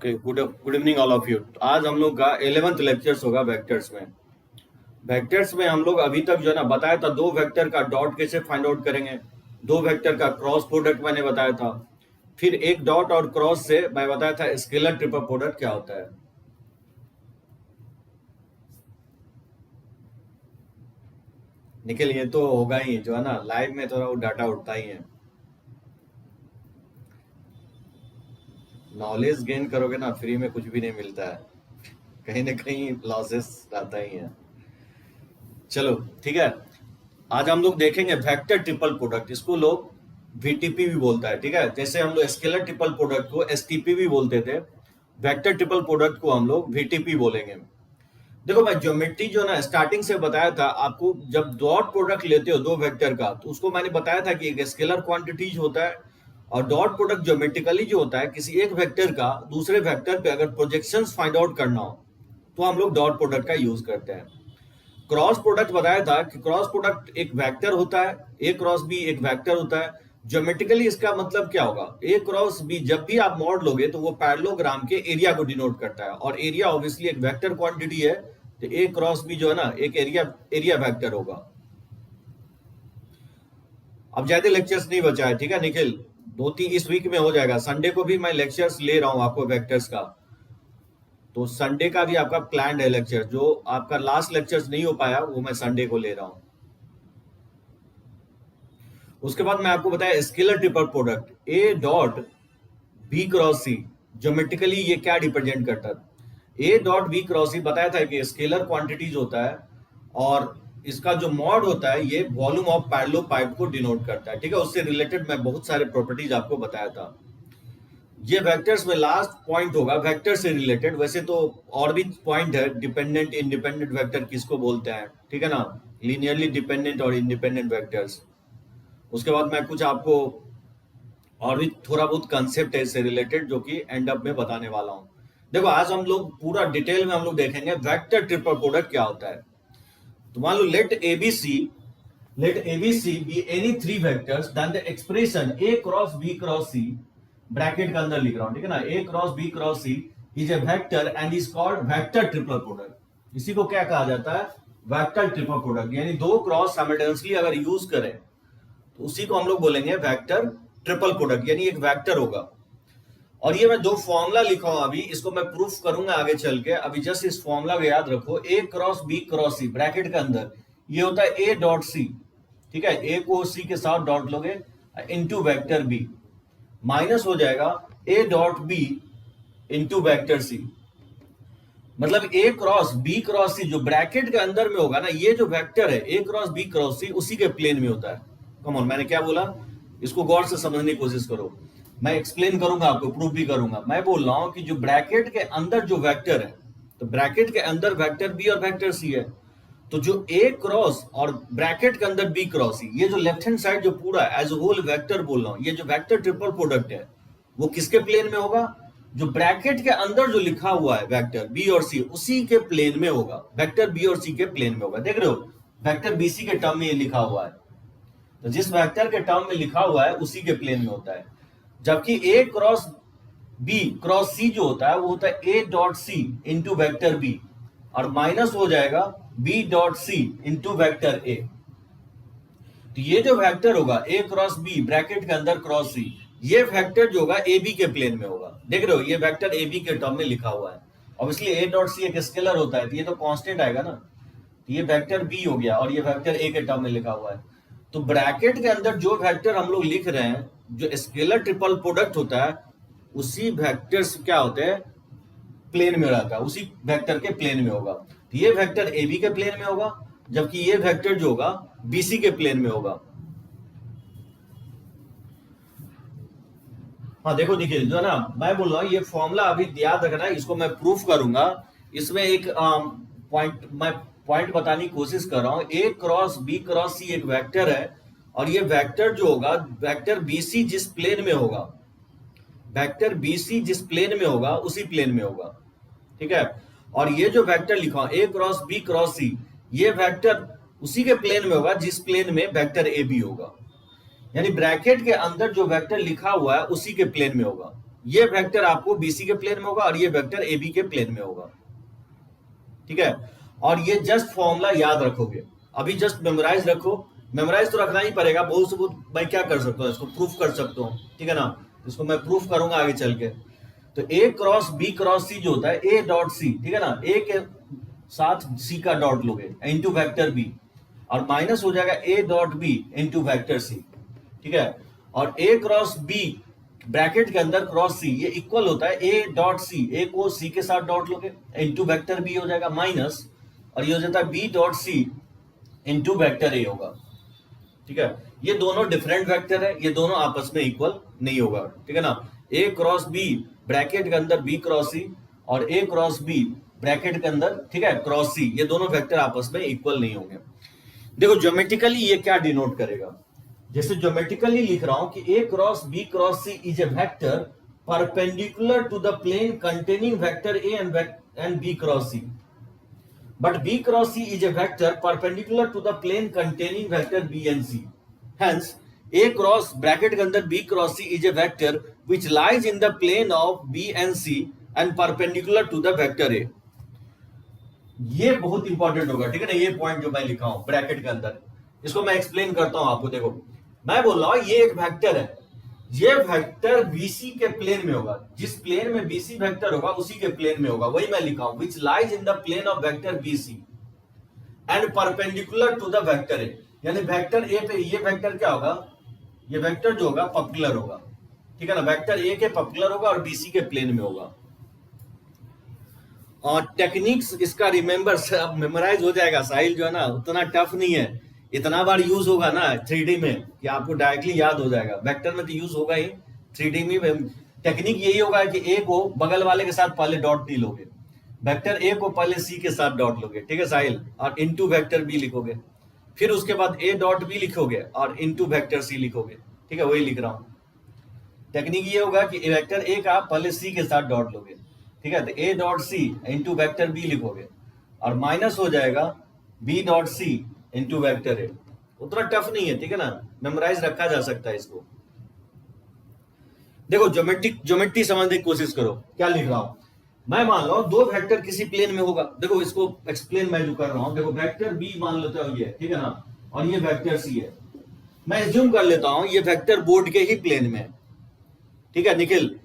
Okay, good evening all of you. आज हम लोग का 11th लेक्चर्स होगा वेक्टर्स में। वेक्टर्स में हम लोग अभी तक जो है ना बताया था, दो वेक्टर का डॉट कैसे फाइंड आउट करेंगे, दो वेक्टर का क्रॉस प्रोडक्ट मैंने बताया था, फिर एक डॉट और क्रॉस से मैं बताया था स्केलर ट्रिपल प्रोडक्ट क्या होता है। निखिल, ये तो होगा ही जो है ना, लाइव में थोड़ा वो डाटा उठता ही है। नॉलेज गेन करोगे ना, फ्री में कुछ भी नहीं मिलता है, कहीं ना कहीं लॉसेस रहता ही है। चलो ठीक है, आज हम लोग देखेंगे वेक्टर ट्रिपल प्रोडक्ट। इसको लोग वीटीपी भी बोलता है, ठीक है। जैसे हम लोग स्केलर ट्रिपल प्रोडक्ट को एसटीपी भी बोलते थे, वेक्टर ट्रिपल प्रोडक्ट को हम लोग वीटीपी बोलेंगे। देखो मैं ज्योमेट्री जो ना स्टार्टिंग से बताया था आपको, जब डॉट प्रोडक्ट लेते हो दो वेक्टर का, तो उसको मैंने बताया था कि एक स्केलर क्वांटिटीज होता है, और डॉट प्रोडक्ट ज्योमेट्रिकली जो होता है किसी एक वेक्टर का दूसरे वेक्टर पे अगर प्रोजेक्शंस फाइंड आउट करना हो तो हम लोग डॉट प्रोडक्ट का यूज करते हैं। क्रॉस प्रोडक्ट बताया था कि क्रॉस प्रोडक्ट एक वेक्टर होता है, ए क्रॉस बी एक वेक्टर होता है। ज्योमेट्रिकली इसका मतलब क्या होगा, ए क्रॉस बी जब भी आप मॉड लोगे तो वो पैरेललोग्राम के एरिया को डिनोट करता है, और एरिया ऑब्वियसली एक वेक्टर क्वांटिटी है, तो ए क्रॉस बी जो है ना एक एरिया वेक्टर होगा। अब ज्यादा लेक्चर्स नहीं बचा है, ठीक है निखिल, 2-3 इस वीक में हो जाएगा। संडे को भी मैं लेक्चर्स ले रहा हूँ आपको वेक्टर्स का, तो संडे का भी आपका प्लान है लेक्चर। जो आपका लास्ट लेक्चर्स नहीं हो पाया वो मैं संडे को ले रहा हूँ। उसके बाद मैं आपको बताया scalar triple product A dot B cross C, geometrically ये क्या रिप्रेजेंट करता है। A dot B cross C बताया था कि स्केलर क्वांटिटीज होता है, और इसका जो मॉड होता है ये वॉल्यूम ऑफ पैरेललोपाइप को डिनोट करता है, ठीक है। उससे रिलेटेड मैं बहुत सारे प्रॉपर्टीज आपको बताया था। ये वेक्टर्स में लास्ट पॉइंट होगा वेक्टर से रिलेटेड। वैसे तो और भी पॉइंट है, डिपेंडेंट इंडिपेंडेंट वेक्टर किसको बोलते हैं, ठीक है ना, लीनियरली डिपेंडेंट और इंडिपेंडेंट वेक्टर्स। उसके बाद मैं कुछ आपको और भी थोड़ा बहुत कंसेप्ट है इससे रिलेटेड जो कि एंड अप में बताने वाला हूं। देखो आज हम लोग पूरा डिटेल में हम लोग देखेंगे वेक्टर ट्रिपल प्रोडक्ट क्या होता है। तो मान लो let ABC be any three vectors then the expression A cross B cross C, bracket के अंदर लिख रहा हूं, ठीक है ना, A cross B cross C is a vector and is called vector triple product. इसी को क्या कहा जाता है, वेक्टर ट्रिपल प्रोडक्ट। यानी दो क्रॉस साइमल्टेनियसली अगर यूज करें तो उसी को हम लोग बोलेंगे वेक्टर ट्रिपल प्रोडक्ट, यानी एक वेक्टर होगा। और ये मैं दो फॉर्मूला लिखा हूं, अभी इसको मैं प्रूफ करूंगा आगे चल के। अभी जस्ट इस फॉर्मूला को याद रखो, ए cross B cross C bracket के अंदर ये होता है ए डॉट सी, ठीक है। ए को सी के साथ डॉट लोगे इनटू वेक्टर बी, माइनस हो जाएगा A dot B into vector C. मतलब A cross B cross C जो ब्रैकेट के अंदर में होगा ना, ये जो वेक्टर है ए क्रॉस बी क्रॉस सी उसी के प्लेन में होता है। कम ऑन, मैंने क्या बोला, इसको गौर से समझने की कोशिश करो। मैं एक्सप्लेन करूंगा आपको, प्रूफ भी करूंगा। मैं बोल रहा हूं कि जो ब्रैकेट के अंदर जो वेक्टर है, तो ब्रैकेट के अंदर वेक्टर बी और वेक्टर सी है, तो जो ए क्रॉस और ब्रैकेट के अंदर बी क्रॉस सी, ये जो लेफ्ट हैंड साइड जो पूरा एज होल वेक्टर बोल रहा हूं, ये जो वेक्टर ट्रिपल प्रोडक्ट है वो किसके प्लेन में होगा, जो ब्रैकेट के अंदर जो लिखा हुआ है वेक्टर बी और सी उसी के प्लेन में होगा, वेक्टर बी और सी के प्लेन में होगा। देख रहे हो, वेक्टर बीसी के टर्म में ये लिखा हुआ है, तो जिस वेक्टर के टर्म में लिखा हुआ है उसी के प्लेन में होता है। जबकि A cross B cross C जो होता है वो होता है A dot C into vector B, और माइनस हो जाएगा B dot C into vector A. तो ये जो वेक्टर होगा ए क्रॉस बी ब्रैकेट के अंदर क्रॉस सी, ये वेक्टर जो होगा ए बी के प्लेन में होगा। देख रहे हो, ये वेक्टर ए बी के टर्म में लिखा हुआ है। ऑब्वियसली ए डॉट सी एक स्केलर होता है, तो ये तो कांस्टेंट आएगा ना, तो ये वेक्टर बी हो गया और ये वेक्टर ए के टर्म में लिखा हुआ है। तो ब्रैकेट के अंदर जो वेक्टर हम लोग लिख रहे हैं, जो स्केलर ट्रिपल प्रोडक्ट होता है, उसी वेक्टर्स क्या होते हैं, प्लेन में रहता है, उसी वेक्टर के प्लेन में होगा। तो ये वेक्टर ए बी के प्लेन में होगा, जबकि ये वेक्टर जो होगा बीसी के प्लेन में होगा। हाँ देखो निखिल, जो है ना मैं बोल रहा हूँ, ये फॉर्मूला अभी याद रखना, इसको मैं प्रूफ करूंगा। इसमें एक पॉइंट बताने की कोशिश कर रहा हूँ। ए क्रॉस बी क्रॉस सी एक वेक्टर है, और ये वेक्टर जो होगा वेक्टर बीसी जिस प्लेन में होगा, वेक्टर बीसी जिस प्लेन में होगा उसी प्लेन में होगा, ठीक है। और ये जो वेक्टर लिखा ए क्रॉस बी क्रॉस सी, ये वेक्टर उसी के प्लेन में होगा जिस प्लेन में वेक्टर ए बी होगा। यानी ब्रैकेट के अंदर जो वेक्टर लिखा हुआ है उसी के प्लेन में होगा। ये वेक्टर आपको बीसी के प्लेन में होगा और ये वेक्टर एबी के प्लेन में होगा, ठीक है। और ये जस्ट फॉर्मूला याद रखोगे, अभी जस्ट मेमोराइज रखो, मेमोराइज तो रखना ही पड़ेगा, बहुत से बहुत मैं क्या कर सकता हूँ, इसको प्रूफ कर सकता हूँ, ठीक है ना, इसको मैं प्रूफ करूंगा आगे चल के। तो A cross B cross C जो होता है, ए डॉट सी, ठीक है ना, ए के साथ सी का डॉट लोगे इनटू वेक्टर बी, और माइनस हो जाएगा A dot B into vector C, ठीक है। और ए क्रॉस बी ब्रैकेट के अंदर क्रॉस सी, ये इक्वल होता है ए डॉट सी, ए को सी के साथ डॉट लोगे इनटू वेक्टर बी हो जाएगा माइनस, और ये हो जाता है B dot C into vector A होगा, ठीक है। ये दोनों डिफरेंट वेक्टर है, ये दोनों आपस में इक्वल नहीं होगा, ठीक है ना। ए क्रॉस बी ब्रैकेट के अंदर बी क्रॉस सी और ए क्रॉस बी ब्रैकेट के अंदर, ठीक है, क्रॉस सी, ये दोनों वेक्टर आपस में इक्वल नहीं होंगे। देखो ज्योमेट्रिकली ये क्या डिनोट करेगा, जैसे ज्योमेट्रिकली लिख रहा हूं कि A cross C is a vector perpendicular to the plane containing vector A and B cross C, but b cross c is a vector perpendicular to the plane containing vector b and c. Hence, a cross bracket के अंदर b cross c is a vector which lies in the plane of b and c and perpendicular to the vector a. ये बहुत important होगा, ठीक है ना, ये point जो मैं लिखा हूं ब्रैकेट के अंदर, इसको मैं एक्सप्लेन करता हूं आपको। देखो मैं बोल रहा हूं ये एक वेक्टर है, ये वेक्टर बीसी के प्लेन में होगा, जिस प्लेन में बीसी वेक्टर होगा उसी के प्लेन में होगा, वही मैं लिखा हूं, which lies in the plane of vector BC and perpendicular to the vector A, यानी वेक्टर ए पे ये वेक्टर क्या होगा, ये वेक्टर जो होगा पर्पेंडिकुलर होगा, ठीक है ना, वेक्टर ए के पर्पेंडिकुलर होगा और बीसी के प्लेन में होगा। और टेक्निक्स इसका रिमेंबर सब मेमोराइज हो जाएगा, साहिल जो है ना उतना टफ नहीं है, इतना बार यूज होगा ना 3D में कि आपको डायरेक्टली याद हो जाएगा, वेक्टर में तो यूज होगा ही, 3D में टेक्निक यही होगा कि ए को बगल वाले के साथ पहले डॉट नहीं लोगे, वेक्टर ए को पहले सी के साथ डॉट लोगे, ठीक है साहिल, और इनटू वेक्टर बी लिखोगे, फिर उसके बाद ए डॉट बी लिखोगे और इनटू वेक्टर सी लिखोगे, ठीक है, वही लिख रहा हूं। टेक्निक ये होगा कि वेक्टर ए का पहले सी के साथ डॉट लोगे, ठीक है, तो A dot C into vector B लिखोगे और माइनस हो जाएगा B dot C into vector A. उतना टफ नहीं है, ठीक है ना, मेमोराइज रखा जा सकता है इसको। देखो ज्योमेट्री समझने की कोशिश करो, क्या लिख रहा हूं मैं, मान लो दो वेक्टर किसी प्लेन में होगा, देखो इसको एक्सप्लेन मैं जो कर रहा हूं, देखो वेक्टर बी मान लेते हो ये, ठीक है ना, और ये वेक्टर सी है, मैं एज्यूम कर लेता हूं ये वेक्टर बोर्ड के ही प्लेन में है, ठीक है निखिल,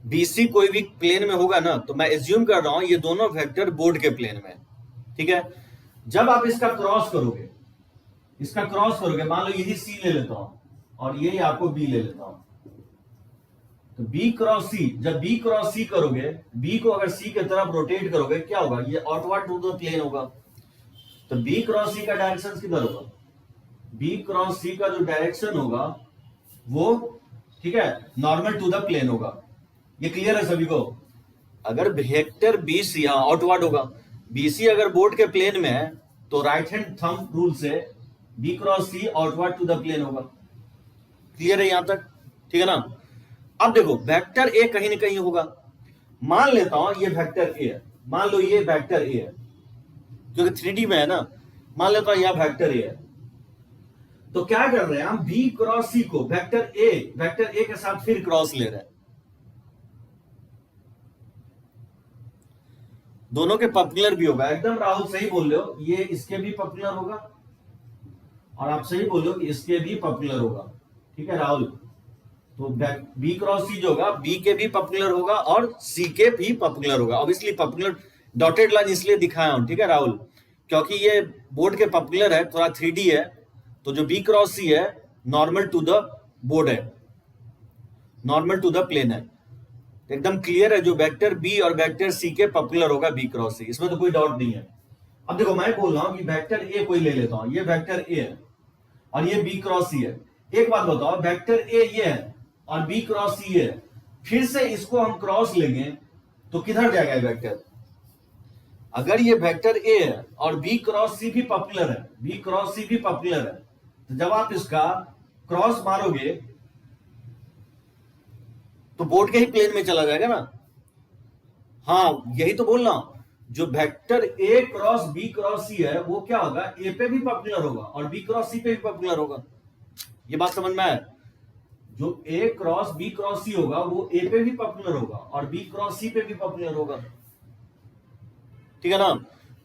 बीसी कोई भी प्लेन में होगा ना, तो मैं एज्यूम कर रहा हूं ये दोनों वेक्टर बोर्ड के प्लेन में, ठीक है। जब आप इसका क्रॉस करोगे, मान लो यही सी ले लेता हूं और ये आपको बी ले लेता हूं, तो बी क्रॉस सी, जब बी क्रॉस सी करोगे, बी को अगर सी की तरफ रोटेट करोगे क्या होगा, ये आउटवर्ड टू द प्लेन होगा, तो बी क्रॉस सी का डायरेक्शन किधर होगा, बी क्रॉस सी का जो डायरेक्शन होगा वो, ठीक है, नॉर्मल टू द प्लेन होगा। ये क्लियर है सभी को, अगर वेक्टर बीसी आउटवर्ड होगा, बीसी अगर बोर्ड के प्लेन में है तो राइट हैंड थंब रूल से B cross C outward to the plane होगा। क्लियर है यहां तक, ठीक है ना। अब देखो वेक्टर ए कहीं ना कहीं होगा, मान लेता हूं ये वेक्टर ए है, मान लो ये वेक्टर ए है क्योंकि 3D में है ना, मान लेता हूं यह वेक्टर ए है, तो क्या कर रहे हैं हम, बी क्रॉस सी को वेक्टर ए के साथ फिर क्रॉस ले रहे हैं, दोनों के पर्पेंडिकुलर भी होगा, एकदम राहुल सही बोल रहे हो, ये इसके भी पर्पेंडिकुलर होगा और आप सही बोल रहे हो कि इसके भी पर्पेंडिकुलर होगा, ठीक है राहुल, तो बी क्रॉस सी जो होगा बी के भी पर्पेंडिकुलर होगा और सी के भी पर्पेंडिकुलर होगा, ऑब्वियसली पर्पेंडिकुलर डॉटेड लाइन इसलिए दिखाया हूं, ठीक है राहुल, क्योंकि ये बोर्ड के पर्पेंडिकुलर है, थोड़ा 3D है, तो जो बी क्रॉस सी है नॉर्मल टू द बोर्ड है, नॉर्मल टू द प्लेन है, एकदम क्लियर है, जो वेक्टर बी और वेक्टर सी के पर्पेंडिकुलर होगा बी क्रॉस सी, इसमें तो कोई डाउट नहीं है। अब देखो मैं बोल रहा हूं कि वेक्टर ए कोई ले लेता हूं, ये वेक्टर ए है और ये बी क्रॉस सी है, एक बात बताओ, वेक्टर ए ये है और बी क्रॉस सी है, फिर से इसको हम क्रॉस लेंगे तो किधर जाएगा वेक्टर, अगर ये वेक्टर ए है और बी क्रॉस सी भी पर्पेंडिकुलर है, बी क्रॉस सी भी पर्पेंडिकुलर है, तो जब आप इसका क्रॉस मारोगे तो बोर्ड के ही प्लेन में चला जाएगा ना, हाँ यही तो बोल रहा हूं, जो vector A cross B cross C है वो क्या होगा, ए पे भी पर्पेंडिकुलर होगा और बी क्रॉस सी पे भी पर्पेंडिकुलर होगा, ये बात समझ में आया। जो ए क्रॉस बी क्रॉस सी होगा वो ए पे भी पॉपुलर होगा और बी क्रॉस सी पे भी पॉपुलर होगा, ठीक है ना।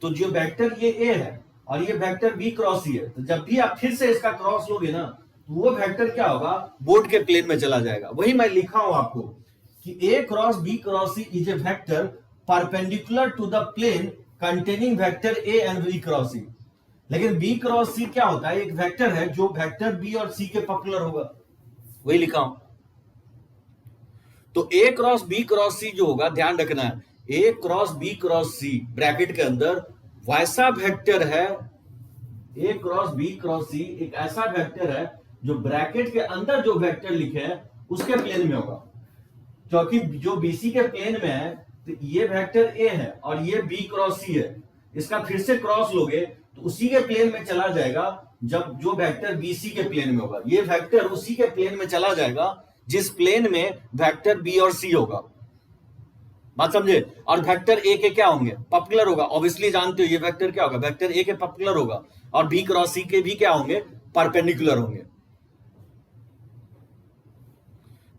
तो जो वेक्टर ये ए है और ये वेक्टर बी क्रॉस सी है, तो जब भी आप फिर से इसका क्रॉस लोगे ना तो वो वेक्टर क्या होगा, बोर्ड के प्लेन में चला जाएगा। वही मैं लिखा हूं आपको कि A cross B cross C is a vector perpendicular to the plane containing vector A and B cross C. लेकिन बी क्रॉस सी क्या होता है, एक वेक्टर है जो वेक्टर बी और सी के पॉपुलर होगा, वही लिखा हूं। तो A cross B cross C जो होगा, ध्यान रखना है, A cross B cross C bracket के अंदर वैसा वेक्टर है, ए क्रॉस बी क्रॉस सी एक ऐसा वेक्टर है जो ब्रैकेट के अंदर जो वेक्टर लिखे हैं उसके प्लेन में होगा। क्योंकि जो बीसी के प्लेन में है तो ये वेक्टर ए है और ये बी क्रॉस सी है, इसका फिर से क्रॉस लोगे तो उसी के प्लेन में चला जाएगा जब जो वेक्टर बीसी के प्लेन में होगा। ये वेक्टर उसी के प्लेन में चला जाएगा जिस प्लेन में वेक्टर बी और सी होगा, बात समझे। और वेक्टर ए के क्या होंगे, पॉपुलर होगा, ऑब्वियसली जानते हो ये वेक्टर क्या होगा, वेक्टर ए के पॉपुलर होगा और बी क्रॉस सी के भी क्या होंगे, परपेंडिकुलर होंगे।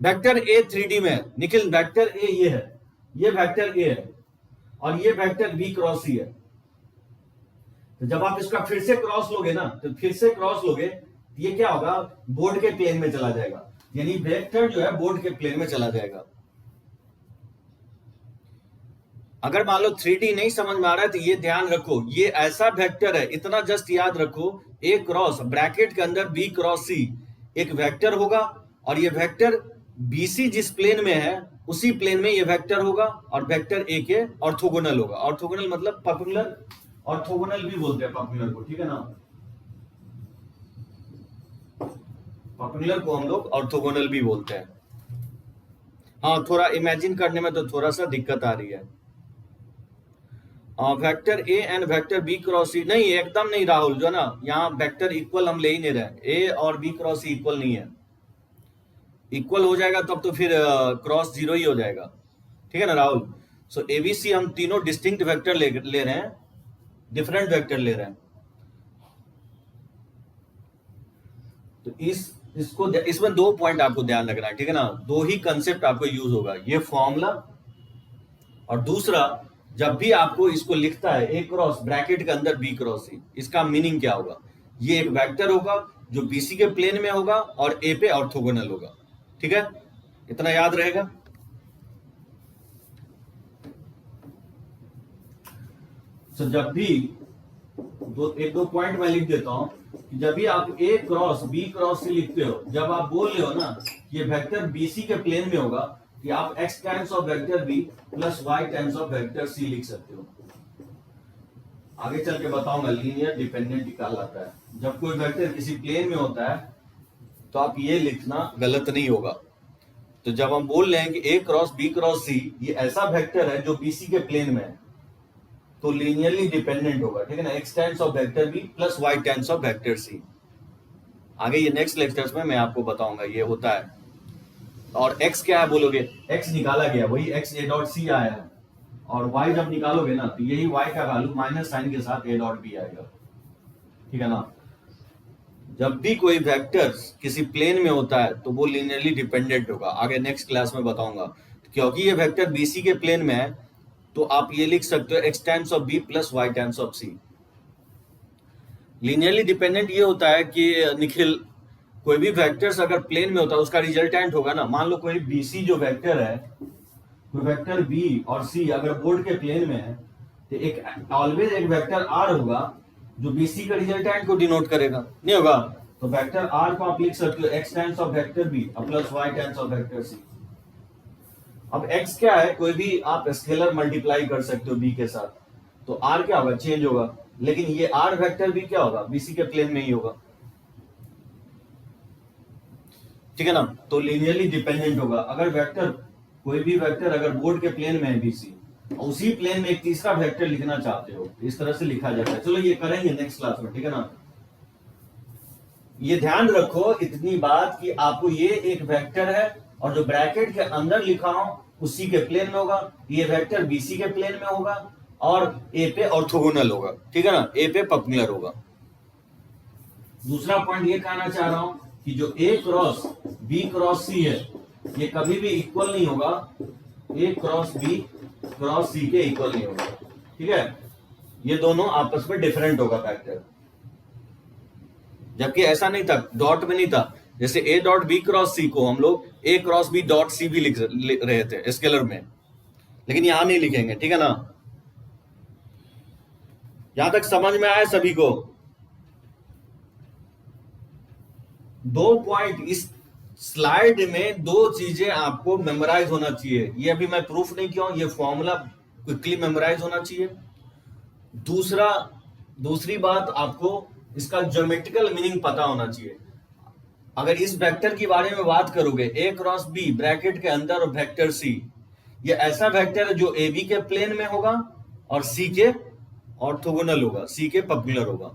वेक्टर ए 3D में है निखिल, वेक्टर ए ये है, ये वेक्टर ए है और ये वेक्टर बी क्रॉस सी है। तो जब आप इसका फिर से क्रॉस लोगे ना, तो फिर से क्रॉस लोगे तो ये क्या होगा, बोर्ड के प्लेन में चला जाएगा, यानी वेक्टर जो है बोर्ड के प्लेन में चला जाएगा। अगर मान लो 3D नहीं समझ में आ रहा है तो ये ध्यान रखो, ये ऐसा वेक्टर है, इतना जस्ट याद रखो, ए क्रॉस ब्रैकेट के अंदर बी क्रॉस सी एक वेक्टर होगा और ये वेक्टर बीसी जिस प्लेन में है उसी प्लेन में ये वेक्टर होगा और वेक्टर ए के ऑर्थोगोनल होगा। ऑर्थोगोनल मतलब पॉपुलर, ऑर्थोगोनल भी बोलते हैं पॉपुलर को, ठीक है ना, पॉपुलर को हम लोग ऑर्थोगोनल भी बोलते हैं। हाँ, थोड़ा इमेजिन करने में तो थोड़ा सा दिक्कत आ रही है। Vector A and vector B cross C, नहीं एकदम नहीं राहुल, जो ना यहाँ वेक्टर इक्वल हम ले ही नहीं रहे, ए और बी क्रॉस सी इक्वल नहीं है। इक्वल हो जाएगा तब तो फिर क्रॉस जीरो ही हो जाएगा, ठीक है ना राहुल। सो एबीसी हम तीनों डिस्टिंक्ट वेक्टर ले रहे हैं, डिफरेंट वेक्टर ले रहे हैं। तो इसमें 2 पॉइंट आपको ध्यान रखना है, ठीक है ना, 2 ही कंसेप्ट आपको यूज होगा, ये फॉर्मूला और दूसरा जब भी आपको इसको लिखता है ए क्रॉस ब्रैकेट के अंदर बी क्रॉस सी, इसका मीनिंग क्या होगा, ये एक वेक्टर होगा जो बीसी के प्लेन में होगा और ए पे ऑर्थोगोनल होगा, ठीक है, इतना याद रहेगा। तो जब भी एक दो पॉइंट मैं लिख देता हूं कि जब भी आप ए क्रॉस बी क्रॉस सी लिखते हो, जब आप बोल रहे हो ना ये वेक्टर बीसी के प्लेन में होगा कि आप x times of vector B plus y times of vector C लिख सकते हो। आगे चल के बताऊंगा लीनियर डिपेंडेंट निकालता है। जब कोई वेक्टर किसी प्लेन में होता है तो आप ये लिखना गलत नहीं होगा। तो जब हम बोल रहे हैं कि ए क्रॉस बी क्रॉस सी ये ऐसा वेक्टर है जो बीसी के प्लेन में है तो लीनियरली डिपेंडेंट होगा, ठीक है ना, x times of vector B plus y times of vector C. आगे ये नेक्स्ट लेक्चर्स में मैं आपको बताऊंगा ये होता है। और x क्या है बोलोगे, x निकाला गया वही x a डॉट सी आया है और y जब निकालोगे ना तो यही y का वैल्यू माइनस साइन के साथ a डॉट बी आएगा, ठीक है ना। जब भी कोई वेक्टर किसी प्लेन में होता है तो वो लीनियरली डिपेंडेंट होगा, आगे नेक्स्ट क्लास में बताऊंगा। क्योंकि ये वेक्टर बीसी के प्लेन में है तो आप ये लिख सकते हो x times of B plus y times of C. Linearly dependent ये होता है कि निखिल कोई भी वेक्टर्स अगर प्लेन में होता है उसका रिजल्टेंट होगा ना, मान लो कोई बीसी जो वेक्टर है, कोई वेक्टर बी और सी अगर बोर्ड के प्लेन में है तो एक ऑलवेज एक वेक्टर आर होगा जो बीसी का रिजल्टेंट को डिनोट करेगा, नहीं होगा। तो वेक्टर आर को आप लिख सकते हो x times of vector B plus y times of vector C. अब x क्या है, कोई भी आप स्केलर मल्टीप्लाई कर सकते हो b के साथ, तो r क्या होगा, चेंज होगा, लेकिन ये r वेक्टर भी क्या होगा, बीसी के प्लेन में ही होगा, ठीक है ना। तो लीनियरली डिपेंडेंट होगा। अगर वेक्टर कोई भी वेक्टर अगर बोर्ड के प्लेन में है बीसी और उसी प्लेन में एक तीसरा वेक्टर लिखना चाहते हो तो इस तरह से लिखा जाता है। चलो ये करेंगे नेक्स्ट क्लास में, ठीक है ना। ये ध्यान रखो इतनी बात कि आपको ये एक वेक्टर है और जो ब्रैकेट के अंदर लिखा हूं उसी के प्लेन में होगा, ये वेक्टर बीसी के प्लेन में होगा और ए पे ऑर्थोगोनल होगा, ठीक है ना, ए पे परपेंडिकुलर होगा। दूसरा पॉइंट ये कहना चाह रहा हूं कि जो ए क्रॉस बी क्रॉस सी है ये कभी भी इक्वल नहीं होगा ए क्रॉस बी क्रॉस सी के इक्वल नहीं होगा, ठीक है। ये दोनों आपस में डिफरेंट होगा वेक्टर, जबकि ऐसा नहीं था, डॉट में नहीं था। जैसे ए डॉट बी क्रॉस सी को हम लोग ए क्रॉस बी डॉट सी भी लिख रहे थे स्केलर में, लेकिन यहां नहीं लिखेंगे, ठीक है ना। यहां तक समझ में आया सभी को? 2 पॉइंट इस स्लाइड में, 2 चीजें आपको मेमोराइज होना चाहिए। ये अभी मैं प्रूफ नहीं किया हूं, ये फॉर्मूला क्विकली मेमोराइज होना चाहिए। दूसरी बात, आपको इसका ज्योमेट्रिकल मीनिंग पता होना चाहिए। अगर इस वेक्टर के बारे में बात करोगे, ए क्रॉस बी ब्रैकेट के अंदर वेक्टर सी, ये ऐसा वेक्टर है जो ए बी के प्लेन में होगा और सी के ऑर्थोगोनल होगा, सी के परपेंडिकुलर होगा।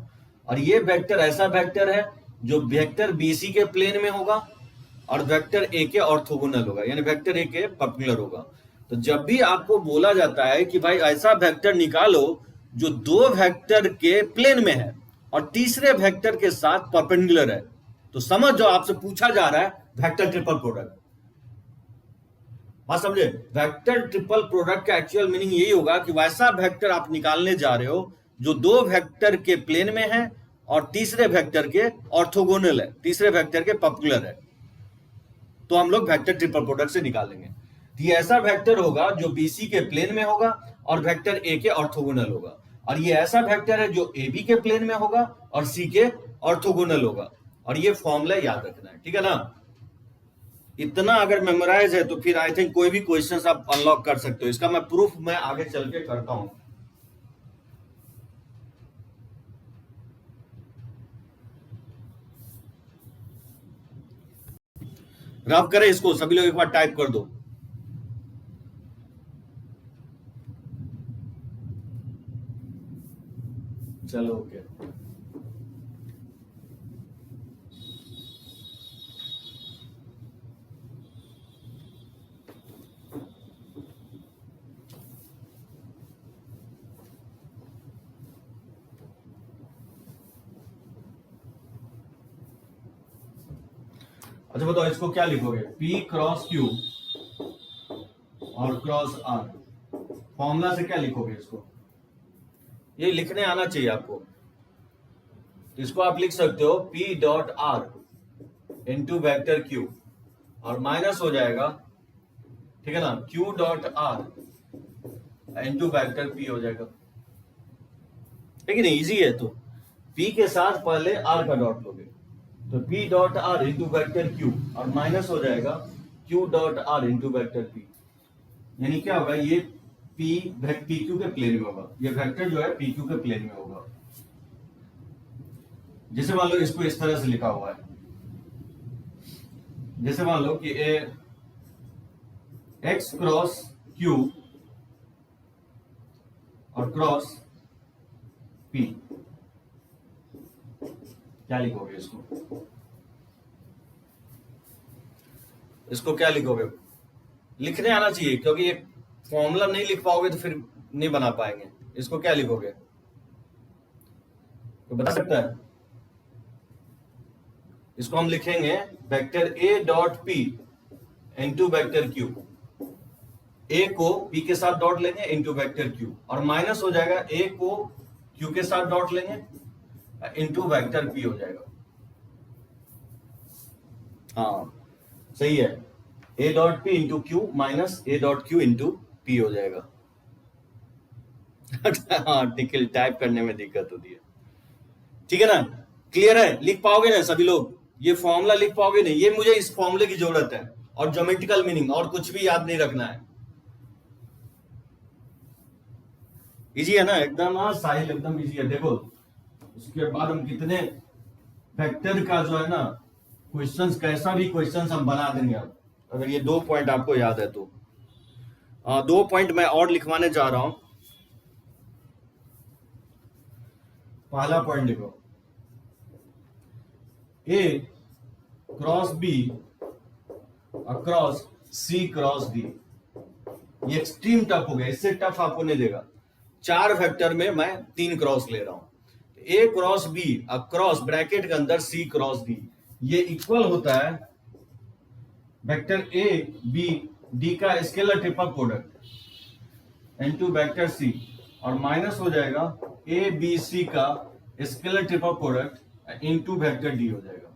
और ये वेक्टर ऐसा वेक्टर है जो वेक्टर बी सी के प्लेन में होगा और वेक्टर ए के ऑर्थोगोनल होगा, यानी वेक्टर ए के परपेंडिकुलर होगा। तो जब भी आपको बोला जाता है कि भाई ऐसा वेक्टर निकालो जो 2 वेक्टर के प्लेन में है और तीसरे वेक्टर के साथ परपेंडिकुलर है, तो समझ जाओ आपसे पूछा जा रहा है वेक्टर ट्रिपल प्रोडक्ट। बात समझे? वेक्टर ट्रिपल प्रोडक्ट का एक्चुअल मीनिंग यही होगा कि वैसा वेक्टर आप निकालने जा रहे हो जो 2 वेक्टर के प्लेन में है और तीसरे वेक्टर के ऑर्थोगोनल है, तीसरे वेक्टर के परपेंडिकुलर है, तो हम लोग वेक्टर ट्रिपल प्रोडक्ट से निकालेंगे। ये ऐसा वेक्टर होगा जो बीसी के प्लेन में होगा और वेक्टर ए के ऑर्थोगोनल होगा, और ये ऐसा वेक्टर है जो ए बी के प्लेन में होगा और सी के ऑर्थोगोनल होगा। और ये फॉर्मूला याद रखना है, ठीक है ना। इतना अगर मेमोराइज है तो फिर आई थिंक कोई भी क्वेश्चन आप अनलॉक कर सकते हो। इसका मैं प्रूफ मैं आगे चल के करता हूं। रब करें इसको, सभी लोग एक बार टाइप कर दो। चलो ओके। अच्छा बताओ इसको क्या लिखोगे? P क्रॉस Q और क्रॉस R, फॉर्मूला से क्या लिखोगे इसको? ये लिखने आना चाहिए आपको। तो इसको आप लिख सकते हो P dot R into vector Q और माइनस हो जाएगा, ठीक है ना, Q dot R into vector P हो जाएगा। लेकिन इजी है, तो P के साथ पहले R का डॉट लोगे तो P dot R into vector Q और माइनस हो जाएगा Q dot R into vector P। यानी क्या होगा, ये PQ के प्लेन में होगा, ये वेक्टर जो है PQ के प्लेन में होगा। जैसे मान लो इसको इस तरह से लिखा हुआ है, जैसे मान लो कि X क्रॉस Q और क्रॉस P, क्या लिखोगे इसको क्या लिखोगे? लिखने आना चाहिए, क्योंकि ये फॉर्मूला नहीं लिख पाओगे तो फिर नहीं बना पाएंगे। इसको क्या लिखोगे, तो बता सकता है? इसको हम लिखेंगे vector A dot P into vector Q। A को P के साथ डॉट लेंगे इंटू वेक्टर Q और माइनस हो जाएगा A को Q के साथ डॉट लेंगे इंटू वेक्टर P हो जाएगा। हाँ सही है, A dot P into Q minus A dot Q into P हो जाएगा। हाँ ठीक है, टाइप करने में दिक्कत होती है, ठीक है ना। क्लियर है? लिख पाओगे ना सभी लोग? ये फॉर्मूला लिख पाओगे नहीं? ये मुझे इस फॉर्मूले की जरूरत है और ज्योमेट्रिकल मीनिंग, और कुछ भी याद नहीं रखना है। इजी है ना एकदम? हाँ साहिल एकदम इजी है। देखो उसके बाद हम कितने वेक्टर का जो है ना क्वेश्चंस, कैसा भी क्वेश्चंस हम बना देंगे अब, अगर ये 2 पॉइंट आपको याद है तो। 2 पॉइंट मैं और लिखवाने जा रहा हूं। पहला पॉइंट देखो, A cross B across C cross D। ये एक्सट्रीम टफ हो गया, इससे टफ आपको नहीं देगा। 4 वेक्टर में मैं 3 क्रॉस ले रहा हूं। A cross B across bracket के अंदर C क्रॉस D, ये इक्वल होता है वेक्टर ए बी डी का scalar triple product into vector C, और माइनस हो जाएगा ए बी सी का scalar triple product into vector D हो जाएगा।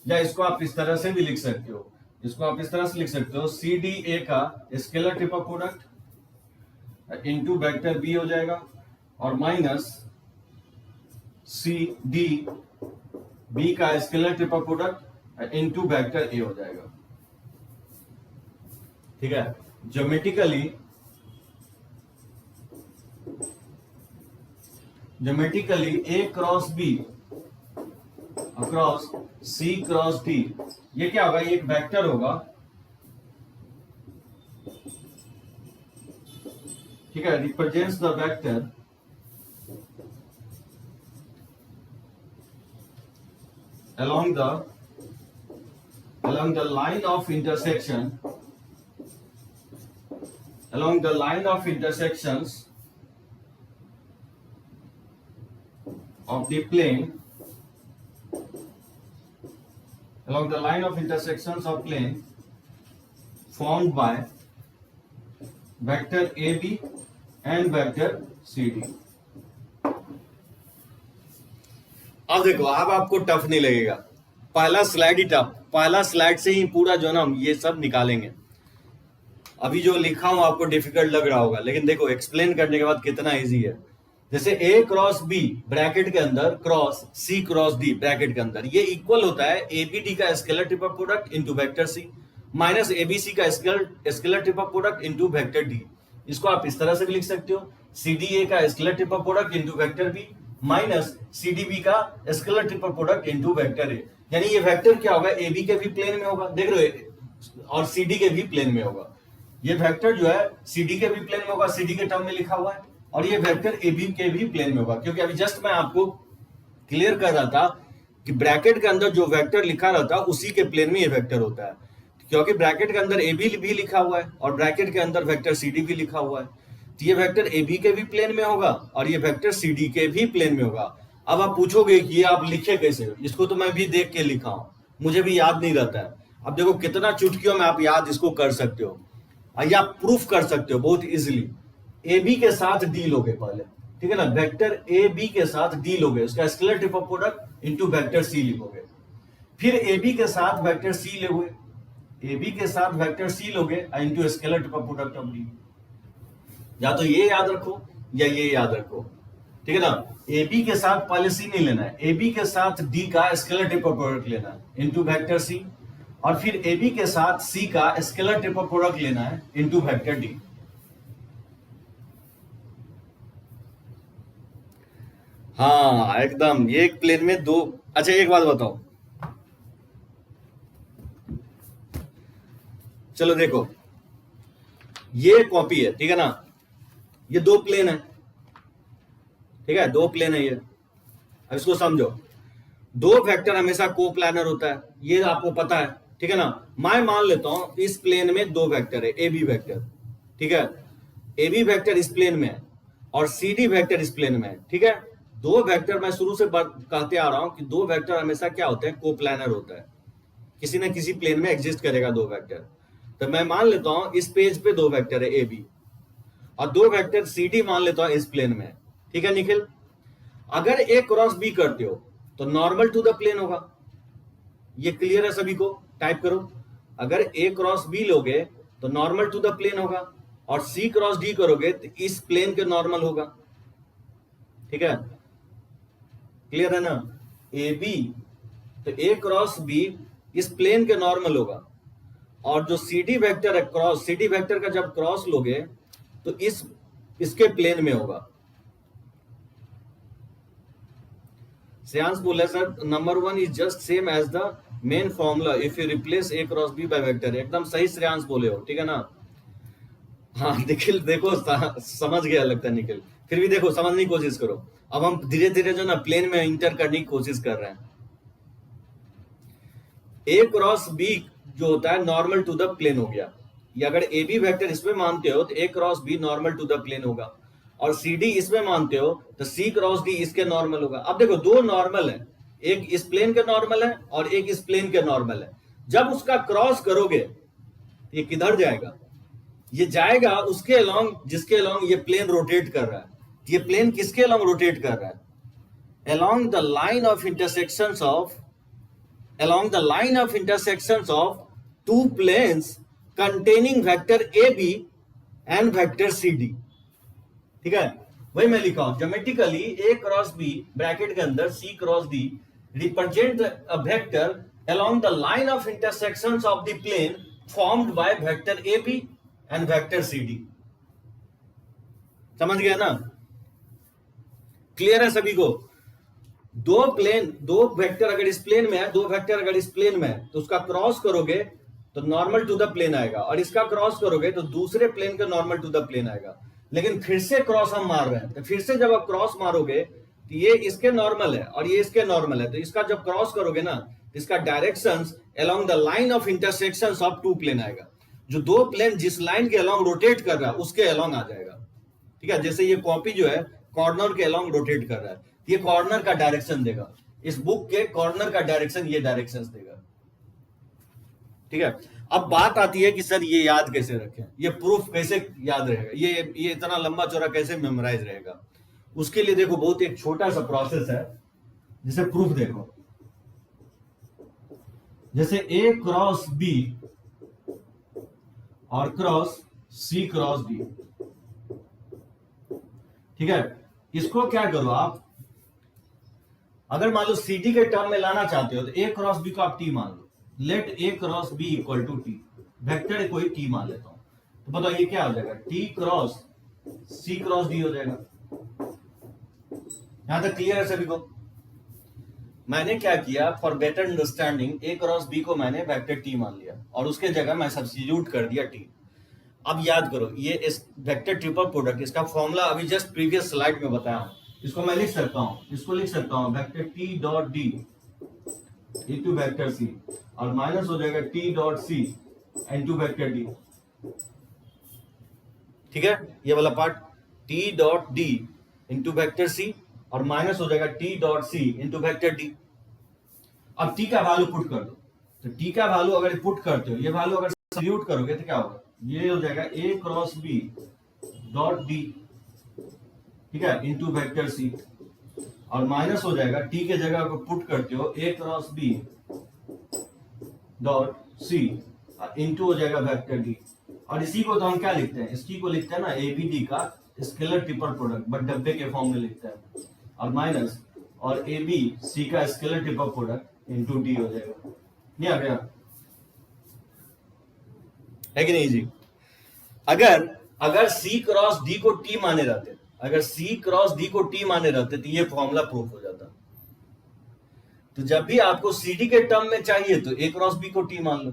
या इसको आप इस तरह से भी लिख सकते हो, इसको आप इस तरह से लिख सकते हो, सी डी ए का scalar triple product into vector B हो जाएगा, और माइनस सी डी बी का scalar triple product into vector A हो जाएगा। ठीक है, geometrically A cross B across C cross D, ये क्या होगा, ये एक वेक्टर होगा। ठीक है, represents the vector along the line of intersections of the plane, along the line of intersections of plane formed by vector AB and vector CD। अब देखो, अब आपको टफ नहीं लगेगा, पहला स्लाइड ही टफ, पहला स्लाइड से ही पूरा जो ना हम ये सब निकालेंगे। अभी जो लिखा हूं आपको डिफिकल्ट लग रहा होगा, लेकिन देखो एक्सप्लेन करने के बाद कितना इजी है। जैसे ए क्रॉस बी ब्रैकेट के अंदर cross C cross D bracket के अंदर, ये इक्वल होता है ए बी डी का scalar triple product into vector C minus A B C का scalar triple product into vector D. इसको आप इस तरह से भी लिख सकते हो, सी डी ए का scalar triple product into vector B minus C D B का scalar triple product into vector A. यानी ये वेक्टर क्या होगा, ए बी के भी प्लेन में होगा, देख रहे हो, और सी डी के भी प्लेन में होगा। ये वेक्टर जो है सी डी के भी प्लेन में होगा, सी डी के टर्म में लिखा हुआ है, और ये वेक्टर ए बी के भी प्लेन में होगा। क्योंकि अभी जस्ट मैं आपको क्लियर कर रहा था कि ब्रैकेट के अंदर जो वेक्टर लिखा रहता है उसी के प्लेन में ये वेक्टर होता है, क्योंकि ब्रैकेट के अंदर ए बी भी लिखा हुआ है और ब्रैकेट के अंदर वेक्टर सी डी भी लिखा हुआ है। तो ये वेक्टर ए बी के भी प्लेन में होगा और ये वेक्टर सी डी के भी प्लेन में होगा। अब आप पूछोगे कि ये आप लिखे कैसे, इसको तो मैं भी देख के लिखा हूं, मुझे भी याद नहीं रहता है। अब देखो कितना चुटकियों में आप याद इसको कर सकते हो, या प्रूफ कर सकते हो बहुत इजीली। ए बी के साथ डी लोगे पहले, ठीक है ना, वेक्टर ए बी के साथ डी लोगे, उसका scalar triple product into vector C लिखोगे, फिर ए बी के साथ वेक्टर सी लोगे, ए बी के साथ वेक्टर सी लोगे into scalar triple product of D. या तो ये याद रखो या ये याद रखो, ठीक है ना। ए बी के साथ पहले सी नहीं लेना है, ए बी के साथ डी का स्केलर ट्रिपल प्रोडक्ट लेना है इनटू वेक्टर सी, और फिर ए बी के साथ सी का स्केलर ट्रिपल प्रोडक्ट लेना है इनटू वेक्टर डी। हाँ एकदम, ये एक प्लेन में दो। अच्छा एक बात बताओ, चलो देखो, ये कॉपी है, ठीक है ना, ये दो प्लेन है, ठीक है, दो प्लेन है ये। अब इसको समझो, दो वेक्टर हमेशा कोप्लानर होता है, ये आपको पता है, ठीक है ना। मैं मान लेता हूं इस प्लेन में दो वेक्टर है, ए बी वेक्टर, ठीक है, ए बी वेक्टर इस प्लेन में है और सी डी वेक्टर इस प्लेन में है, ठीक है। दो वेक्टर मैं शुरू से कहते आ रहा हूं कि दो वेक्टर हमेशा क्या होते हैं, कोप्लानर होता है, किसी न किसी प्लेन में एग्जिस्ट करेगा दो वेक्टर। तो मैं मान लेता हूं इस पेज पे दो वेक्टर है ए बी, और दो वेक्टर सी डी मान लेता हूं इस प्लेन में, ठीक है निखिल। अगर ए क्रॉस बी करते हो तो नॉर्मल टू द प्लेन होगा, ये क्लियर है सभी को, टाइप करो। अगर ए क्रॉस बी लोगे तो नॉर्मल टू द प्लेन होगा, और सी क्रॉस डी करोगे तो इस प्लेन के नॉर्मल होगा, ठीक है, क्लियर है ना। ए बी तो ए क्रॉस बी इस प्लेन के नॉर्मल होगा, और जो सी डी वेक्टर है क्रॉस, सी डी वेक्टर का जब क्रॉस लोगे तो इसके प्लेन में होगा। श्रेयांश बोले sir number 1 is just same as the main formula if you replace A cross B by vector. एकदम सही श्रेयांश बोले हो, ठीक है ना। हाँ निखिल देखो समझ गया लगता है निखिल, फिर भी देखो समझने की कोशिश करो। अब हम धीरे धीरे जो ना प्लेन में इंटर करने की कोशिश कर रहे हैं। ए क्रॉस बी जो होता है नॉर्मल टू द प्लेन हो गया, या अगर ए बी वेक्टर इसमें मानते हो तो A cross B normal to the plane होगा, और सी डी इसमें मानते हो तो सी क्रॉस डी इसके नॉर्मल होगा। अब देखो दो नॉर्मल है, एक इस प्लेन के नॉर्मल है और एक इस प्लेन के नॉर्मल है। जब उसका क्रॉस करोगे ये किधर जाएगा, ये जाएगा उसके अलोंग जिसके अलोंग ये प्लेन रोटेट कर रहा है। ये प्लेन किसके अलोंग रोटेट कर रहा है, along the line of intersections of two planes containing vector AB and vector CD। ठीक है, वही मैं लिखा हूं geometrically A cross B bracket के अंदर C cross D represent a vector along the line of intersections of the plane formed by vector AB and vector CD। समझ गया ना, क्लियर है सभी को। दो वेक्टर अगर इस प्लेन में है, दो वेक्टर अगर इस प्लेन में है, तो उसका क्रॉस करोगे तो नॉर्मल टू द प्लेन आएगा, और इसका क्रॉस करोगे तो दूसरे प्लेन का नॉर्मल टू द प्लेन आएगा। लेकिन फिर से क्रॉस हम मार रहे हैं, तो फिर से जब आप क्रॉस मारोगे तो ये इसके नॉर्मल है और ये इसके नॉर्मल है, तो इसका जब क्रॉस करोगे ना, इसका directions along the line of intersections of two plane आएगा। जो दो प्लेन जिस लाइन के अलोंग रोटेट कर रहा है उसके अलोंग आ जाएगा। ठीक है, जैसे ये कॉपी जो है कॉर्नर के अलोंग रोटेट कर रहा है, ये कॉर्नर का डायरेक्शन देगा, इस बुक के कॉर्नर का डायरेक्शन ये डायरेक्शंस देगा। ठीक है, अब बात आती है कि सर ये याद कैसे रखें, ये प्रूफ कैसे याद रहेगा, ये इतना लंबा चौड़ा कैसे मेमोराइज रहेगा। उसके लिए देखो बहुत एक छोटा सा प्रोसेस है, जैसे प्रूफ देखो, जैसे A क्रॉस B और क्रॉस C क्रॉस D। ठीक है, इसको क्या करो आप, अगर मान लो CD के टर्म में लाना चाहते हो तो A क्रॉस B को आप T मान लो, let A cross B equal to T, vector कोई T मान लेता हूं, तो बताओ ये क्या हो जाएगा, T cross C cross D हो जाएगा। यहां तक क्लियर है सभी को। मैंने क्या किया, for better understanding A cross B को मैंने वेक्टर T मान लिया और उसके जगह मैं सब्स्टिट्यूट कर दिया T। अब याद करो, ये इस वेक्टर ट्रिपल प्रोडक्ट, इसका फॉर्मूला अभी जस्ट प्रीवियस स्लाइड में बताया हूं, इसको मैं लिख सकता हूं, इसको लिख सकता हूं vector T dot D into vector C, और माइनस हो जाएगा T dot C into vector D। ठीक है, ये वाला part T dot D into vector C और माइनस हो जाएगा T dot C into vector D। अब T का वैल्यू पुट कर दो, तो T का वैल्यू अगर पुट करते हो, ये वैल्यू अगर सब्स्टिट्यूट करोगे तो क्या होगा, ये हो जाएगा A cross B dot D, ठीक है, इनटू वेक्टर C, और माइनस हो जाएगा T के जगह को पुट करते हो A cross B dot C into हो जाएगा वेक्टर D। और इसी को तो हम क्या लिखते हैं, इसी को लिखते हैं ना ABD का स्केलर ट्रिपल प्रोडक्ट, बट डब्बे के फॉर्म में लिखते हैं, और माइनस और ABC का scalar triple product into D हो जाएगा। नहीं आ गया, है कि नहीं जी। अगर C क्रॉस D को T माने रहते, अगर C क्रॉस D को T माने रहते तो ये फॉर्मूला प्रूफ हो जाता। तो जब भी आपको CD के टर्म में चाहिए तो A क्रॉस B को T मान लो,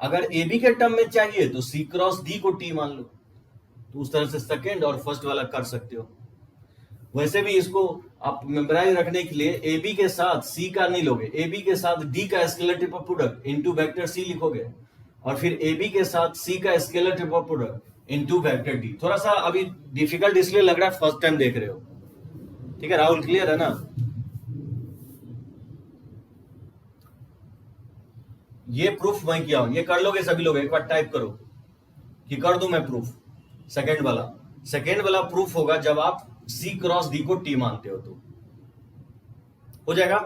अगर AB के टर्म में चाहिए तो C क्रॉस D को T मान लो। तो उस तरह से सेकंड और फर्स्ट वाला कर सकते हो। वैसे भी इसको आप मेमोराइज रखने के लिए AB के साथ C का नहीं लोगे, AB के साथ D का scalar triple product into vector C लिखोगे, और फिर AB के साथ C का scalar triple product into vector D। थोड़ा सा अभी डिफिकल्ट इसलिए लग रहा है, फर्स्ट टाइम देख रहे हो। ठीक है राहुल, क्लियर है ना। ये प्रूफ मैं किया हूं, ये कर लोगे सभी लोग, एक बार टाइप करो कि कर दूं मैं प्रूफ। सेकेंड वाला प्रूफ होगा जब आप C क्रॉस D को T मानते हो, तो हो जाएगा।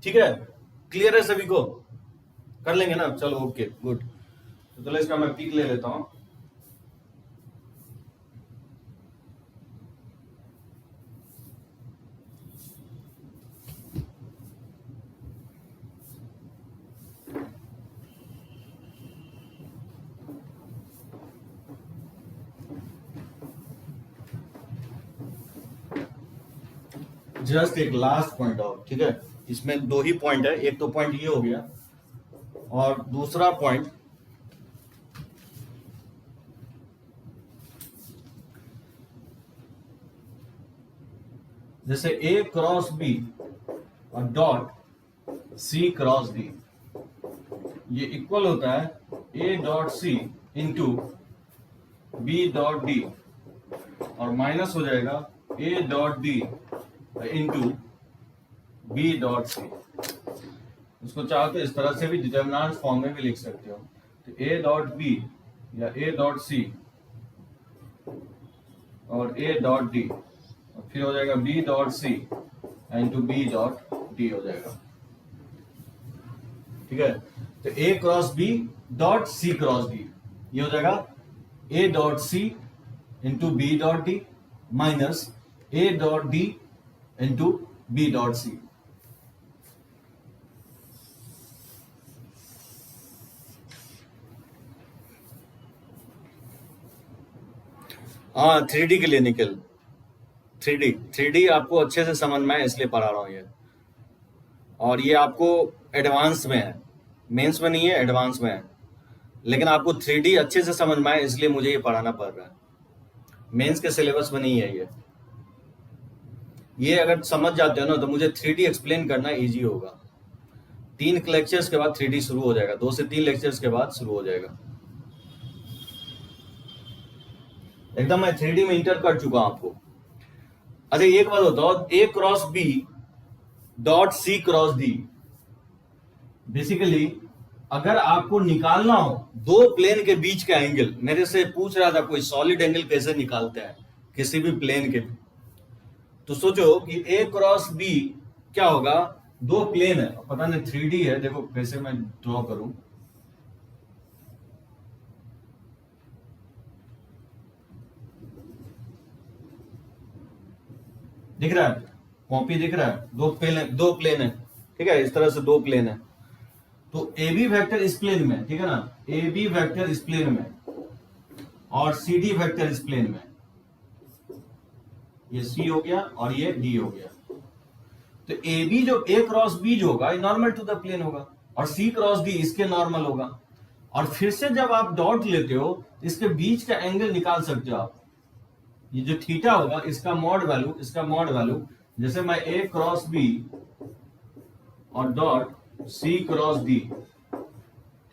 ठीक है, क्लियर है सभी को, कर लेंगे ना, चलो ओके गुड। तो चलो इसका मैं पिक ले लेता हूं। जस्ट एक लास्ट पॉइंट और, ठीक है, इसमें दो ही पॉइंट है, एक तो पॉइंट ये हो गया और दूसरा पॉइंट जैसे A क्रॉस B और डॉट C क्रॉस D, ये इक्वल होता है A dot C into B dot D, और माइनस हो जाएगा A dot D into B dot C. इसको चाहो तो इस तरह से भी डिटर्मिनेंट फॉर्म में भी लिख सकते हो। तो ए डॉट बी या ए डॉट सी और ए डॉट डी, और फिर हो जाएगा B dot C into B dot D हो जाएगा। ठीक है, तो A cross B dot C cross D, ये हो जाएगा A dot C into B dot D minus A dot D into B dot C. हाँ, 3D के लिए निकल। 3D आपको अच्छे से समझ में है इसलिए पढ़ा रहा हूँ ये, और ये आपको एडवांस में है, मेंस में नहीं है, एडवांस में है। लेकिन आपको 3D अच्छे से समझ में आए इसलिए मुझे ये पढ़ाना पड़ रहा है, मेंस के सिलेबस में नहीं है ये अगर समझ जाते हो ना तो मुझे 3D एक्सप्लेन करना इजी होगा। 3 लेक्चर्स के बाद 3D शुरू हो जाएगा, 2 से 3 लेक्चर्स के बाद शुरू हो जाएगा। एकदम मैं 3D में इंटर कर चुका हूं आपको। अच्छा एक बात बताओ, A cross B dot C cross D, basically अगर आपको निकालना हो दो प्लेन के बीच का एंगल, मेरे से पूछ रहा था कोई सॉलिड एंगल कैसे निकालते हैं किसी भी प्लेन के, तो सोचो कि ए क्रॉस बी क्या होगा, दो प्लेन है, पता नहीं 3D है, देखो कैसे मैं ड्रॉ करूं। दिख रहा है, कॉपी दिख रहा है, दो प्लेन है, ठीक है, इस तरह से दो प्लेन है। तो ए बी वेक्टर इस प्लेन में, ठीक है ना, ए बी वेक्टर इस प्लेन में और सी डी वेक्टर इस प्लेन में, ये सी हो गया और ये डी हो गया। तो ए बी जो ए क्रॉस बी जो होगा नॉर्मल टू द प्लेन होगा और सी क्रॉस डी इसके नॉर्मल होगा। और फिर से जब आप डॉट लेते हो तो इसके बीच का एंगल निकाल सकते हो आप, ये जो थीटा होगा इसका मॉड वैल्यू, इसका मॉड वैल्यू, जैसे मैं ए क्रॉस बी और डॉट सी क्रॉस डी,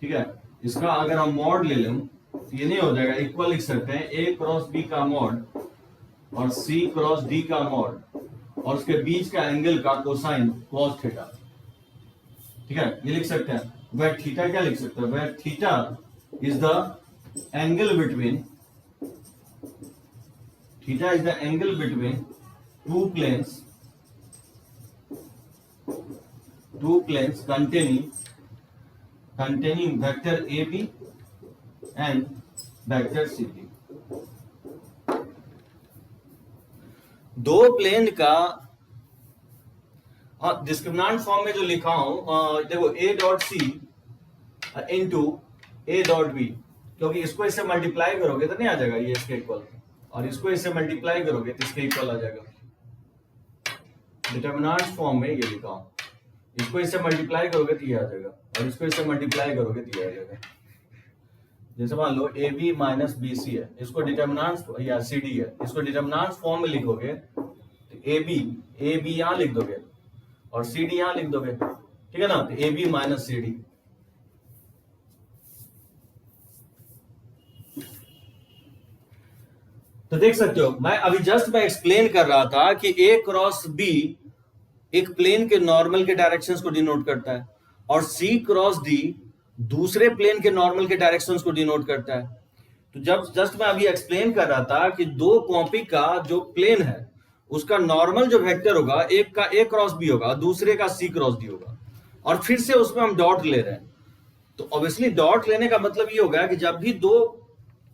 ठीक है, इसका अगर हम मॉड ले लें तो ये नहीं हो जाएगा, इक्वल लिख सकते हैं ए क्रॉस बी का मॉड और सी क्रॉस डी का मॉड और उसके बीच का एंगल का कोसाइन कॉस थीटा, ठीक है, ये लिख सकते हैं। वह थीटा क्या लिख सकते हैं, वह theta is the angle between, theta is the angle between two planes containing vector AB and vector CD। दो प्लेन का डिस्क्रिमिनेंट फॉर्म में जो लिखा हूं, देखो A dot C into A dot B, क्योंकि इसको इससे मल्टीप्लाई करोगे तो नहीं आ जाएगा ये इसके इक्वल, और इसको इससे मल्टीप्लाई करोगे तो इसके इक्वल आ जाएगा। डिटर्मिनेंट फॉर्म में ये लिखा हूं, इसको इससे मल्टीप्लाई करोगे तो ये आ जाएगा और इसको इससे मल्टीप्लाई करोगे तो ये आ जाएगा। जैसे मान लो A B minus B C है, इसको डिटर्मिनेंट या सी डी है, इसको डिटर्मिनेंट फॉर्म में लिखोगे तो ए बी यहां लिख दोगे और सी डी यहां लिख दोगे, ठीक है ना, तो A B minus C D. तो देख सकते हो मैं अभी जस्ट मैं एक्सप्लेन कर रहा था कि ए क्रॉस बी एक प्लेन के नॉर्मल के डायरेक्शंस को डिनोट करता है और सी क्रॉस डी दूसरे प्लेन के नॉर्मल के डायरेक्शंस को डिनोट करता है। तो जब जस्ट मैं अभी एक्सप्लेन कर रहा था कि दो कॉपी का जो प्लेन है उसका नॉर्मल जो वेक्टर होगा, एक का ए क्रॉस बी होगा, दूसरे का सी क्रॉस डी होगा, और फिर से उसमें हम डॉट ले रहे हैं। तो ऑब्वियसली डॉट लेने का मतलब ये होगा कि जब भी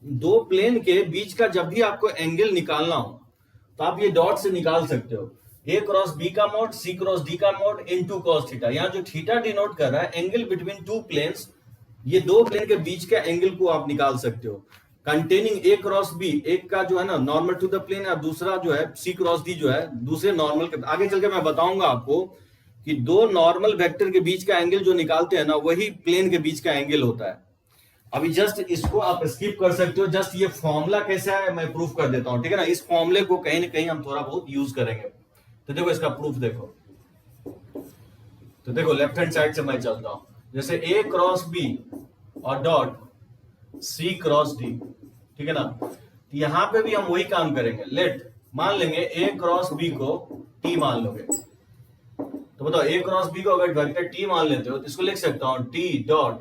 दो प्लेन के बीच का जब भी आपको एंगल निकालना हो तो आप ये डॉट से निकाल सकते हो, ए क्रॉस बी का मॉड, सी क्रॉस डी का मॉड इनटू कॉस थीटा। यहाँ जो थीटा डिनोट कर रहा है एंगल बिटवीन टू प्लेन्स, ये दो प्लेन के बीच के एंगल को आप निकाल सकते हो। कंटेनिंग ए क्रॉस बी, एक का जो है ना नॉर्मल टू द प्लेन और दूसरा जो है सी क्रॉस डी जो है दूसरे नॉर्मल के। आगे चल के मैं बताऊंगा आपको कि दो नॉर्मल वेक्टर के बीच का एंगल जो निकालते हैं ना वही प्लेन के बीच का एंगल होता है। अभी जस्ट इसको आप स्किप कर सकते हो, जस्ट ये फॉर्मूला कैसा है मैं प्रूफ कर देता हूं, ठीक है ना। इस फॉर्मूले को कहीं ना कहीं हम थोड़ा बहुत यूज करेंगे। तो देखो इसका प्रूफ देखो, तो देखो लेफ्ट हैंड साइड से मैं चलता हूं, जैसे ए क्रॉस बी और डॉट सी क्रॉस डी, ठीक है ना। तो यहां पे भी हम वही काम करेंगे। लेट मान लेंगे ए क्रॉस बी को टी मान लोगे, तो बताओ a क्रॉस b को अगर वेक्टर t मान लेते हो तो इसको लिख सकता हूं t dot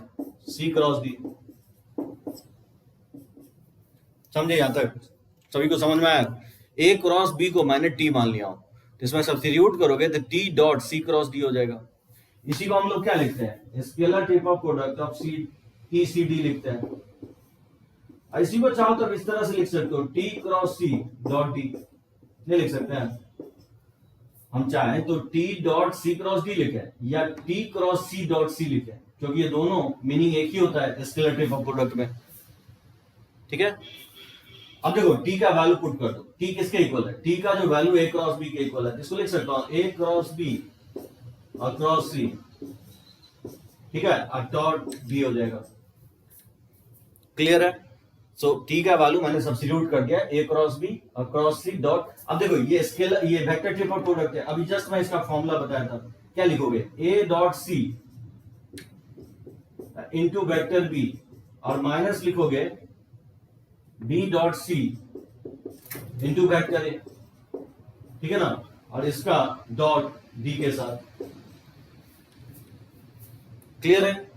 c cross d। समझे? यहां तक सभी को समझ में आया? a क्रॉस b को मैंने t मान लिया हूं, तो इसमें सब्स्टिट्यूट करोगे तो t dot c cross d हो जाएगा। इसी को हम लोग क्या लिखते हैं? Scalar triple product of C T C D लिखते हैं। इसी को चाहो तो इस तरह से लिख सकते हो t cross c dot d, ये लिख सकते हैं। हम चाहें तो t dot c cross d लिखें या t cross c dot c लिखें, क्योंकि ये दोनों मीनिंग एक ही होता है स्केलर ट्रिपल प्रोडक्ट में। ठीक है, अब देखो t का वैल्यू पुट कर दो। t किसके इक्वल है? t का जो वैल्यू a क्रॉस b के इक्वल है, इसको लिख सकता हूं a क्रॉस b और क्रॉस c। ठीक है, और डॉट b हो जाएगा। क्लियर है? सो t का वैल्यू मैंने सब्स्टिट्यूट कर दिया a क्रॉस b और क्रॉस c डॉट। अब देखो ये स्केलर, ये वेक्टर ट्रिपल प्रोडक्ट है। अभी जस्ट मैं इसका फॉर्मूला बताया था। क्या लिखोगे? a dot c into vector b और माइनस लिखोगे b dot c into vector a। ठीक है ना? और इसका डॉट d के साथ। क्लियर है?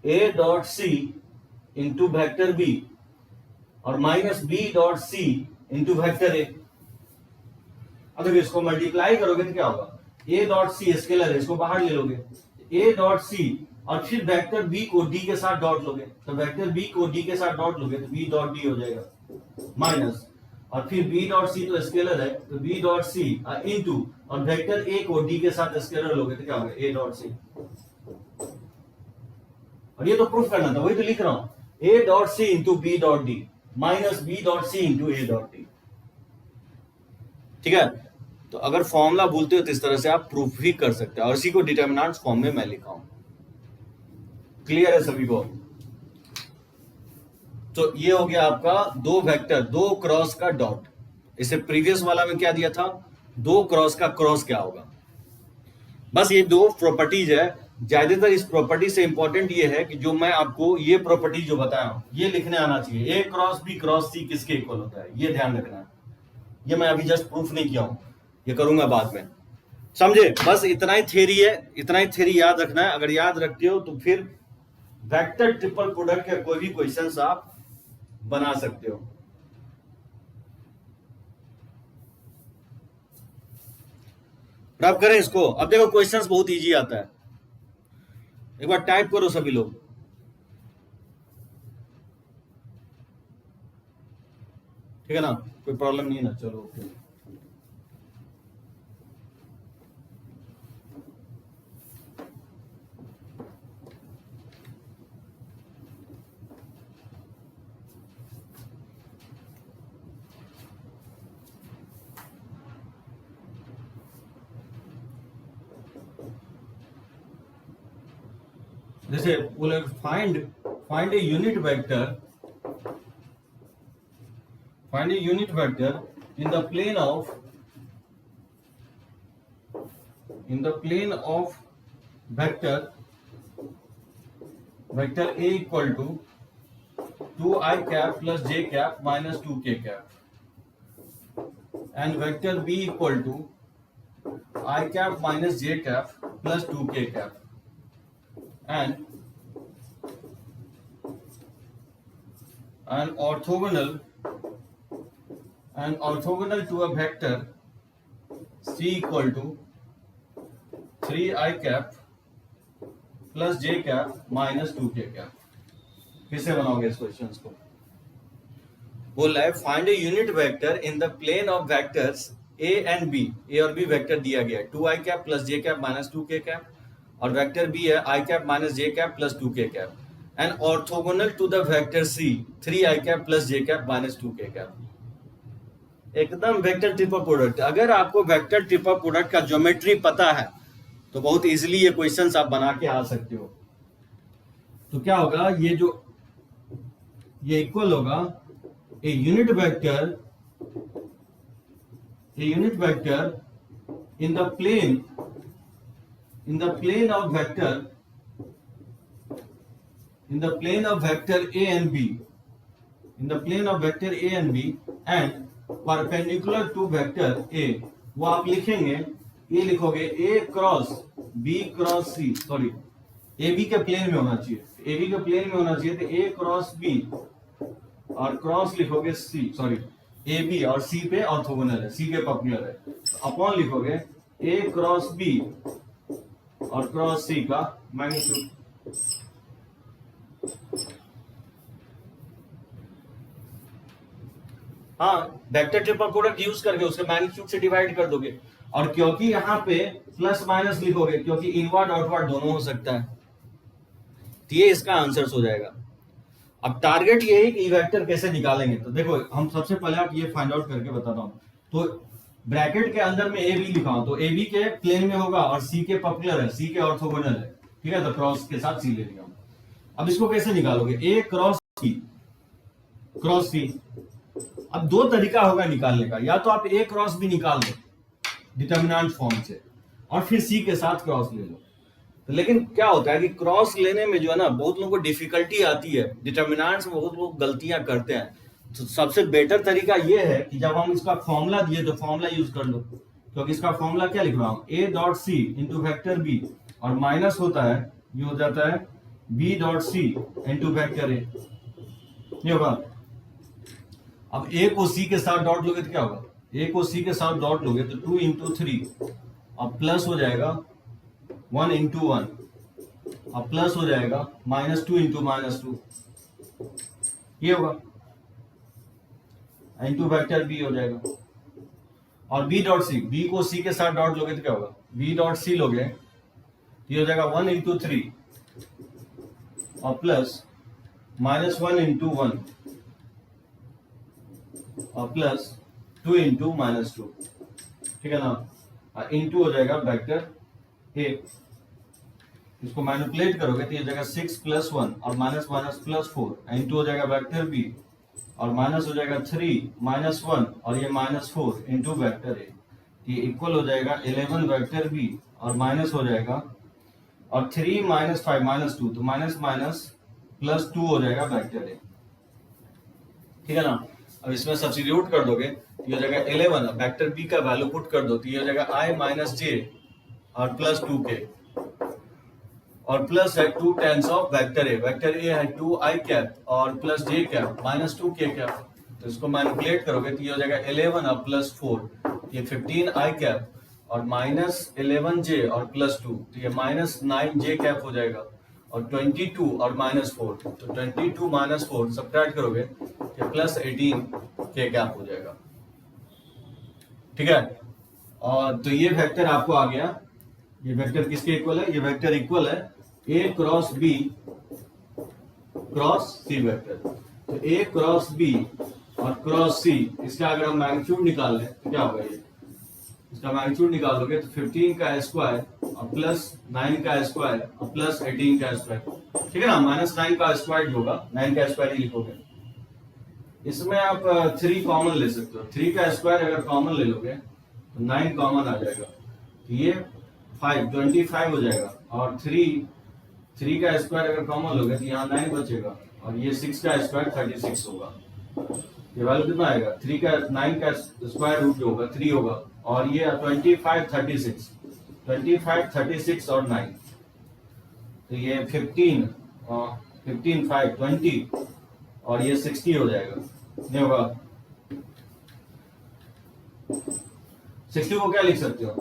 a dot c into vector b और minus b dot c into vector a। अब देखो इसको मल्टीप्लाई करोगे तो क्या होगा? a डॉट c स्केलर है, इसको बाहर ले लोगे, a डॉट c और फिर वेक्टर b को d के साथ डॉट लोगे, तो वेक्टर b को d के साथ डॉट लोगे तो b डॉट d हो जाएगा माइनस, और फिर b डॉट c तो स्केलर है तो b डॉट c इंटू और वेक्टर a को d के साथ स्केलर लोगे तो क्या होगा? a dot c। और ये तो प्रूफ करना था, वही तो लिख रहा हूं, a dot c into b dot d minus b dot c into a dot d। ठीक है, तो अगर फॉर्मूला भूलते हो तो इस तरह से आप प्रूफ भी कर सकते हैं, और इसी को डिटरमिनेंट्स फॉर्म में मैं लिखा हूं। क्लियर है सभी को? तो ये हो गया आपका दो वेक्टर, दो क्रॉस का डॉट। इसे प्रीवियस वाला में क्या दिया था? दो क्रॉस का क्रॉस क्या होगा। बस ये दो प्रॉपर्टीज है। ज्यादातर इस प्रॉपर्टी से इंपॉर्टेंट ये है कि जो मैं आपको ये प्रॉपर्टी जो बताया हूं ये लिखने आना चाहिए। a cross b cross c किसके इक्वल होता है, ये ध्यान रखना है। ये मैं अभी जस्ट प्रूफ नहीं किया हूं, ये करूंगा बाद में। समझे? बस इतना ही थ्योरी है, इतना ही थ्योरी याद रखना है। अगर याद रखते हो तो फिर वेक्टर ट्रिपल प्रोडक्ट का कोई भी क्वेश्चन आप बना सकते हो। अब करें इसको। अब देखो क्वेश्चंस बहुत इजी आता है, एक बार टाइप करो सभी लोग। ठीक है ना? कोई प्रॉब्लम नहीं है ना? चलो ओके। जैसे बोले find a unit vector, find a unit vector in the plane of vector a equal to 2i cap plus j cap minus 2k cap and vector b equal to I cap minus j cap plus 2k cap and orthogonal to a vector c equal to 3i cap plus j cap minus 2k cap। फिर से बनाओगे इस question को। बोल रहा है find a unit vector in the plane of vectors a and b। a और b vector दिया गया है, 2i cap plus j cap minus 2k cap, और वेक्टर b है i cap minus j cap plus 2k cap and orthogonal to the vector c 3i cap plus j cap minus 2k cap। एकदम vector triple product. अगर आपको vector triple product का geometry पता है तो बहुत easily ये क्वेश्चंस आप बना के आ सकते हो। तो क्या होगा? ये इक्वल होगा a unit vector in the plane of vector a and b, and perpendicular to vector a। वो आप लिखेंगे ये लिखोगे A cross B cross C, sorry A B के प्लेन में होना चाहिए, ए बी के प्लेन में होना चाहिए, तो ए क्रॉस बी और क्रॉस लिखोगे सी, सॉरी ए बी और सी पे ऑर्थोगोनल है, सी के परपेंडिकुलर है, तो अपॉन लिखोगे ए क्रॉस बी और क्रॉस सी का मैग्नीट्यूड। हाँ, वेक्टर ट्रिपल प्रोडक्ट यूज करके उसके मैग्नीट्यूड से डिवाइड कर दोगे, और क्योंकि यहाँ पे प्लस माइनस लिखोगे क्योंकि इनवर्ड आउटवर्ड दोनों हो सकता है, तो ये इसका आंसर हो जाएगा। अब टारगेट ये है कि वेक्टर कैसे निकालेंगे, तो देखो हम सबसे पहले आप ये फाइंड आउट करके बताता हूँ। तो ब्रैकेट के अंदर में ए बी लिखा हूं, तो ए बी के प्लेन में होगा और सी के परपेंडिकुलर है, सी के ऑर्थोगोनल है, ठीक है, तो क्रॉस के साथ सी ले लिया। अब इसको कैसे निकालोगे, ए क्रॉस सी, क्रॉस सी। अब दो तरीका होगा निकालने का, या तो आप ए क्रॉस बी निकाल लो डिटर्मिनेंट फॉर्म से और फिर सी के साथ क्रॉस ले लो। तो लेकिन क्या होता है कि क्रॉस लेने में जो है ना बहुत लोगों को डिफिकल्टी आती है, डिटर्मिनेंट्स में बहुत लोग गलतियां करते हैं। तो सबसे बेटर तरीका ये है कि जब हम इसका फॉर्मूला दिए तो फॉर्मूला यूज कर लो, क्योंकि इसका फॉर्मूला क्या लिख रहा हूं, A dot C into vector B और माइनस होता है, ये हो जाता है B dot C into vector A, ये होगा। अब ए को सी के साथ डॉट लोगे तो क्या होगा, ए को सी के साथ डॉट लोगे तो 2 इंटू 3 और प्लस हो जाएगा 1 इंटू 1 और प्लस हो जाएगा -2 इंटू -2, ये होगा इंटू वेक्टर बी हो जाएगा। और बी डॉट सी, बी को सी के साथ डॉट लोगे तो क्या होगा, बी डॉट सी लोगे तो ये हो जाएगा 1 इंटू 3 और प्लस -1 इंटू 1 और प्लस 2 इंटू -2, ठीक है ना, इंटू हो जाएगा वेक्टर ए। इसको मैनिपुलेट करोगे तो ये हो जाएगा 6 + 1 और माइनस माइनस +4, इंटू हो जाएगा वेक्टर बी और माइनस हो जाएगा 3 -1 और ये -4 इंटू वेक्टर ए, ये इक्वल हो जाएगा 11 वेक्टर बी और माइनस हो जाएगा और 3 - 5 -2 तो माइनस माइनस +2 हो जाएगा वेक्टर ए, ठीक है ना। अब इसमें सब्स्टिट्यूट कर दोगे तो ये हो जाएगा 11, वेक्टर बी का वैल्यू पुट कर दो तो ये हो जाएगा i - j और +2k और प्लस है 2 टाइम्स ऑफ वेक्टर ए है 2i कैप और plus j cap -2k cap, तो इसको मैनिपुलेट करोगे तो ये हो जाएगा 11 और +4 ये 15i कैप और -11j और +2 तो ये -9j कैप हो जाएगा और 22 और -4 तो 22 - 4 सब्ट्रैक्ट करोगे ये +18k कैप हो जाएगा, ठीक है। और तो ये वेक्टर आपको आ गया, ये वेक्टर किसके इक्वल है, ये वेक्टर इक्वल है A cross B cross C vector. तो ए क्रॉस बी और क्रॉस सी, इसका अगर हम मैग्नीट्यूड निकाल लें तो क्या होगा, ये इसका मैग्नीट्यूड निकाल दोगे तो 15 का स्क्वायर और +9 का स्क्वायर और +18 का स्क्वायर, ठीक है ना, -9 का स्क्वायर जो होगा 9 का स्क्वायर ही लिखोगे। इसमें आप 3 कॉमन ले सकते हो, 3 का स्क्वायर अगर कॉमन ले लोगे तो 9 कॉमन आ जाएगा, तो ये 25 हो जाएगा और 3 का स्क्वायर अगर कॉमन लोगे तो यहाँ 9 बचेगा और ये 6 का स्क्वायर 36 होगा। ये वैल्यू कितना आएगा, 9 का स्क्वायर रूट जो होगा 3 होगा और ये 25 36 और 9 तो ये 15 5 20 और ये 60 हो जाएगा, नहीं होगा। 60 को क्या लिख सकते हो,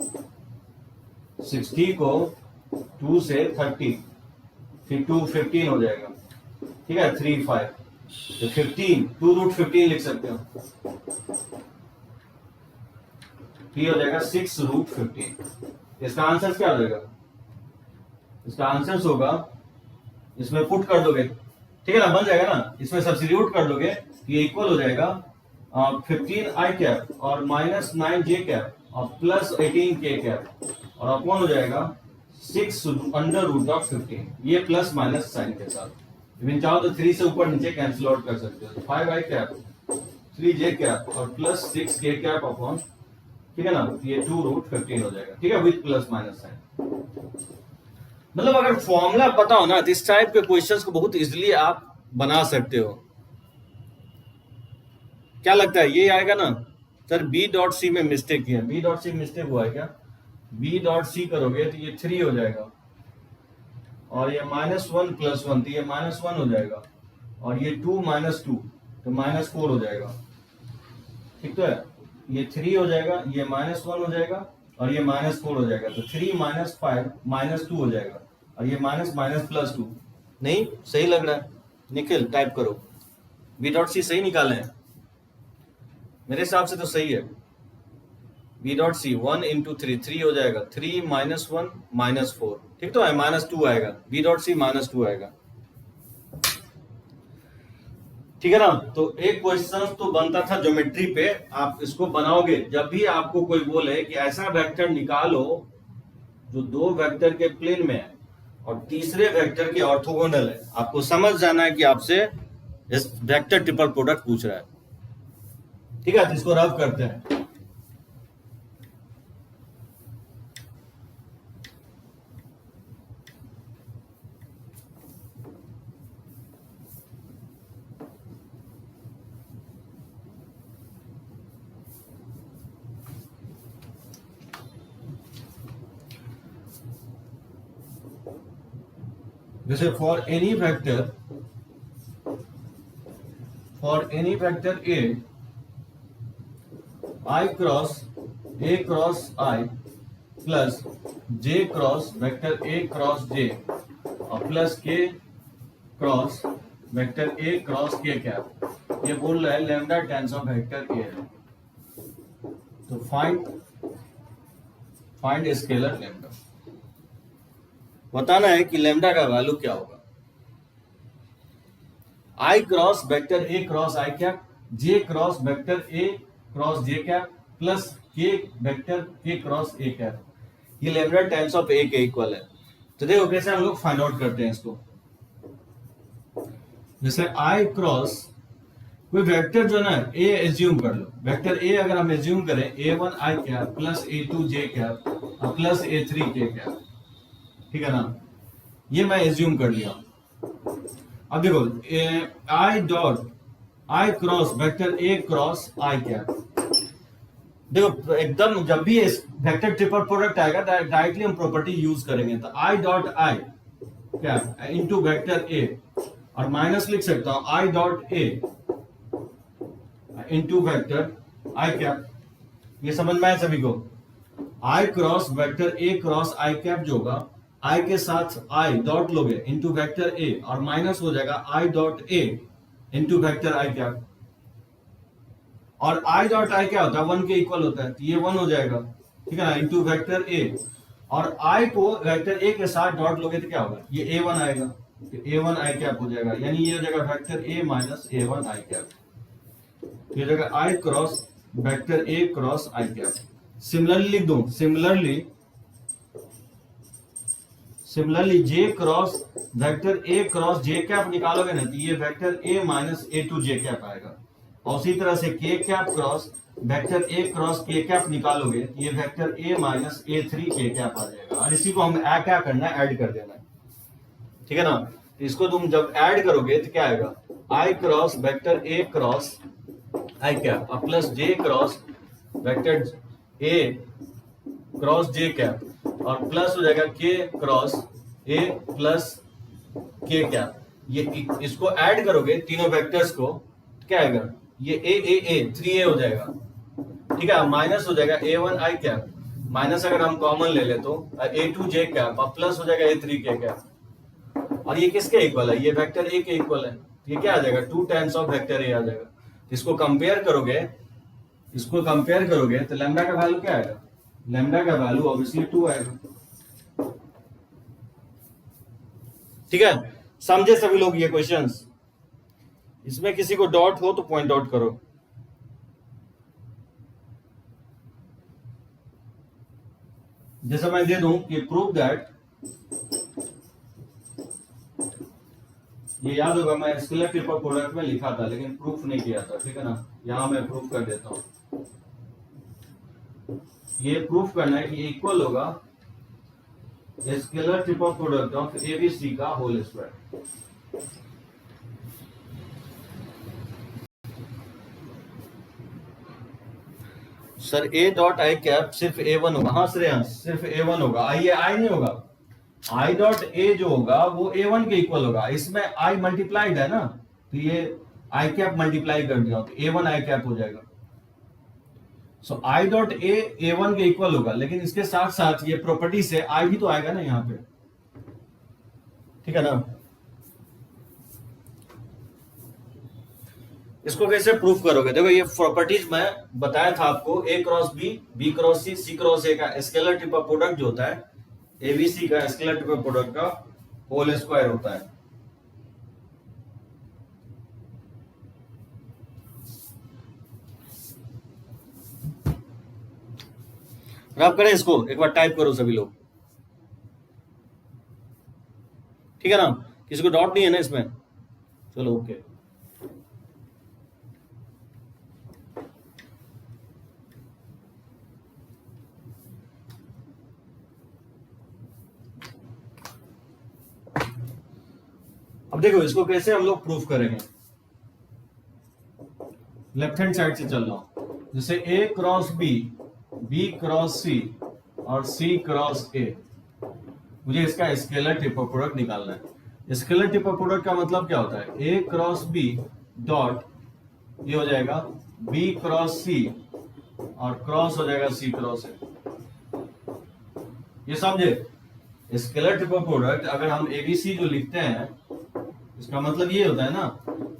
60 को 2 से 30 फिर 2 15 हो जाएगा, ठीक है, 3 5 तो 15 2√15 लिख सकते हो, ये हो जाएगा 6√15। इसका आंसर क्या हो जाएगा, इसका आंसर होगा, इसमें पुट कर दोगे, ठीक है ना, बन जाएगा ना, इसमें सब्स्टिट्यूट कर दोगे ये इक्वल हो जाएगा 15i कैप और -9j कैप और +18k कैप और अपॉन हो जाएगा 6√15, ये प्लस माइनस साइन के साथ। इवन चाहो तो 3 से ऊपर नीचे कैंसिल आउट कर सकते हो, 5i कैप 3j कैप और +6k कैप अपॉन, ठीक है ना, ये 2√15 हो जाएगा, ठीक है, विद प्लस माइनस साइन। मतलब अगर फॉर्मूला पता हो ना तो इस टाइप के क्वेश्चंस को बहुत इजीली आप बना सकते हो। क्या लगता है ये आएगा ना, सर बी डॉट सी में मिस्टेक किया, बी डॉट सी मिस्टेक हुआ है क्या, बी डॉट सी करोगे तो ये 3 हो जाएगा, और ये -1 + 1 तो ये -1 हो जाएगा, और ये 2 - 2 तो -4 हो जाएगा। ठीक तो है, ये 3 हो जाएगा, ये -1 हो जाएगा, और ये -4 हो जाएगा, तो 3 - 5 -2 हो जाएगा, और ये माइनस माइनस +2। नहीं सही लग रहा है? निखिल टाइप करो, बी डॉट सी सही निकाले हैं? मेरे हिसाब से तो सही है। बी डॉट सी 1 × 3 3 हो जाएगा, 3 - 1 -4 ठीक तो है, -2 आएगा, बी डॉट सी -2 आएगा। ठीक है ना। तो एक क्वेश्चन तो बनता था ज्योमेट्री पे, आप इसको बनाओगे जब भी आपको कोई बोले कि ऐसा वेक्टर निकालो जो 2 वेक्टर के प्लेन में है और तीसरे वेक्टर के ऑर्थोगोनल है, आपको समझ जाना है कि आपसे इस वेक्टर ट्रिपल प्रोडक्ट पूछ रहा है। ठीक है, तो इसको रब करते हैं। जैसे for any vector A I cross I plus J cross vector A cross J और plus K cross vector A cross K cap, ये बोल रहा है lambda times of vector A है। तो फाइंड स्केलर लैम्डा, बताना है कि लैम्डा का वैल्यू क्या होगा। I cross vector A cross I cap, J cross vector A cross J cap plus K vector K cross A cap, ये lambda times of A के इक्वल है। तो देखो कैसे हम लोग फाइंड आउट करते हैं इसको। जैसे I क्रॉस कोई वेक्टर जो ना A एज्यूम कर लो, वेक्टर A अगर हम एज्यूम करें A1 I cap plus A2 J cap और प्लस A3 K कैप, ठीक है ना, ये मैं एज्यूम कर लिया। अब देखो I cross vector A cross I cap, देखो एकदम जब भी वेक्टर ट्रिपल प्रोडक्ट आएगा डायरेक्टली हम प्रॉपर्टी यूज करेंगे। तो I dot I cap into vector A, और माइनस लिख सकता हूं I dot A into vector I cap. ये समझ में आया सभी को? I cross vector A cross I cap जो होगा, I के साथ I डॉट लोगे इनटू वेक्टर A और माइनस हो जाएगा I dot A into vector I cap, और I डॉट I क्या होता है, 1 के इक्वल होता है, तो ये 1 हो जाएगा, ठीक है ना, इनटू वेक्टर A, और I को वेक्टर A के साथ डॉट लोगे तो क्या होगा, ये A1 आएगा, तो A1 I कैप हो जाएगा, यानी ये हो जाएगा vector A minus A1 I cap, ये हो जाएगा I cross vector A cross I cap. Similarly लिख दूं, similarly J cross vector A cross J cap निकालोगे ना, तो ये vector A minus A2 J cap आएगा, और उसी तरह से K cap cross vector A cross K cap निकालोगे, ये vector A minus A3 K cap आ जाएगा, और इसी को हम क्या करना है, ऐड कर देना है। ठीक है ना, तो इसको तुम जब ऐड करोगे तो क्या आएगा, I cross vector A cross I cap और plus J cross vector A cross J cap, और प्लस हो जाएगा K cross A plus K cap. ये इसको ऐड करोगे तीनों वेक्टर्स को, क्या आएगा, ये A 3A हो जाएगा, ठीक है, माइनस हो जाएगा A1 I कैप, माइनस अगर हम कॉमन ले ले तो A2 J कैप और प्लस हो जाएगा A3 K कैप, और ये किसके इक्वल है, ये वेक्टर A के इक्वल है, ये क्या आ जाएगा, 2 टाइम्स ऑफ वेक्टर A आ जाएगा। इसको कंपेयर करोगे तो लैम्डा का वैल्यू क्या आएगा, लैम्डा का वैल्यू ऑब्वियसली 2 आएगा। ठीक है, समझे सभी लोग ये क्वेश्चंस? इसमें किसी को डाउट हो तो पॉइंट आउट करो। जैसे मैं दे दूं कि प्रूव दैट, ये याद होगा मैं स्केलर ट्रिपल प्रोडक्ट में लिखा था लेकिन प्रूफ नहीं किया था, ठीक है ना, यहां मैं प्रूफ कर देता हूं। ये प्रूफ करना है कि इक्वल होगा scalar triple product of ABC का whole square. Sir A dot I cap सिर्फ A1 होगा। हाँ श्रेयांश, सिर्फ A1 होगा, आई आई नहीं होगा। आई डॉट ए जो होगा वो A1 के इक्वल होगा। इसमें आई मल्टीप्लाइड है ना, तो ये आई कैप मल्टीप्लाई कर दिया तो A1 आई कैप हो जाएगा। सो आई डॉट ए A1 के इक्वल होगा, लेकिन इसके साथ साथ ये प्रॉपर्टी से आई भी तो आएगा ना यहाँ पे, ठीक है ना। इसको कैसे प्रूफ करोगे? देखो ये प्रॉपर्टीज मैं बताया था आपको, A cross B, B cross C, C cross A का स्केलर ट्रिपल प्रोडक्ट जो होता है, एबीसी का स्केलर ट्रिपल प्रोडक्ट का होल स्क्वायर होता है। रब करें इसको, एक बार टाइप करो सभी लोग, ठीक है ना। किसी को डाउट नहीं है ना इसमें? चलो ओके। अब देखो इसको कैसे हम लोग प्रूफ करेंगे। लेफ्ट हैंड साइड से चल रहा हूं, जैसे ए क्रॉस बी, बी क्रॉस सी और सी क्रॉस ए, मुझे इसका स्केलर ट्रिपल प्रोडक्ट निकालना है। स्केलर ट्रिपल प्रोडक्ट का मतलब क्या होता है? ए क्रॉस बी डॉट ये हो जाएगा बी क्रॉस सी और क्रॉस हो जाएगा सी क्रॉस ए। ये समझे? स्केलर ट्रिपल प्रोडक्ट अगर हम एबीसी जो लिखते हैं, इसका मतलब ये होता है ना,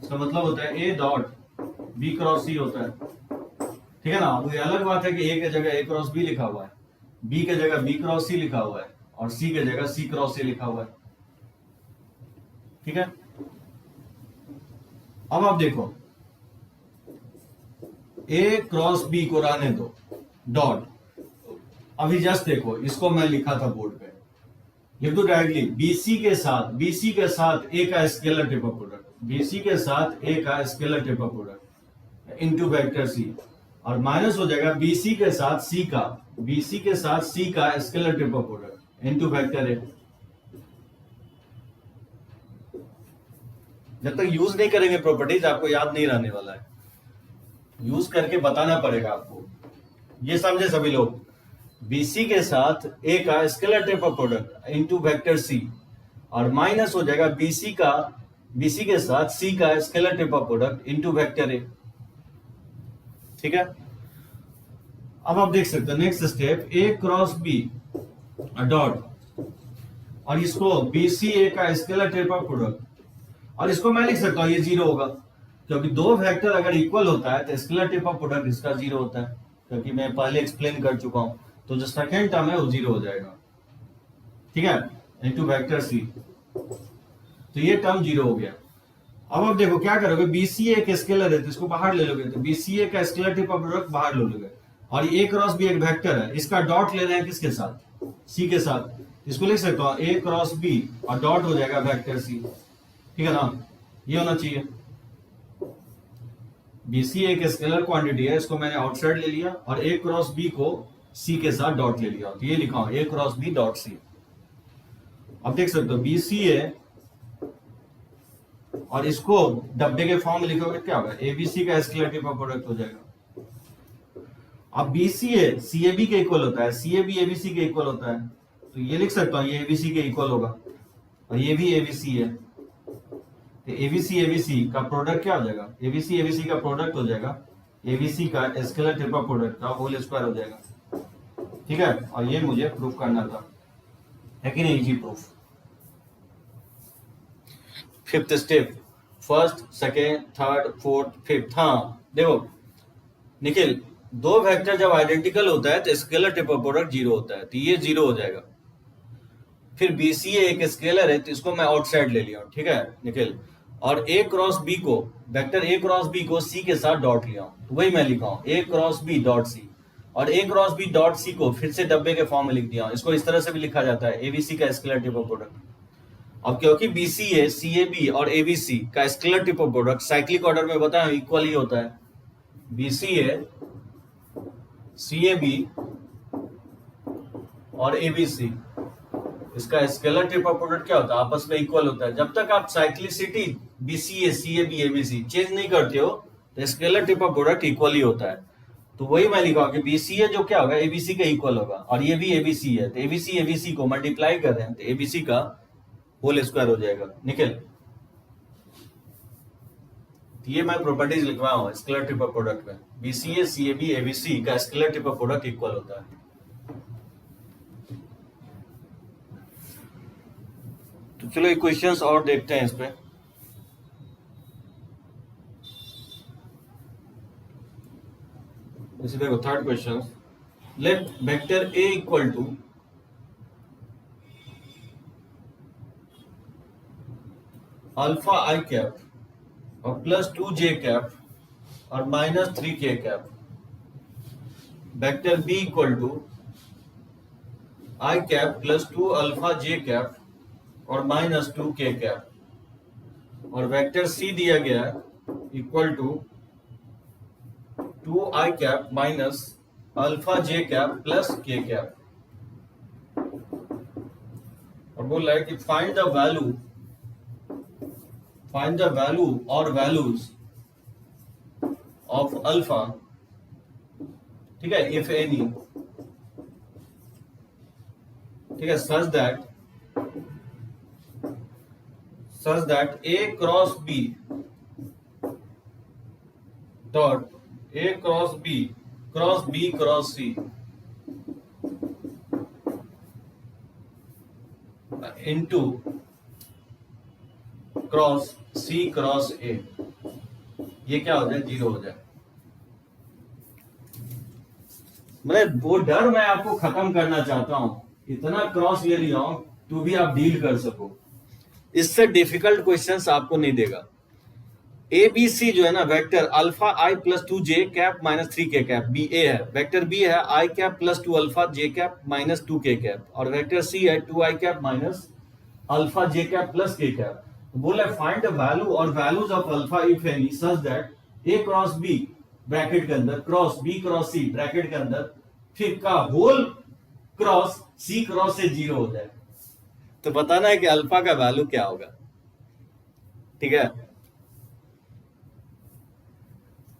इसका मतलब होता है ए डॉट बी क्रॉस सी होता है, ठीक है ना। अब ये अलग बात है कि ए के जगह ए क्रॉस बी लिखा हुआ है, बी के जगह बी क्रॉस सी लिखा हुआ है और सी के जगह सी क्रॉस ए लिखा हुआ है, ठीक है। अब आप देखो ए क्रॉस बी को रहने दो डॉट, अभी जस्ट देखो इसको मैं लिखा था बोर्ड पे, लिख दो डायरेक्टली बीसी के साथ ए का स्केलर ट्रिपल प्रोडक्ट, बीसी के साथ ए का scalar triple product into vector C, और माइनस हो जाएगा बीसी के साथ सी का scalar triple product into vector A. जब तक यूज नहीं करेंगे प्रॉपर्टीज आपको याद नहीं रहने वाला है, यूज करके बताना पड़ेगा आपको। ये समझे सभी लोग? बीसी के साथ ए का scalar triple product into vector C, और माइनस हो जाएगा बीसी के साथ सी का scalar triple product into vector A, ठीक है। अब आप देख सकते हो next step, A cross B dot, और इसको बीसी ए का स्केलर ट्रिपल प्रोडक्ट, और इसको मैं लिख सकता हूं ये जीरो होगा, क्योंकि दो वेक्टर अगर इक्वल होता है तो स्केलर ट्रिपल प्रोडक्ट इसका जीरो होता है, क्योंकि मैं पहले एक्सप्लेन कर चुका हूं। तो जो सेकेंड टर्म है वो जीरो हो जाएगा, ठीक है, इनटू वेक्टर सी, तो ये टर्म जीरो हो गया। अब आप देखो क्या करोगे, बीसी एक स्केलर है तो इसको बाहर ले लोगे, तो बीसीए का स्केलर ट्रिपल प्रोडक्ट बाहर ले लोगे, और ए क्रॉस बी एक वेक्टर है, इसका डॉट लेना है किसके साथ? सी के साथ। इसको लिख सकता हूं ए क्रॉस बी और डॉट हो जाएगा वेक्टर सी, ठीक है ना। ये होना चाहिए। बीसी एक स्केलर क्वांटिटी है, इसको मैंने आउटसाइड ले लिया और ए क्रॉस बी को सी के साथ डॉट ले लिया, तो ये लिखा हूं ए क्रॉस बी डॉट सी। अब देख सकते हो बीसी है, और इसको डब्बे के फॉर्म में लिखोगे क्या होगा? एबीसी का स्केलर ट्रिपल प्रोडक्ट हो जाएगा। अब बीसीए सीएबी के इक्वल होता है, सीएबी एबीसी के इक्वल होता है, तो ये लिख सकता हूं ये एबीसी के इक्वल होगा, और ये भी एबीसी है, तो एबीसी का प्रोडक्ट क्या हो जाएगा? एबीसी का प्रोडक्ट हो जाएगा एबीसी का स्केलर ट्रिपल प्रोडक्ट का होल स्क्वायर हो जाएगा, ठीक है। और ये मुझे प्रूफ करना था, है कि नहीं? Easy proof. Fifth step, first second third fourth fifth. हाँ देखो निखिल, दो वेक्टर जब आइडेंटिकल होता है तो स्केलर ट्रिपल प्रोडक्ट जीरो होता है, तो ये जीरो हो जाएगा। फिर बीसीए एक स्केलर है तो इसको मैं आउटसाइड ले लिया हूं, ठीक है निखिल, और ए क्रॉस बी को, वेक्टर ए क्रॉस बी को सी के साथ डॉट लिया हूं, तो वही मैं लिखा हूं ए क्रॉस बी डॉट सी, और ए क्रॉस बी डॉट सी को फिर से डब्बे के फॉर्म में लिख दिया हूं। इसको इस तरह से भी लिखा जाता है एबीसी का स्केलर ट्रिपल प्रोडक्ट। अब क्योंकि बीसीए सीएबी और एबीसी का scalar triple product cyclic order में बताया इक्वल ही होता है, बीसीए सीएबी और एबीसी इसका स्केलर ट्रिपल प्रोडक्ट क्या होता है? आपस में इक्वल होता है। जब तक आप cyclicity BCA CAB ABC change नहीं करते हो तो स्केलर ट्रिपल प्रोडक्ट इक्वल ही होता है। तो वही मैं लिखा कि बीसी है जो क्या होगा एबीसी के इक्वल होगा, और ये भी एबीसी है, तो एबीसी एबीसी को मल्टीप्लाई कर रहे हैं तो एबीसी का होल स्क्वायर हो जाएगा निकल। तो ये मैं प्रॉपर्टीज लिखवाया हूँ स्केलर ट्रिपल प्रोडक्ट में, बीसीए सीएबी एबीसी का स्केलर ट्रिपल प्रोडक्ट इक्वल होता है। तो चलो एक क्वेश्चंस और देखते हैं इस पे। इसे देखो third question, let vector A equal to alpha I cap और प्लस 2 जे कैप और minus 3 K cap, vector B equal to I cap plus 2 alpha J cap और माइनस 2 के कैप, और वेक्टर सी दिया गया है equal to 2 I cap minus alpha J cap plus K cap, और बोल रहा है कि फाइंड द वैल्यू और वैल्यूज ऑफ अल्फा, ठीक है, इफ एनी, ठीक है, such that A cross B dot A cross B cross C into cross C cross A, ये क्या हो जाए 0 हो जाए। मतलब वो डर मैं आपको खत्म करना चाहता हूं, इतना क्रॉस ले लिया हूं तो भी आप डील कर सको, इससे डिफिकल्ट क्वेश्चंस आपको नहीं देगा। ए बी सी जो है ना vector alpha I plus 2 J cap minus 3 K cap, B A है, वेक्टर बी है I cap plus 2 alpha J cap minus 2 K cap, और वेक्टर सी है 2 I cap minus alpha J cap plus K cap. बोला find the value और values of alpha if any such that A cross B bracket के अंदर cross B cross C bracket के अंदर फिर का होल क्रॉस सी क्रॉस से 0 हो जाए। तो बताना है कि अल्फा का वैल्यू क्या होगा, ठीक है।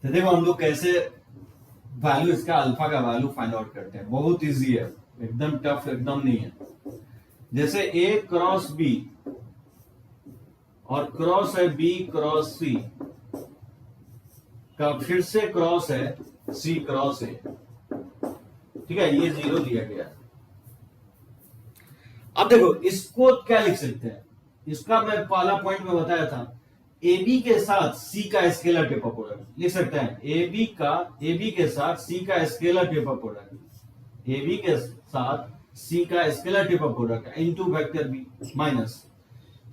तो देखो हम लोग कैसे वैल्यू इसका अल्फा का वैल्यू फाइंड आउट करते हैं, बहुत इजी है, एकदम टफ एकदम नहीं है। जैसे ए क्रॉस बी और क्रॉस है बी क्रॉस सी का फिर से क्रॉस है सी क्रॉस ए, ठीक है, ये 0 दिया गया। अब देखो इसको क्या लिख सकते हैं, इसका मैं पहला पॉइंट में बताया था, ए बी के साथ सी का स्केलर ट्रिपल प्रोडक्ट लिख सकते हैं, ए बी के साथ सी का scalar triple product, A B के साथ सी का scalar triple product into vector B minus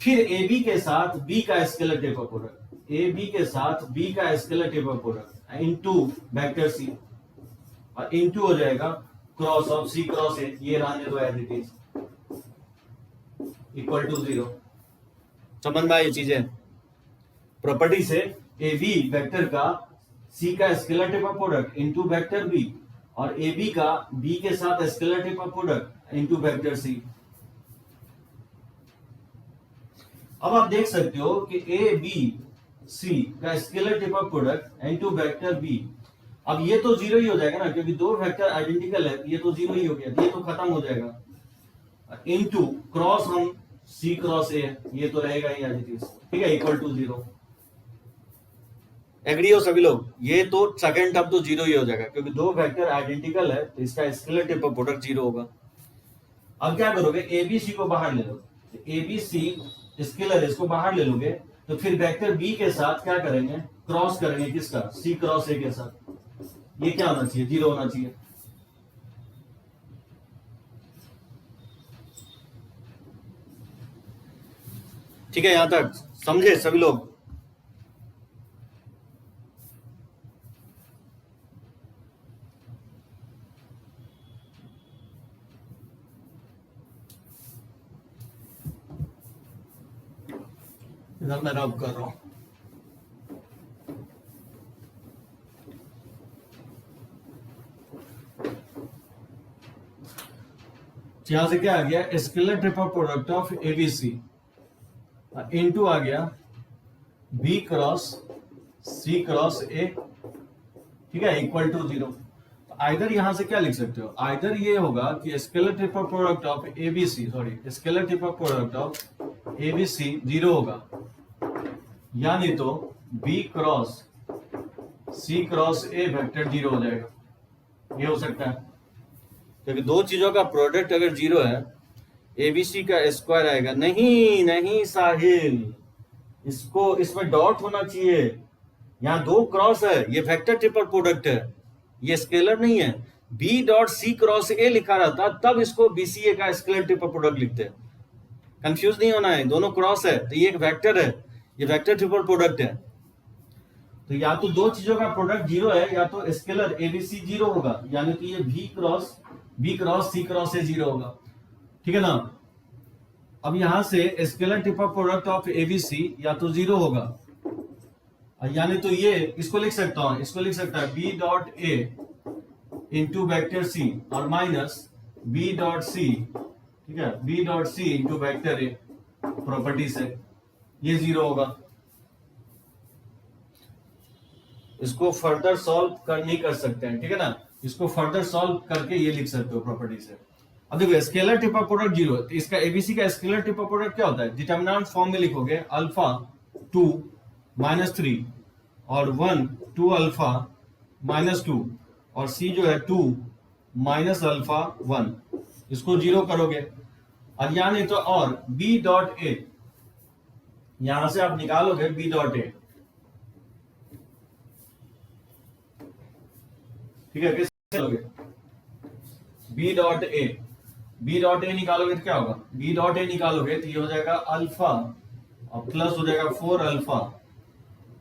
फिर ए बी के साथ बी का scalar triple product, A B के साथ बी का scalar triple product into vector C, और इनटू हो जाएगा cross of C cross A, ये रहने दो as it is equal to 0। समझ में ये चीजें प्रॉपर्टी से ए बी वेक्टर का सी का scalar triple product into vector B और ए बी का बी के साथ scalar triple product into vector C. अब आप देख सकते हो कि ए बी सी का scalar triple product into vector B, अब ये तो 0 ही हो जाएगा ना, क्योंकि दो वेक्टर आइडेंटिकल है, ये तो 0 ही हो गया, ये तो खत्म हो जाएगा, इनटू क्रॉस हम सी क्रॉस ए, ये तो रहेगा ही एज इट इज, ठीक है, इक्वल टू 0। एग्री हो सभी लोग, ये तो सेकंड टर्म तो 0 ही हो जाएगा, क्योंकि दो वेक्टर आइडेंटिकल है तो इसका स्केलर ट्रिपल प्रोडक्ट 0 होगा। अब क्या करोगे, ए बी सी को बाहर ले लो, ए बी सी स्केलर इसको बाहर ले लोगे तो फिर वेक्टर बी के साथ क्या करेंगे, क्रॉस करेंगे किसका, सी क्रॉस ए के साथ, ये क्या होना चाहिए 0 होना चाहिए। ठीक है, यहां तक समझे सभी लोग। इधर मैं रब कर रहा हूं, यहां से क्या आ गया, scalar triple product of ABC into आ गया B cross C cross A, ठीक है, इक्वल टू 0। आइदर यहां से क्या लिख सकते हो, आइदर ये होगा कि scalar triple product of ABC, sorry scalar triple product of ABC 0 होगा, यानी तो B cross C cross A vector 0 हो जाएगा, ये हो सकता है। क्योंकि दो चीजों का प्रोडक्ट अगर 0 है, एबीसी का स्क्वायर आएगा। नहीं नहीं साहिल, इसको इसमें डॉट होना चाहिए, यहाँ दो क्रॉस है, ये वेक्टर ट्रिपल प्रोडक्ट है, ये स्केलर नहीं है। B dot C cross A लिखा रहता तब इसको बीसीए का स्केलर ट्रिपल प्रोडक्ट लिखते हैं। कंफ्यूज नहीं होना है, दोनों क्रॉस है तो ये एक वेक्टर है, ये वेक्टर ट्रिपल प्रोडक्ट है। तो या तो दो चीजों का प्रोडक्ट 0 है, या तो स्केलर एबीसी 0 होगा, यानी कि ये B cross C cross A 0 होगा, ठीक है ना। अब यहां से scalar triple product of ABC या तो 0 होगा, यानी तो ये इसको लिख सकता हूं, इसको लिख सकता है B dot A into vector C और माइनस बी डॉट सी, ठीक है, B dot C into vector A property से, ये 0 होगा। इसको फर्दर सॉल्व कर नहीं कर सकते हैं, ठीक है ना, इसको फर्दर सॉल्व करके ये लिख सकते हो प्रॉपर्टी से। अब देखो स्केलर ट्रिपल प्रोडक्ट 0 है, तो इसका एबीसी का स्केलर ट्रिपल प्रोडक्ट क्या होता है, डिटरमिनेंट फॉर्म में लिखोगे अल्फा 2 -3 और 1 2 अल्फा -2 और सी जो है 2 माइनस अल्फा 1, इसको 0 करोगे। और यानी तो और बी डॉट ए, यहां से आप निकालोगे बी डॉट ए, ठीक है, कैसे निकालोगे B dot A, B dot A निकालोगे तो क्या होगा, बी डॉट ए निकालोगे तो ये हो जाएगा अल्फा और प्लस हो जाएगा 4 अल्फा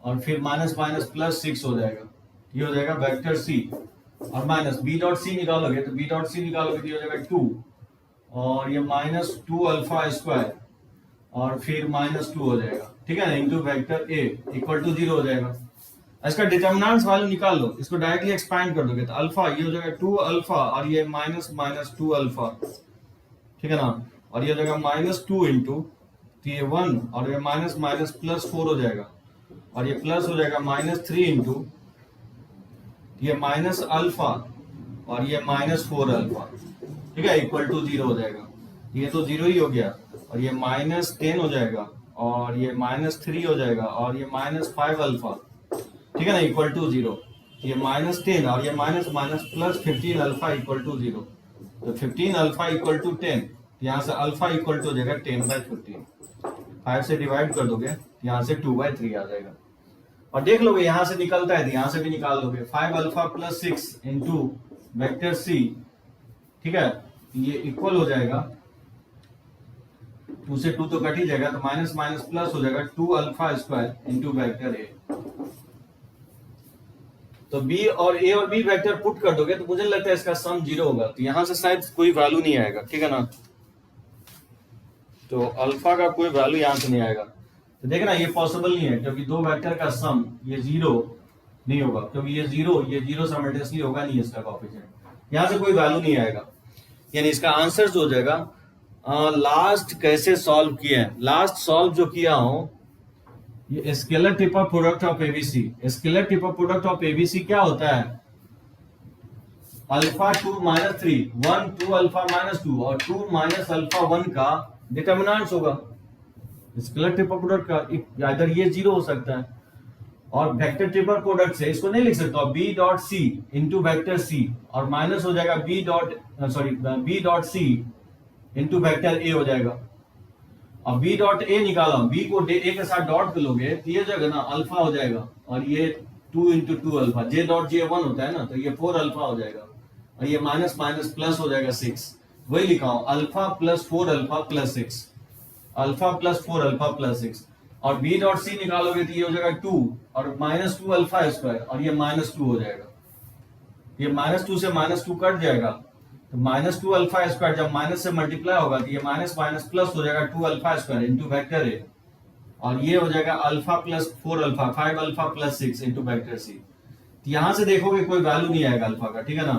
और फिर माइनस माइनस प्लस 6 हो जाएगा, ये हो जाएगा वेक्टर सी। और माइनस बी डॉट सी निकालोगे तो बी डॉट सी निकालोगे तो ये हो जाएगा 2 और ये -2 अल्फा स्क्वायर और फिर -2 हो जाएगा, ठीक है ना, into vector A equal to 0 हो जाएगा। इसका डिटर्मिनेंट्स वैल्यू निकाल लो, इसको डायरेक्टली एक्सपैंड कर दोगे तो अल्फा ये हो जाएगा 2 अल्फा और ये -2 अल्फा, ठीक है ना, और ये हो जाएगा -2 इंटू, तो ये 1 और ये माइनस माइनस प्लस 4 हो जाएगा और ये प्लस हो जाएगा -3 इंटू, ये माइनस अल्फा और ये -4 अल्फा, ठीक है, इक्वल टू 0 हो जाएगा। ये तो 0 ही हो गया और ये -10 हो जाएगा और ये -3 हो जाएगा और ये -5 अल्फा, ठीक है ना, इक्वल टू 0। ये -10 और ये minus minus plus 15 alpha equal to 0, तो 15 अल्फा इक्वल टू 10, यहाँ से अल्फा इक्वल टू हो जाएगा 10/15, 5 से डिवाइड कर दोगे यहाँ से 2/3 आ जाएगा। और देख लोगे यहां से निकलता है तो यहां से भी निकाल लोगे, 5 alpha plus 6 into vector C, ठीक है, ये इक्वल हो जाएगा 2 से 2 तो कट ही जाएगा, तो माइनस माइनस प्लस हो जाएगा 2 alpha square into vector A. तो बी और ए और बी वेक्टर पुट कर दोगे तो मुझे लगता है इसका सम 0 होगा, तो यहां से शायद कोई वैल्यू नहीं आएगा, ठीक है ना, तो अल्फा का कोई वैल्यू यहां से नहीं आएगा। तो देखना ये पॉसिबल नहीं है क्योंकि दो वेक्टर का सम ये 0 नहीं होगा, क्योंकि ये 0 साइमल्टेनियसली होगा नहीं, इसका कोएफिशिएंट, यहां से कोई वैल्यू नहीं आएगा, यानी इसका आंसर जो हो जाएगा। लास्ट कैसे सॉल्व किया है, लास्ट सॉल्व जो किया हूं, ये scalar triple product of ABC, scalar triple product of ABC क्या होता है, अल्फा 2 -3 1 2 अल्फा -2 और 2 माइनस अल्फा 1 का डिटर्मिनेंट्स होगा स्केलर ट्रिपल प्रोडक्ट का, इधर ये 0 हो सकता है। और वेक्टर ट्रिपल प्रोडक्ट से इसको नहीं लिख सकता B dot C into vector C और माइनस हो जाएगा B dot C into vector A हो जाएगा। अब बी डॉट ए निकाला, बी को ए के साथ डॉट कर लोगे तो ये जगह ना अल्फा हो जाएगा और ये 2 into 2 alpha, J dot J 1 होता है ना, तो ये 4 अल्फा हो जाएगा और ये माइनस माइनस प्लस हो जाएगा 6, वही लिखा हूं alpha plus 4 alpha plus 6, alpha plus 4 alpha plus 6। और बी डॉट सी निकालोगे तो ये हो जाएगा 2 और -2 अल्फा स्क्वायर और ये -2 हो जाएगा, ये -2 से -2 कट जाएगा, तो -2 अल्फा स्क्वायर जब माइनस से मल्टीप्लाई होगा तो ये माइनस माइनस प्लस हो जाएगा 2 alpha square into vector A और ये हो जाएगा alpha plus 4 alpha 5 alpha plus 6 into vector C. तो यहां से देखोगे कोई वैल्यू नहीं आएगा अल्फा का, ठीक है ना,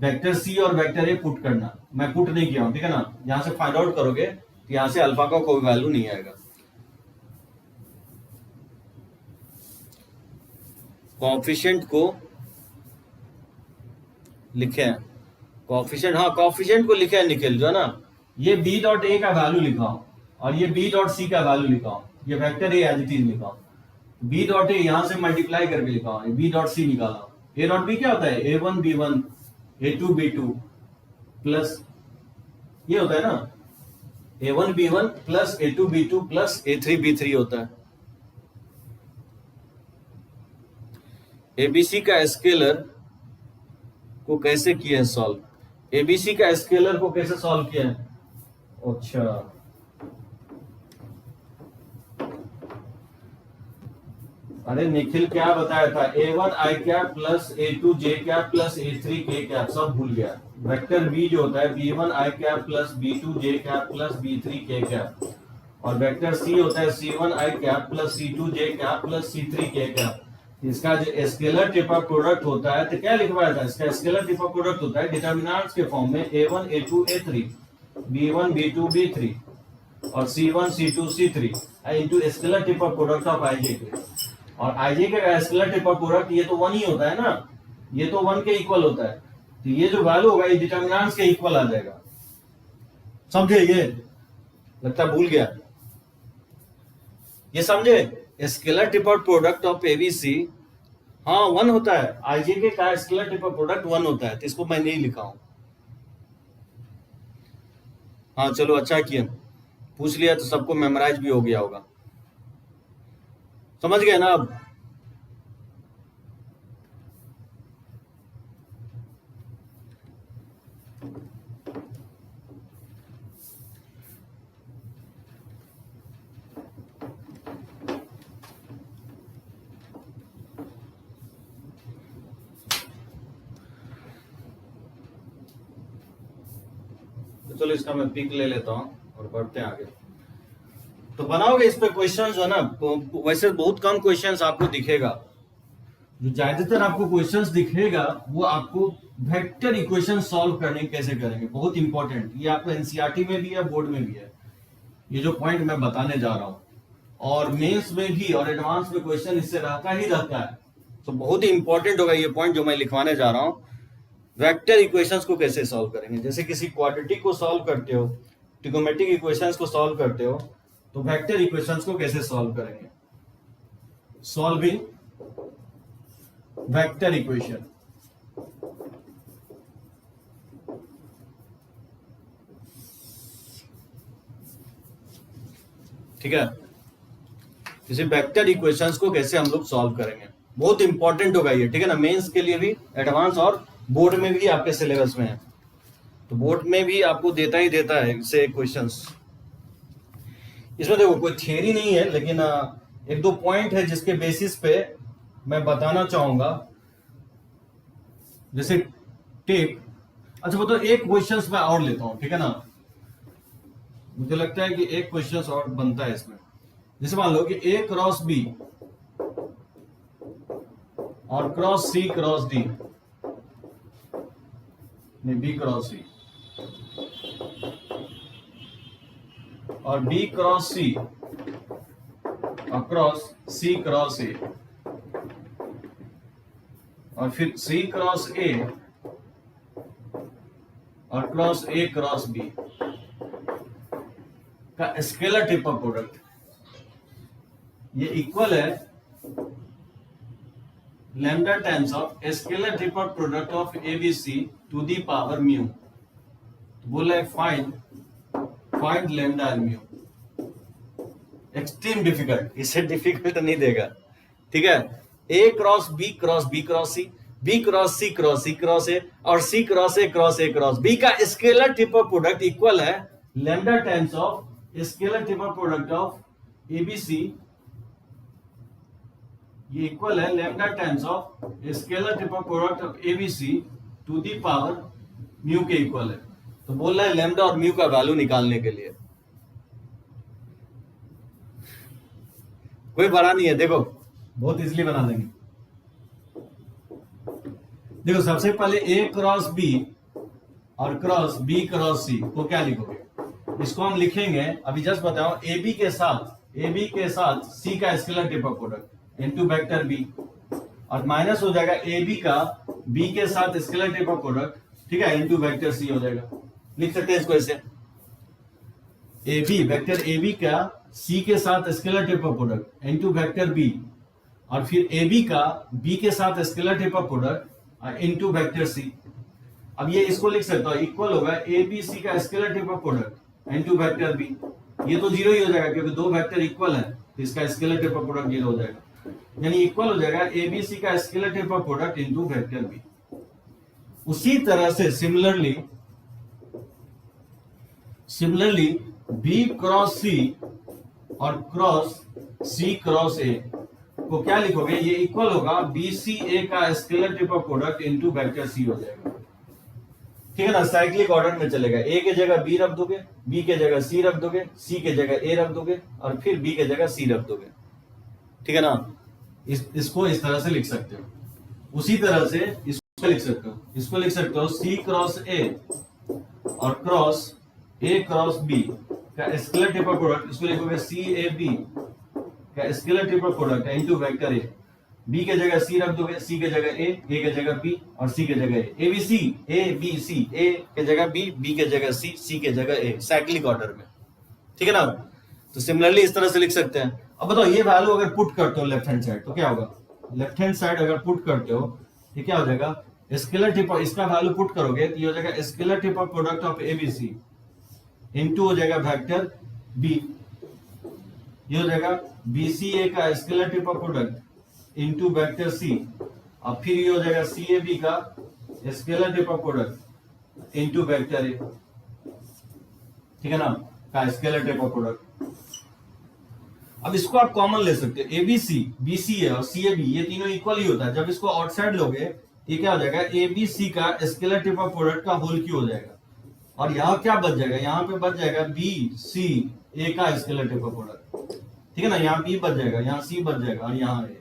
वेक्टर सी और वेक्टर ए पुट करना, मैं पुट नहीं किया हूं, ठीक है ना, यहां से फाइंड आउट करोगे तो यहां से अल्फा का कोई वैल्यू नहीं आएगा। कोएफिशिएंट को लिखे हैं कोएफिशिएंट, हाँ कोएफिशिएंट को लिखे हैं निखिल, जो है ना ये बी डॉट ए का वैल्यू लिखा हूं और ये बी डॉट सी का वैल्यू लिखा हूं, ये vector A as it is लिखा हूं, बी डॉट ए यहां से मल्टीप्लाई करके लिखा हूं, बी डॉट सी निकाला, ए डॉट बी क्या होता है a1 b1 a2 b2 plus ये होता है ना a1 b1 plus a2 b2 plus a3 b3 होता है। एबीसी का स्केलर को कैसे किया है सॉल्व, एबीसी का स्केलर को कैसे सॉल्व किया है, अच्छा अरे निखिल क्या बताया था, a1 i cap plus a2 j cap plus a3 k cap, सब भूल गया। वेक्टर b जो होता है b1 i cap plus b2 j cap plus b3 k cap, और वेक्टर c होता है c1 i cap plus c2 j cap plus c3 k cap. इसका जो स्केलर ट्रिपल प्रोडक्ट होता है तो क्या लिखवाया था, इसका स्केलर ट्रिपल प्रोडक्ट होता है डिटर्मिनेंट्स के फॉर्म में a1 a2 a3 b1 b2 b3 और c1 c2 c3 into scalar triple product of ij के, और ij का स्केलर ट्रिपल प्रोडक्ट ये तो 1 ही होता है ना, ये तो 1 के इक्वल होता है, तो ये जो वैल्यू होगा ये डिटर्मिनेंट्स के इक्वल आ जाएगा। समझे, ये लगता भूल गया, ये समझे scalar triple product of ABC हाँ 1 होता है, आईजे का स्केलर ट्रिपल प्रोडक्ट 1 होता है, तो इसको मैं नहीं लिखा हूं। हाँ चलो अच्छा किया, पूछ लिया तो सबको मेमोराइज भी हो गया होगा, समझ गए ना अब। चलो इसका मैं पिक ले लेता हूं और बढ़ते हैं आगे। तो बनाओगे इस पे क्वेश्चन जो है ना, तो वैसे बहुत कम क्वेश्चंस आपको दिखेगा, जो ज्यादातर आपको क्वेश्चंस दिखेगा वो आपको वेक्टर इक्वेशन सॉल्व करने कैसे करेंगे, बहुत इंपॉर्टेंट, ये आपको एनसीईआरटी में भी है बोर्ड में भी है, ये जो पॉइंट मैं बताने जा रहा हूं, और मेंस में भी और एडवांस में क्वेश्चन इससे रहता ही रहता है, तो बहुत ही इंपॉर्टेंट होगा ये पॉइंट जो मैं लिखवाने जा रहा हूं। वेक्टर इक्वेशंस को कैसे सॉल्व करेंगे, जैसे किसी क्वाड्रेटिक को सॉल्व करते हो, ट्रिगोनोमेट्रिक इक्वेशंस को सॉल्व करते हो, तो वेक्टर इक्वेशंस को कैसे सॉल्व करेंगे, सॉल्विंग वेक्टर इक्वेशन। ठीक है, किसी वेक्टर इक्वेशंस को कैसे हम लोग सॉल्व करेंगे, बहुत इंपॉर्टेंट होगा ये, ठीक है ना, मेंस के लिए भी, एडवांस और बोर्ड में भी आपके सिलेबस में है, तो बोर्ड में भी आपको देता ही देता है इससे क्वेश्चंस। इसमें देखो कोई थियरी नहीं है, लेकिन एक दो पॉइंट है जिसके बेसिस पे मैं बताना चाहूंगा, जैसे टेक, अच्छा बताओ एक क्वेश्चंस मैं और लेता हूं, ठीक है ना, मुझे लगता है कि एक क्वेश्चंस और बनता है इसमें, जैसे मान लो कि ए क्रॉस बी और क्रॉस सी क्रॉस डी, नहीं बी क्रॉस सी और बी क्रॉस सी और क्रॉस सी क्रॉस ए और फिर सी क्रॉस ए और क्रॉस ए क्रॉस बी का स्केलर ट्रिपल प्रोडक्ट, ये इक्वल है lambda times of scalar triple product of ABC to the power mu. तो बोला है फाइंड लैम्डा और म्यू, एक्सट्रीम डिफिकल्ट, इसे डिफिकल्ट नहीं देगा, ठीक है। A cross B cross B cross C, B cross C cross C cross A और C cross A cross B का स्केलर ट्रिपल प्रोडक्ट इक्वल है lambda times of scalar triple product of ABC, ये equal है lambda times of scalar triple product of ABC to the power mu के equal है। तो बोल रहा है लैम्डा और म्यू का वैल्यू निकालने के लिए, कोई बड़ा नहीं है, देखो बहुत इजीली बना देंगे। देखो सबसे पहले ए क्रॉस बी और क्रॉस बी क्रॉस सी को क्या लिखोगे, इसको हम लिखेंगे, अभी जस्ट बताओ, ए बी के साथ सी का scalar triple product into vector B, और माइनस हो जाएगा ए बी का बी के साथ स्केलर ट्रिपल प्रोडक्ट, ठीक है, इनटू वेक्टर सी हो जाएगा। लिख सकते हैं इसको ऐसे, A B vector A B का सी के साथ scalar triple product into vector B, और फिर ए बी का बी के साथ scalar triple product into vector C. अब ये इसको लिख सकता हूं, इक्वल होगा ए बी सी का scalar triple product into vector B. ये तो जीरो ही हो जाएगा क्योंकि दो वेक्टर इक्वल है, तो इसका स्केलर ट्रिपल प्रोडक्ट जीरो हो जाएगा, यानी इक्वल हो जाएगा ए बी सी का scalar triple product into vector B. उसी तरह से सिमिलरली बी क्रॉस सी और क्रॉस सी क्रॉस ए को क्या लिखोगे, ये इक्वल होगा बी सी ए का scalar triple product into vector C हो जाएगा, ठीक है ना। साइक्लिक ऑर्डर में चलेगा, ए के जगह बी रख दोगे, बी के जगह सी रख दोगे, सी के जगह ए रख दोगे और फिर बी के जगह सी रख दोगे, ठीक है ना। इसको इस तरह से लिख सकते हो। उसी तरह से इसको लिख सकते हो सी क्रॉस ए और क्रॉस ए क्रॉस बी का स्केलर ट्रिपल प्रोडक्ट, इसको लिखोगे सी ए बी का scalar triple product into vector A. B के जगह सी रख दोगे, सी के जगह ए के जगह बी और सी के जगह ए B C, A B C, ए के जगह बी के जगह सी के जगह ए, साइक्लिक ऑर्डर में, ठीक है ना। तो सिमिलरली इस तरह से लिख सकते हैं। अब बताओ ये वैल्यू अगर पुट करते हो लेफ्ट हैंड साइड तो क्या होगा, लेफ्ट हैंड साइड अगर पुट करते हो ये क्या हो जाएगा, स्केलर ट्रिपल, इसका वैल्यू पुट करोगे तो ये हो जाएगा scalar triple product of A B C into हो जाएगा वेक्टर बी, ये हो जाएगा बी सी ए का scalar triple product into vector C, और फिर ये हो जाएगा सी ए बी का scalar triple product into vector A, ठीक है ना, का स्केलर ट्रिपल प्रोडक्ट। अब इसको आप कॉमन ले सकते हो, एबीसी बी सी ए और सी ए बी ये तीनों इक्वल ही होता है। जब इसको आउटसाइड लोगे ये क्या हो जाएगा, ए बी सी का स्केलर ट्रिपल प्रोडक्ट का होल क्यू हो जाएगा, और यहाँ क्या बच जाएगा, यहाँ पे बच जाएगा बी सी ए का स्केलर ट्रिपल प्रोडक्ट, ठीक है ना। यहाँ बी बच जाएगा, यहाँ सी बच जाएगा और यहाँ ए,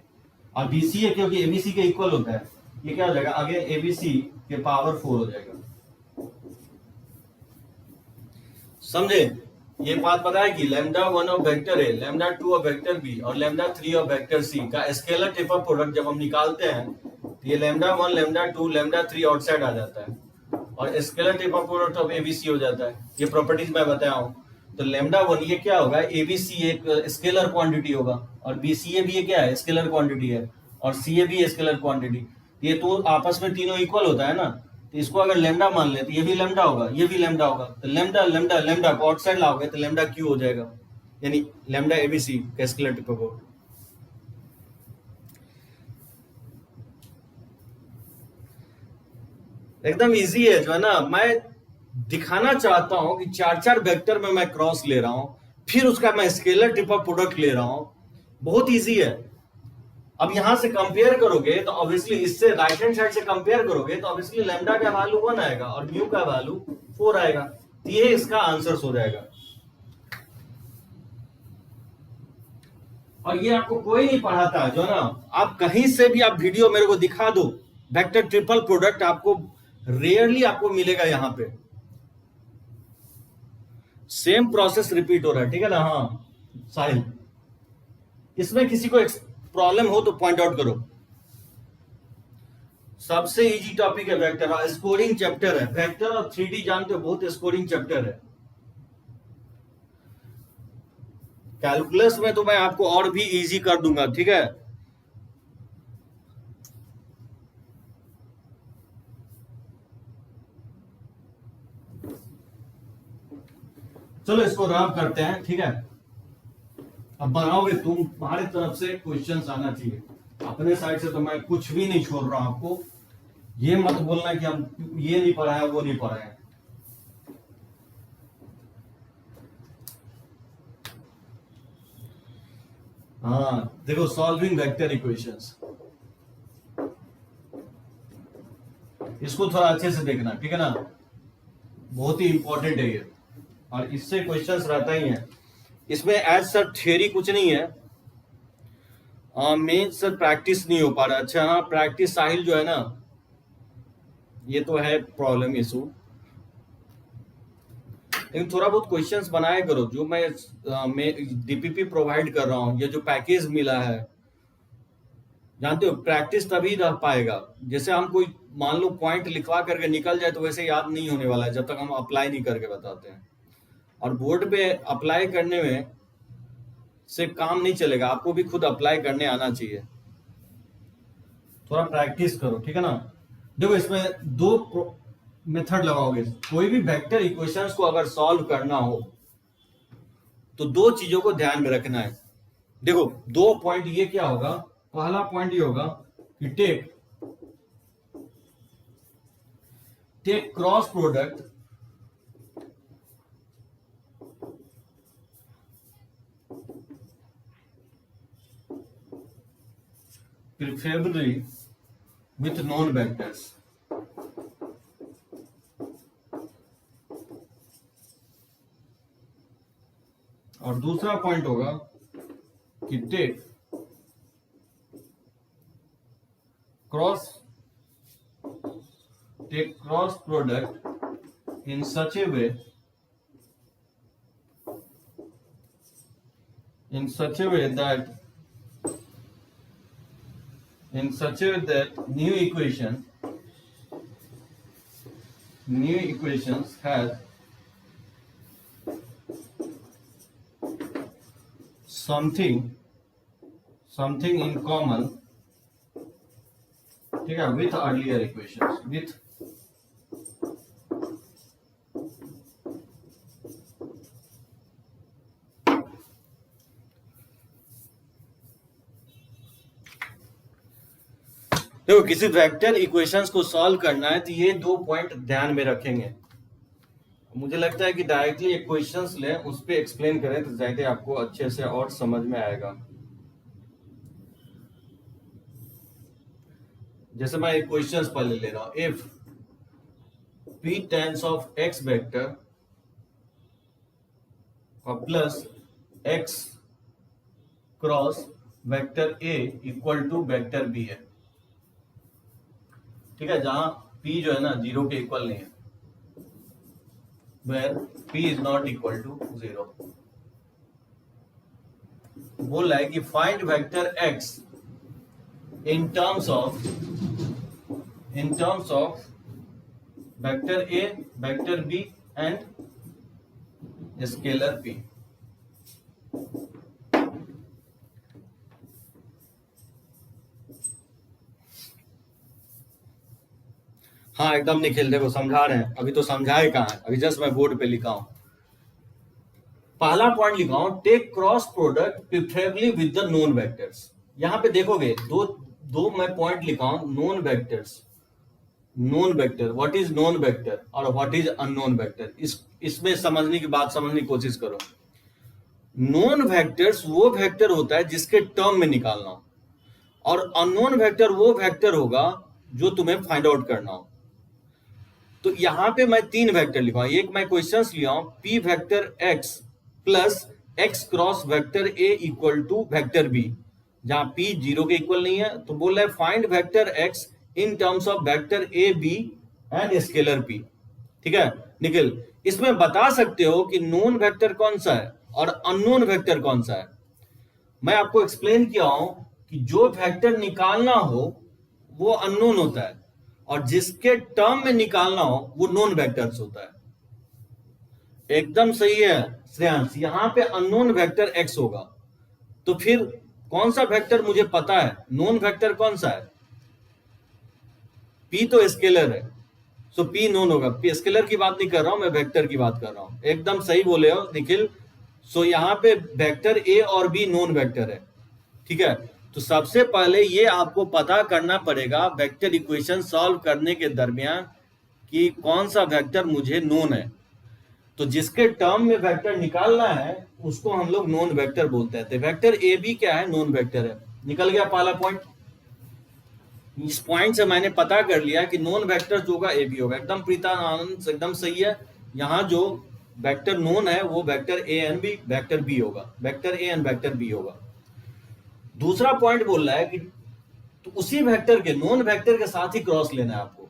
और बी सी ए क्योंकि एबीसी के इक्वल होता है, ये क्या हो जाएगा आगे एबीसी के पावर 4 हो जाएगा। समझे, ये बात पता है कि lambda 1 of vector A, lambda 2 of vector B और लैम्डा 3 ऑफ वेक्टर सी का स्केलर ट्रिपल प्रोडक्ट जब हम निकालते हैं तो ये लैम्डा 1 लैम्डा 2 लैम्डा 3 आउटसाइड आ जाता है और scalar triple product of ABC हो जाता है। ये प्रॉपर्टीज मैं बताया हूं। तो लैम्डा 1 ये क्या होगा, एबीसी एक स्केलर क्वांटिटी होगा और बीसीए भी ये क्या है, स्केलर क्वांटिटी है, और सीए भी स्केलर क्वांटिटी। ये तो आपस में तीनों इक्वल होता है ना, तो इसको अगर लैम्डा मान ले तो ये भी लैम्डा होगा, ये भी लैम्डा होगा, तो लैम्डा लैम्डा लैम्डा को आउटसाइड लाओगे तो लैम्डा क्यू हो जाएगा, यानी लैम्डा एबीसी का स्केलर ट्रिपल प्रोडक्ट। एकदम इजी है जो है ना। मैं दिखाना चाहता हूं कि 4-4 वेक्टर में मैं क्रॉस ले रहा हूं, फिर उसका मैं स्केलर ट्रिपल प्रोडक्ट ले रहा हूं, बहुत इजी है। अब यहां से कंपेयर करोगे तो ऑब्वियसली इससे राइट हैंड साइड से कंपेयर करोगे तो ऑब्वियसली लैम्डा का वैल्यू 1 आएगा और म्यू का वैल्यू 4 आएगा, तो ये इसका आंसर हो जाएगा। और ये आपको कोई नहीं पढ़ाता जो ना, आप कहीं से भी आप वीडियो मेरे को दिखा दो, वेक्टर ट्रिपल प्रोडक्ट आपको रेयरली आपको मिलेगा। यहां पे सेम प्रोसेस रिपीट हो रहा है, ठीक है ना। हाँ साहिल, इसमें किसी को प्रॉब्लम हो तो पॉइंट आउट करो। सबसे इजी टॉपिक है वेक्टर, स्कोरिंग चैप्टर है वेक्टर, और 3D जानते हो बहुत स्कोरिंग चैप्टर है। कैलकुलस में तो मैं आपको और भी इजी कर दूंगा, ठीक है। चलो इसको रब करते हैं, ठीक है। अब बनाओगे तुम, तुम्हारी तरफ से क्वेश्चंस आना चाहिए। अपने साइड से तो मैं कुछ भी नहीं छोड़ रहा हूं आपको। ये मत बोलना कि हम ये नहीं पढ़ाया वो नहीं पढ़ाया। हाँ देखो, सॉल्विंग वेक्टर इक्वेशंस, इसको थोड़ा अच्छे से देखना, ठीक है ना। बहुत ही इंपॉर्टेंट है ये, और इससे क्वेश्चंस रहता ही है। इसमें एज सर थियरी कुछ नहीं है, मेन सर प्रैक्टिस नहीं हो पा रहा। अच्छा हाँ, प्रैक्टिस साहिल जो है ना, ये तो है प्रॉब्लम इशू, लेकिन थोड़ा बहुत क्वेश्चंस बनाया करो। जो मैं डीपीपी प्रोवाइड कर रहा हूँ, ये जो पैकेज मिला है, जानते हो प्रैक्टिस तभी रह पाएगा, जैसे हम कोई मान लो पॉइंट लिखवा करके निकल जाए तो वैसे याद नहीं होने वाला है जब तक हम अप्लाई नहीं करके बताते हैं। और बोर्ड पे अप्लाई करने में से काम नहीं चलेगा, आपको भी खुद अप्लाई करने आना चाहिए। थोड़ा प्रैक्टिस करो, ठीक है ना। देखो इसमें दो मेथड लगाओगे। कोई भी वेक्टर इक्वेशंस को अगर सॉल्व करना हो तो दो चीजों को ध्यान में रखना है। देखो दो पॉइंट ये क्या होगा, पहला पॉइंट ये होगा कि take cross product preferably with known vectors। और दूसरा पॉइंट होगा कि take cross product in such a way that new equations have something in common, ठीक है, with earlier equations, with देखो किसी वेक्टर इक्वेशंस को सॉल्व करना है तो ये दो पॉइंट ध्यान में रखेंगे। मुझे लगता है कि डायरेक्टली इक्वेशंस लें, उस पर एक्सप्लेन करें तो ज्यादा आपको अच्छे से और समझ में आएगा। जैसे मैं इक्वेशंस पहले ले रहा हूं, if p tens of x vector plus x cross vector a equal to vector b है, ठीक है, जहां p जो है ना 0 के इक्वल नहीं है, where p is not equal to 0। बोल रहा है कि find vector x in terms of vector a, vector b and scalar p। हाँ एकदम निखिल, देखो समझा रहे हैं, अभी तो समझाए कहाँ है, अभी जस्ट मैं बोर्ड पे लिखा हूं। पहला पॉइंट लिखा हूं, take cross product preferably with the known vectors. यहां पे देखोगे दो मैं पॉइंट लिखा हूं, known vectors, known vector, what is known vector और व्हाट इज अननोन वेक्टर, इसमें समझने की बात समझने की कोशिश करो। नोन वेक्टर्स वो वेक्टर होता है जिसके टर्म में निकालना हो, और अननोन वेक्टर वो वेक्टर होगा जो तुम्हें फाइंड आउट करना हो। तो यहां पे मैं तीन वेक्टर लिखा हूं, एक मैं क्वेश्चंस लिया हूं, p vector x plus x cross vector a equal to vector b, जहां p 0 के इक्वल नहीं है। तो बोल रहा है find vector x in terms of vector a b and scalar p, ठीक है निखिल। इसमें बता सकते हो कि नोन वेक्टर कौन सा है और अननोन वेक्टर कौन सा है। मैं आपको एक्सप्लेन किया हूं कि जो वेक्टर निकालना हो वो अननोन होता है, और जिसके टर्म में निकालना हो वो नोन वेक्टर्स होता है। एकदम सही है श्रेयांश, यहां पे अननोन वेक्टर x होगा। तो फिर कौन सा वेक्टर मुझे पता है, नोन वेक्टर कौन सा है, p तो स्केलर है, सो p नोन होगा। p स्केलर की बात नहीं कर रहा हूं मैं, वेक्टर की बात कर रहा हूं। एकदम सही बोले हो निखिल। सो यहां पे वेक्टर a और b नोन वेक्टर है, ठीक है। तो सबसे पहले ये आपको पता करना पड़ेगा वेक्टर इक्वेशन सॉल्व करने के दरमियान कि कौन सा वेक्टर मुझे नोन है। तो जिसके टर्म में वेक्टर निकालना है उसको हम लोग नोन वेक्टर बोलते हैं। तो वेक्टर ए बी क्या है, नोन वेक्टर है। निकल गया पहला पॉइंट। इस पॉइंट से मैंने पता कर लिया कि नोन वेक्टर जो होगा ए बी होगा। एकदम प्रीता आनंद एकदम सही है। यहाँ जो वेक्टर नोन है वो vector A and B, vector B होगा, vector A and vector B होगा। दूसरा पॉइंट बोल रहा है कि तो उसी वेक्टर के नोन वेक्टर के साथ ही क्रॉस लेना है आपको।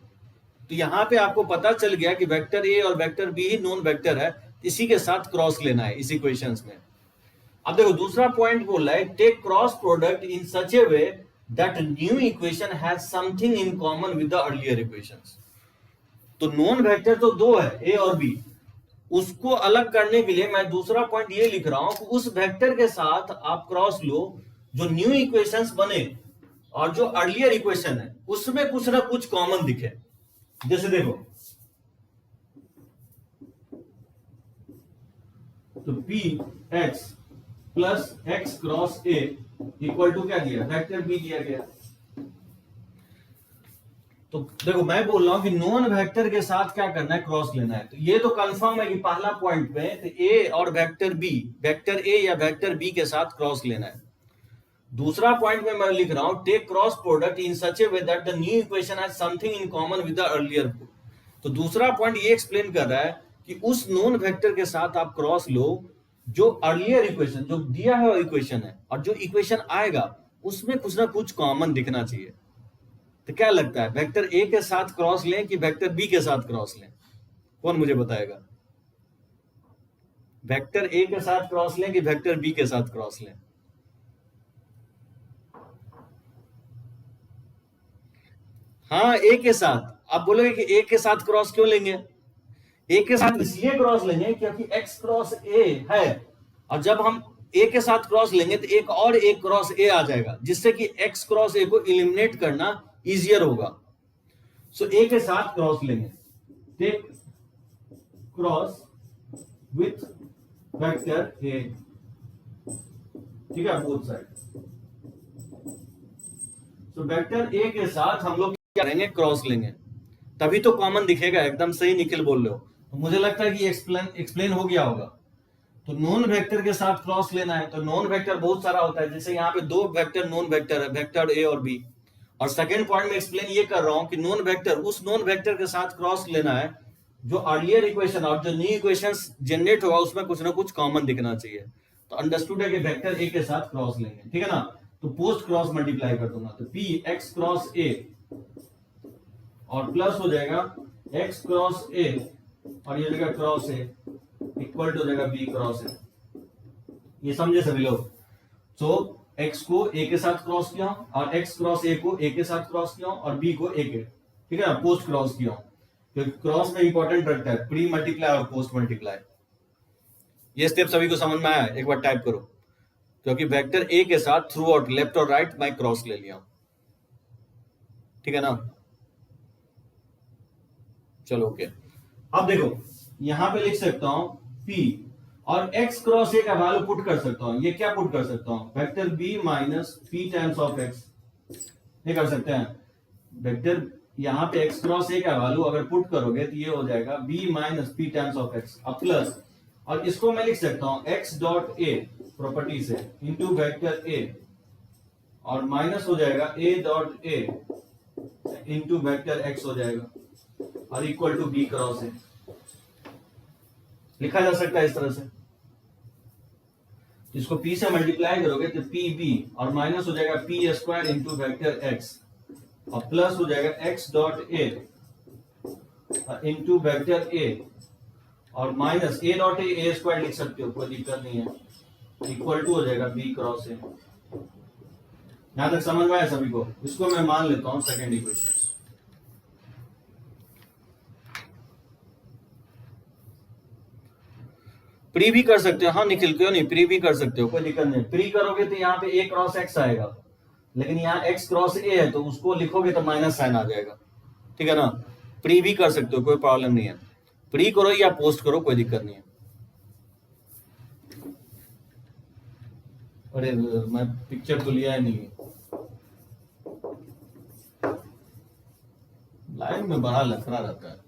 तो यहां पे आपको पता चल गया कि वेक्टर ए और वेक्टर बी ही नोन वेक्टर है, इसी के साथ क्रॉस लेना है इस इक्वेशंस में। अब देखो दूसरा पॉइंट बोल रहा है take cross product in such a way that new equation has something in common with the earlier equations. तो नॉन वेक्टर तो दो है, ए और बी, उसको अलग करने के लिए मैं दूसरा पॉइंट ये लिख रहा हूं कि उस वेक्टर के साथ आप क्रॉस लो जो न्यू इक्वेशंस बने और जो अर्लियर इक्वेशन है उसमें कुछ ना कुछ कॉमन दिखे। जैसे देखो, तो P X plus X cross A equal to क्या दिया, वेक्टर बी दिया गया। तो देखो मैं बोल रहा हूं कि नॉन वेक्टर के साथ क्या करना है, क्रॉस लेना है। तो ये तो कंफर्म है कि पहला पॉइंट पे तो ए और वेक्टर बी, वेक्टर ए या वेक्टर बी के साथ क्रॉस लेना है। दूसरा पॉइंट में मैं लिख रहा हूं take cross product in such a way that the new equation has something in common with the earlier. तो दूसरा पॉइंट ये एक्सप्लेन कर रहा है कि उस नॉन वेक्टर के साथ आप क्रॉस लो जो अर्लियर इक्वेशन, जो दिया है इक्वेशन है, और जो इक्वेशन आएगा उसमें कुछ ना कुछ कॉमन दिखना चाहिए। तो क्या लगता है, वेक्टर ए के साथ क्रॉस लें कि वेक्टर बी के साथ क्रॉस लें? कौन मुझे बताएगा? वेक्टर ए के साथ क्रॉस लें कि वेक्टर बी के साथ क्रॉस लें? हाँ, ए के साथ। आप बोलोगे कि ए के साथ क्रॉस क्यों लेंगे? ए के साथ इसलिए क्रॉस लेंगे क्योंकि एक्स क्रॉस ए है, और जब हम ए के साथ क्रॉस लेंगे तो एक और ए क्रॉस ए आ जाएगा, जिससे कि एक्स क्रॉस ए को एलिमिनेट करना इजियर होगा। सो ए के साथ क्रॉस लेंगे, take cross with vector A, ठीक है, both side. So vector A के साथ हम लोग क्या करेंगे, क्रॉस लेंगे, तभी तो कॉमन दिखेगा। एकदम सही निखिल बोल रहे हो। तो मुझे लगता है कि एक्सप्लेन हो गया होगा। तो नॉन वेक्टर के साथ क्रॉस लेना है, तो नॉन वेक्टर बहुत सारा होता है, जैसे यहाँ पे दो वेक्टर नॉन वेक्टर है, वेक्टर ए और बी। और सेकेंड पॉइंट में एक्सप्लेन ये कर रहा हूं कि नॉन वेक्टर, उस नॉन वेक्टर के साथ क्रॉस लेना है जो अर्लियर इक्वेशन और जो न्यू इक्वेशन जनरेट होगा उसमें कुछ ना कुछ कॉमन दिखना चाहिए। तो अंडरस्टूड है कि वेक्टर ए के साथ क्रॉस लेंगे, ठीक है ना। तो पोस्ट क्रॉस मल्टीप्लाई कर दूंगा, तो पी एक्स क्रॉस ए और प्लस हो जाएगा एक्स क्रॉस ए और ये जगह क्रॉस ए इक्वल टू हो जाएगा बी क्रॉस ए। ये समझे सभी लोग? तो एक्स को ए के साथ क्रॉस किया और एक्स क्रॉस ए को ए के साथ क्रॉस किया और बी को ए के, ठीक है ना, पोस्ट क्रॉस किया, क्योंकि क्रॉस में इंपॉर्टेंट रखता है प्री मल्टीप्लाई और पोस्ट मल्टीप्लाई। ये स्टेप सभी को समझ में आया? एक बार टाइप करो, क्योंकि वेक्टर ए के साथ थ्रू आउट लेफ्ट और राइट मैं क्रॉस ले लिया, ठीक है ना। चलो ओके। अब देखो यहां पे लिख सकता हूं P और x क्रॉस ए का वैल्यू पुट कर सकता हूं। ये क्या पुट कर सकता हूं, vector b minus p times of x, ये कर सकते हैं। वेक्टर यहां पे x क्रॉस ए का वैल्यू अगर पुट करोगे तो ये हो जाएगा b minus p times of x, अब प्लस, और इसको मैं लिख सकता हूं x डॉट a प्रॉपर्टी से इंटू वेक्टर a, और माइनस हो जाएगा a dot a into vector x हो जाएगा, और इक्वल टू बी क्रॉस है। लिखा जा सकता है इस तरह से। इसको p से मल्टीप्लाई करोगे तो पी बी, और माइनस हो जाएगा P square into vector x, और प्लस हो जाएगा x dot A into vector a, और minus a dot A square लिख सकते हो, कोई दिक्कत नहीं है, इक्वल टू हो जाएगा b क्रॉस ए। यहां तक समझ में आया सभी को? इसको मैं मान लेता हूं सेकेंड इक्वेशन। प्री भी कर सकते हो, हाँ निखिल, क्यों नहीं, प्री भी कर सकते हो, कोई दिक्कत नहीं। प्री करोगे तो यहाँ पे a क्रॉस x आएगा, लेकिन यहाँ x क्रॉस a है तो उसको लिखोगे तो माइनस साइन आ जाएगा, ठीक है ना। प्री भी कर सकते हो, कोई प्रॉब्लम नहीं है। प्री करो या पोस्ट करो, कोई दिक्कत नहीं है। अरे मैं पिक्चर तो लिया ही नहीं, लाइन में बड़ा लफड़ा रहता है।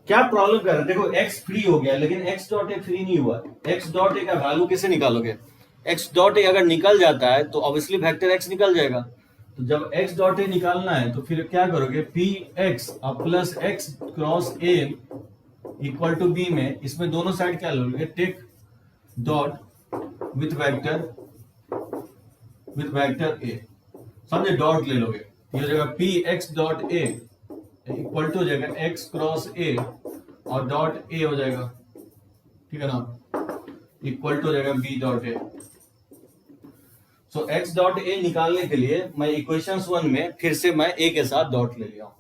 क्या प्रॉब्लम कर रहे हैं, देखो x फ्री हो गया लेकिन x डॉट ए फ्री नहीं हुआ। x डॉट ए का वैल्यू कैसे निकालोगे? x डॉट ए अगर निकल जाता है तो ऑब्वियसली वेक्टर x निकल जाएगा। तो जब x डॉट ए निकालना है तो फिर क्या करोगे, P X plus X cross A equal to B में इसमें दोनों साइड क्या लोगे, take dot with vector A, समझे, डॉट ले लोगे। ये हो जाएगा P X dot A equal to हो जाएगा एक्स क्रॉस ए और डॉट ए हो जाएगा, ठीक है ना, इक्वल टू हो जाएगा B dot A. So X dot A निकालने के लिए मैं इक्वेशंस 1 में फिर से मैं ए के साथ डॉट ले लिया हूं,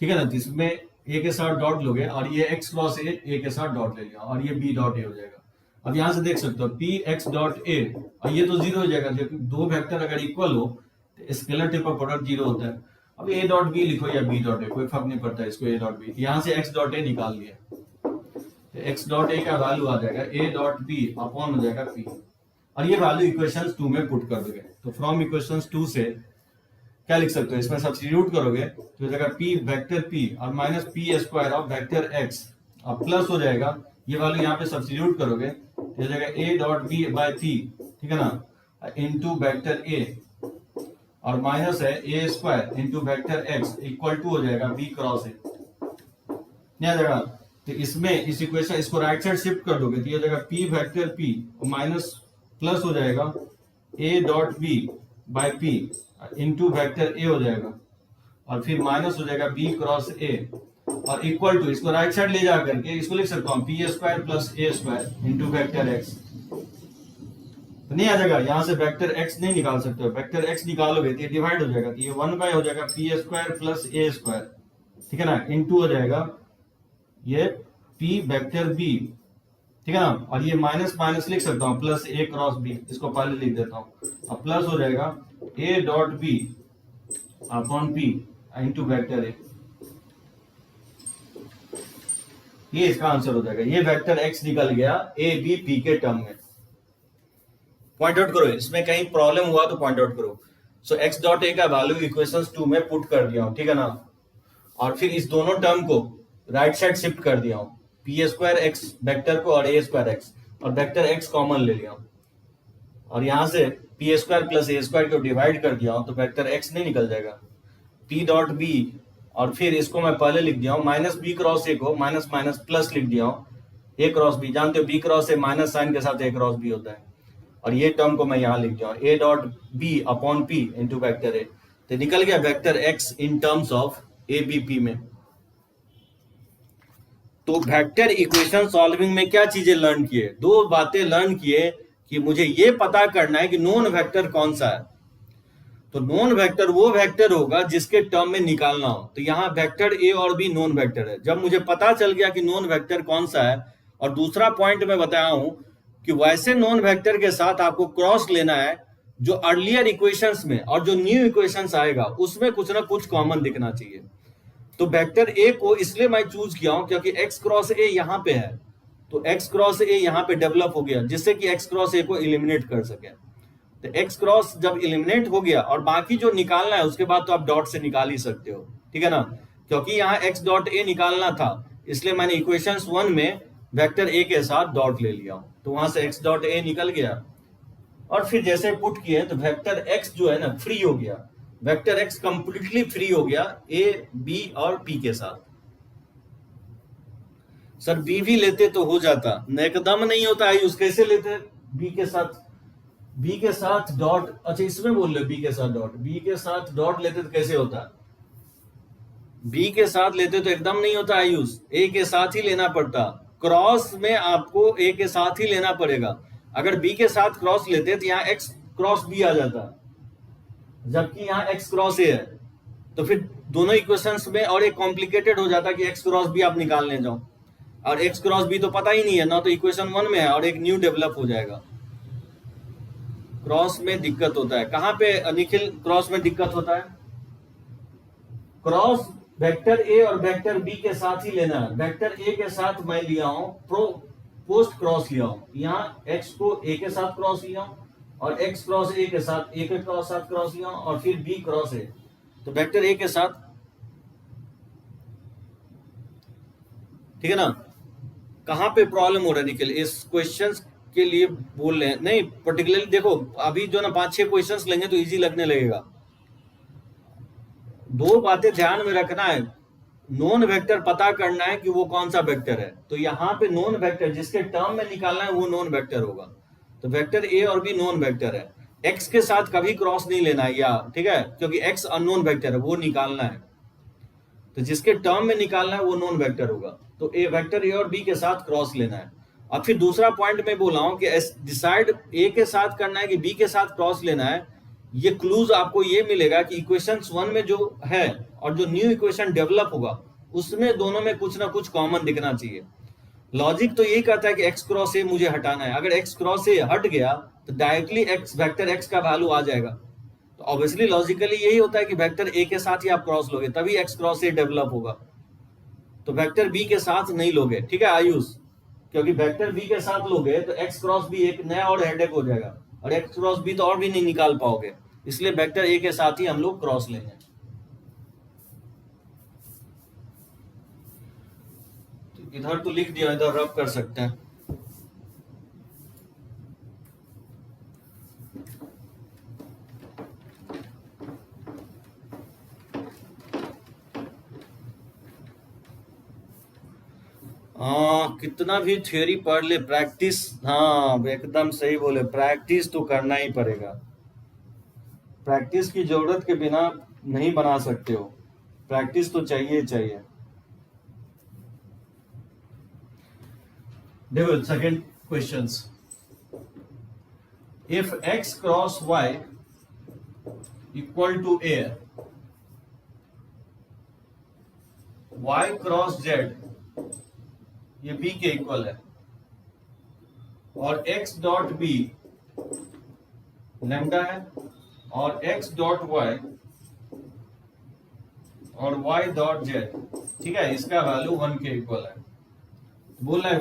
ठीक है ना। इसमें ए के साथ डॉट लोगे और ये एक्स क्रॉस ए के साथ डॉट ले लिया और ये बी डॉट ए हो जाएगा। अब यहां से देख सकते हो पी एक्स डॉट ए और ये तो जीरो हो जाएगा, क्योंकि दो वेक्टर अगर इक्वल हो तो स्केलर ट्रिपल प्रोडक्ट जीरो होता है। अब ए डॉट बी लिखो या बी डॉट ए, कोई फर्क नहीं पड़ता इसको, ए डॉट बी। यहां से एक्स डॉट ए निकाल लिया, एक्स डॉट ए का वैल्यू आ जाएगा ए डॉट बी अपॉन हो जाएगा पी, और ये वैल्यू इक्वेशन 2 में पुट कर दोगे। तो फ्रॉम इक्वेशन 2 से क्या लिख सकते हो, इसमें सब्स्टिट्यूट करोगे तो हो जाएगा पी वेक्टर पी और minus P square of vector x और प्लस हो जाएगा, ये वैल्यू यहाँ पे सब्स्टिट्यूट करोगे तो हो जाएगा A dot B by P, ठीक है ना, इनटू वेक्टर ए और माइनस है A square into vector X equal to हो जाएगा बी क्रॉस ए, नहीं आ जाएगा। तो इसमें इस इक्वेशन इसको राइट साइड शिफ्ट कर दोगे तो ये हो जाएगा पी वेक्टर पी और माइनस प्लस हो जाएगा A dot B by P into vector A हो जाएगा और फिर माइनस हो जाएगा बी क्रॉस ए और इक्वल टू, इसको राइट साइड ले जा करके इसको लिख सकता हूँ पी स्क्वायर प्लस ए स्क्वायर इंटू वेक्टर एक्स। तो नहीं आ जाएगा, यहां से वेक्टर एक्स नहीं निकाल सकते हो, वेक्टर एक्स निकालोगे तो ये डिवाइड हो जाएगा, तो ये 1 बाय हो जाएगा पी स्क्वायर प्लस ए स्क्वायर, ठीक है ना, इनटू हो जाएगा ये पी वेक्टर बी, ठीक है ना, और ये माइनस माइनस लिख सकता हूं प्लस ए क्रॉस बी, इसको पहले लिख देता हूं और प्लस हो जाएगा A dot B upon P into vector A, ये इसका आंसर हो जाएगा। ये वेक्टर एक्स निकल गया ए बी पी के टर्म में। पॉइंट आउट करो, इसमें कहीं प्रॉब्लम हुआ तो पॉइंट आउट करो। सो एक्स डॉट ए का वैल्यू इक्वेशंस 2 में पुट कर दिया हूं, ठीक है ना, और फिर इस दोनों टर्म को राइट साइड शिफ्ट कर दिया हूं, पी स्क्वायर एक्स वेक्टर को और ए स्क्वायर एक्स और वेक्टर एक्स कॉमन ले लिया हूं और यहां से पी स्क्वायर प्लस ए स्क्वायर को डिवाइड कर दिया हूं तो वेक्टर एक्स नहीं निकल जाएगा, पी डॉट बी और फिर इसको मैं पहले लिख दिया हूं माइनस बी क्रॉस ए को माइनस माइनस प्लस लिख दिया हूं ए क्रॉस बी, जानते हो B cross A minus sign के साथ ए क्रॉस बी होता है, और ये टर्म को मैं यहां लिख दिया हूं A dot B upon P into vector A, तो निकल गया vector X in terms of A B P में। तो वेक्टर इक्वेशन सॉल्विंग में क्या चीजें लर्न किए, दो बातें लर्न किए कि मुझे ये पता करना है कि नॉन वेक्टर कौन सा है। तो नॉन वेक्टर वो वेक्टर होगा जिसके टर्म में निकालना हो, तो यहाँ वेक्टर ए और बी नॉन वेक्टर है। जब मुझे पता चल गया कि नॉन वेक्टर कौन सा है, और दूसरा पॉइंट मैं बताया हूं कि वैसे नॉन वेक्टर के साथ आपको क्रॉस लेना है जो अर्लियर इक्वेशंस में और जो न्यू इक्वेशंस आएगा उसमें कुछ ना कुछ कॉमन दिखना चाहिए। तो वेक्टर ए को इसलिए मैं चूज किया हूं क्योंकि एक्स क्रॉस ए यहां पे है, तो एक्स क्रॉस ए यहां पे डेवलप हो गया जिससे कि एक्स क्रॉस ए को एलिमिनेट कर सके। तो एक्स क्रॉस जब एलिमिनेट हो गया और बाकी जो निकालना है उसके बाद तो आप डॉट से निकाल ही सकते हो, ठीक है ना, क्योंकि यहाँ एक्स डॉट ए निकालना था इसलिए मैंने इक्वेशंस 1 में वेक्टर ए के साथ डॉट ले लिया, तो वहां से एक्स डॉट ए निकल गया और फिर जैसे पुट किए तो वेक्टर एक्स जो है ना फ्री हो गया, वेक्टर एक्स कंप्लीटली फ्री हो गया ए बी और पी के साथ। सर बी भी लेते तो हो जाता, एकदम नहीं होता आयुष, कैसे लेते बी के साथ, बी के साथ डॉट, अच्छा इसमें बोल रहे बी के साथ डॉट, बी के साथ डॉट लेते तो कैसे होता, बी के साथ लेते तो एकदम नहीं होता आयुष, ए के साथ ही लेना पड़ता, क्रॉस में आपको ए के साथ ही लेना पड़ेगा। अगर बी के साथ क्रॉस लेते तो यहाँ एक्स क्रॉस बी आ जाता, जबकि यहाँ एक्स क्रॉस ए है, तो फिर दोनों इक्वेशंस में और एक कॉम्प्लिकेटेड हो जाता कि एक्स क्रॉस बी आप निकालने जाओ, और एक्स क्रॉस बी तो पता ही नहीं है ना, तो इक्वेशन 1 में है और एक न्यू डेवलप हो जाएगा। क्रॉस में दिक्कत होता है, कहां पे निखिल क्रॉस में दिक्कत होता है, क्रॉस वेक्टर ए और वेक्टर बी के साथ ही लेना है। वेक्टर ए के साथ मैं लिया हूं पोस्ट क्रॉस लिया हूं, यहाँ एक्स को ए के साथ क्रॉस लिया हूं और एक्स क्रॉस ए के साथ ए के साथ क्रॉस लिया हूं और फिर बी क्रॉस ए, तो वेक्टर ए के साथ ठीक है ना। कहाँ पे प्रॉब्लम हो रहा है निखिल इस क्वेश्चन के लिए बोल रहे हैं? नहीं पर्टिकुलरली देखो, अभी जो ना 5-6 क्वेश्चंस लेंगे तो इजी लगने लगेगा। दो बातें ध्यान में रखना है, नॉन वेक्टर पता करना है कि वो कौन सा वेक्टर है। तो यहाँ पे नॉन वेक्टर जिसके टर्म में निकालना है वो नॉन वेक्टर होगा। तो वेक्टर ए और बी नॉन वेक्टर है, एक्स के साथ कभी क्रॉस नहीं लेना है, या ठीक है, क्योंकि एक्स अननोन वेक्टर है, वो निकालना है। तो जिसके टर्म में निकालना है वो नॉन वेक्टर होगा। तो ए वेक्टर ए और बी के साथ क्रॉस लेना है। अब फिर दूसरा पॉइंट में बोला हूं कि डिसाइड ए के साथ करना है कि बी के साथ क्रॉस लेना है। ये क्लूज आपको ये मिलेगा कि इक्वेशन 1 में जो है और जो न्यू इक्वेशन डेवलप होगा उसमें दोनों में कुछ ना कुछ कॉमन दिखना चाहिए। लॉजिक तो यही कहता है कि एक्स क्रॉस ए मुझे हटाना है। अगर एक्स क्रॉस ए हट गया तो डायरेक्टली एक्स वेक्टर एक्स का वैल्यू आ जाएगा। तो ऑब्वियसली लॉजिकली यही होता है कि वेक्टर ए के साथ ही आप क्रॉस लोगे तभी एक्स क्रॉस ए डेवलप होगा। तो वेक्टर बी के साथ नहीं लोगे, ठीक है आयुष, क्योंकि वेक्टर बी के साथ लोगे तो एक्स क्रॉस बी एक नया और हेडेक हो जाएगा, और एक्स क्रॉस बी तो और भी नहीं निकाल पाओगे। इसलिए वेक्टर ए के साथ ही हम लोग क्रॉस लेंगे। तो इधर तो लिख दिया, इधर रब कर सकते हैं। कितना भी थ्योरी पढ़ ले, प्रैक्टिस, हाँ एकदम सही बोले, प्रैक्टिस तो करना ही पड़ेगा। प्रैक्टिस की जरूरत के बिना नहीं बना सकते हो, प्रैक्टिस तो चाहिए चाहिए। देखो second questions, if x cross y equal to a, y cross z ये b के इक्वल है, और x डॉट b लैम्डा है, और x डॉट y और y डॉट z, ठीक है, इसका वैल्यू 1 के इक्वल है। बोल रहा है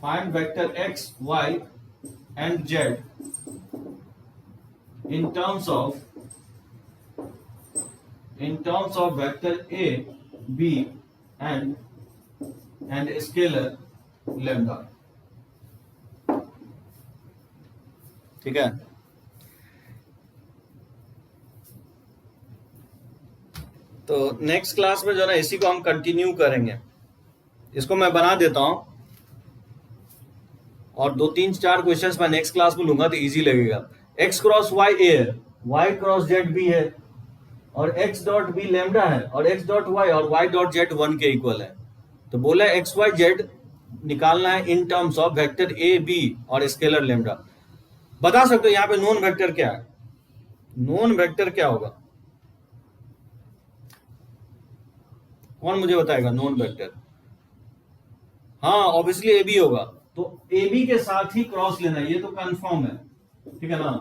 find vector x y and z in terms of vector a b and scalar lambda, ठीक है। तो नेक्स्ट क्लास में जो है ना इसी को हम कंटिन्यू करेंगे। इसको मैं बना देता हूं और 2-3-4 क्वेश्चंस मैं नेक्स्ट क्लास में लूंगा तो इजी लगेगा। x क्रॉस y a है, y क्रॉस z b है, और x डॉट b लैम्डा है, और x डॉट y और y डॉट z 1 के इक्वल है। तो बोला x y z निकालना है इन terms of vector a b और स्केलर लैम्डा। बता सकते हो यहाँ पे नॉन वेक्टर क्या है? नॉन वेक्टर क्या होगा? कौन मुझे बताएगा नॉन वेक्टर? हाँ ऑब्वियसली ए बी होगा। तो ए बी के साथ ही क्रॉस लेना है, ये तो कंफर्म है, ठीक है ना।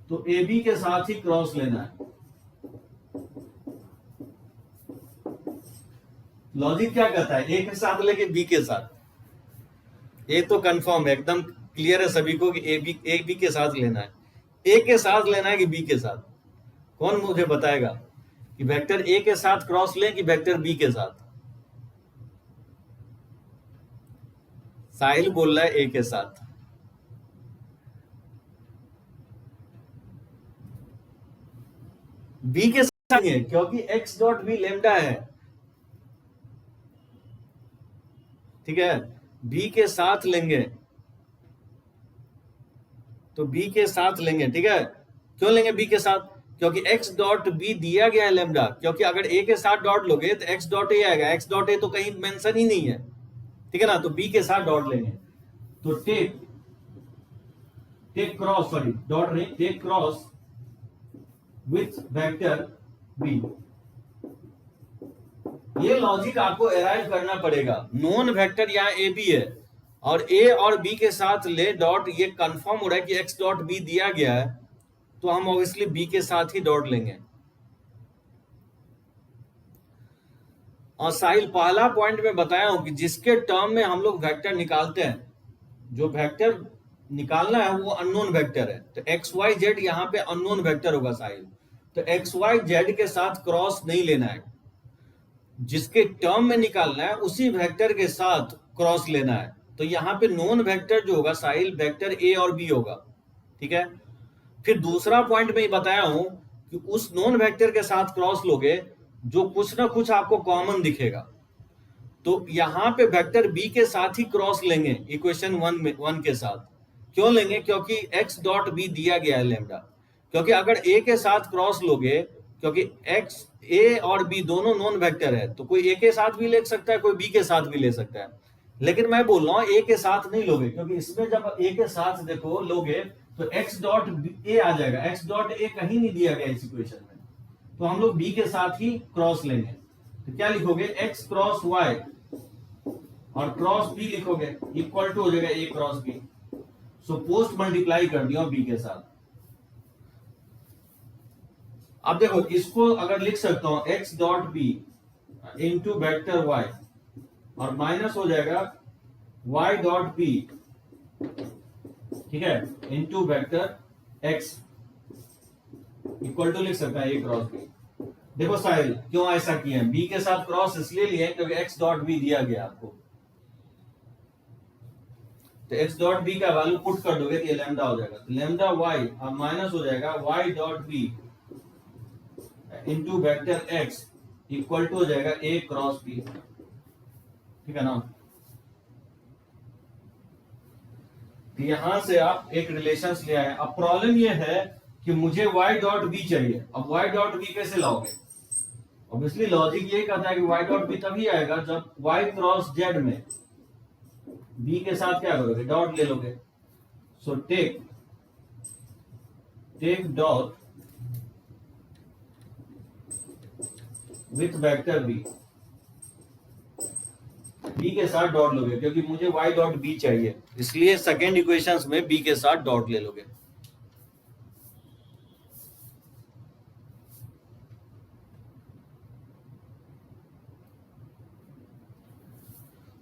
तो ए बी के साथ ही क्रॉस लेना है। लॉजिक क्या कहता है? ए के साथ लेके बी के साथ, ए तो कंफर्म है, एकदम क्लियर है सभी को कि ए बी के साथ लेना है। ए के साथ लेना है कि बी के साथ? कौन मुझे बताएगा कि वेक्टर ए के साथ क्रॉस लें कि वेक्टर बी के साथ? साहिल बोल रहा है ए के साथ। बी के साथ है क्योंकि x डॉट बी लैम्डा है, ठीक है। बी के साथ लेंगे तो बी के साथ लेंगे, ठीक है। क्यों लेंगे बी के साथ? क्योंकि x डॉट बी दिया गया है लैम्डा, क्योंकि अगर a के साथ डॉट लोगे तो x डॉट a आएगा, x डॉट a तो कहीं मेंशन ही नहीं है, ठीक है ना। तो बी के साथ डॉट लेंगे। तो टेक क्रॉस, सॉरी डॉट नहीं, take cross with vector B. ये लॉजिक आपको अराइव करना पड़ेगा। नॉन वेक्टर यहाँ ए बी है और ए और बी के साथ ले डॉट, ये कंफर्म हो रहा है कि एक्स डॉट बी दिया गया है, तो हम ऑब्वियसली बी के साथ ही डॉट लेंगे। और साहिल पहला पॉइंट में बताया हूं कि जिसके टर्म में हम लोग वेक्टर निकालते हैं, जो वेक्टर निकालना है वो अननोन वेक्टर है। तो एक्स वाई जेड यहाँ पे अननोन वेक्टर होगा साहिल। तो एक्स वाई जेड के साथ क्रॉस नहीं लेना है। जिसके टर्म में निकालना है उसी वेक्टर के साथ क्रॉस लेना है। तो यहाँ पे नॉन वेक्टर जो होगा साहिल, वेक्टर ए और बी होगा, ठीक है। फिर दूसरा पॉइंट में बताया हूं कि उस नॉन वेक्टर के साथ क्रॉस लोगे जो कुछ ना कुछ आपको कॉमन दिखेगा। तो यहाँ पे वेक्टर बी के साथ ही क्रॉस लेंगे इक्वेशन वन के साथ। क्यों लेंगे? क्योंकि एक्स डॉट बी दिया गया है लैम्डा। क्योंकि अगर ए के साथ क्रॉस लोगे, क्योंकि एक्स ए और बी दोनों नॉन वेक्टर है, तो कोई ए के साथ भी ले सकता है, कोई बी के साथ भी ले सकता है। लेकिन मैं बोल रहा हूं ए के साथ नहीं लोगे, क्योंकि इसमें जब ए के साथ देखो लोगे तो एक्स डॉट ए आ जाएगा। एक्स डॉट ए कहीं नहीं दिया गया इस इक्वेशन में, तो हम लोग बी के साथ ही क्रॉस लेंगे। तो क्या लिखोगे? एक्स क्रॉस वाई और क्रॉस बी लिखोगे, इक्वल टू हो जाएगा A cross B. So post multiply कर दिया बी के साथ। अब देखो इसको अगर लिख सकता हूं X dot B into vector Y और माइनस हो जाएगा वाई डॉट बी, ठीक है, into vector X equal to लिख सकता है ए क्रॉस बी। देखो साहिल क्यों ऐसा किया है? बी के साथ क्रॉस इसलिए लिए क्योंकि एक्स डॉट बी दिया गया आपको। तो एक्स डॉट बी का वैल्यू पुट कर दोगे तो ये लैम्डा हो जाएगा। तो लैम्डा वाई अब माइनस हो जाएगा Y dot B into vector X equal to हो जाएगा ए क्रॉस बी, ठीक है ना। तो यहां से आप एक रिलेशन ले आए। अब प्रॉब्लम ये है कि मुझे y डॉट बी चाहिए। अब y डॉट बी कैसे लाओगे? ऑब्वियसली लॉजिक ये कहता है कि y डॉट बी तभी आएगा जब y क्रॉस जेड में b के साथ क्या करोगे? डॉट ले लोगे। So take dot with vector b के साथ डॉट लोगे, क्योंकि मुझे y डॉट बी चाहिए, इसलिए सेकेंड इक्वेशंस में b के साथ डॉट ले लोगे।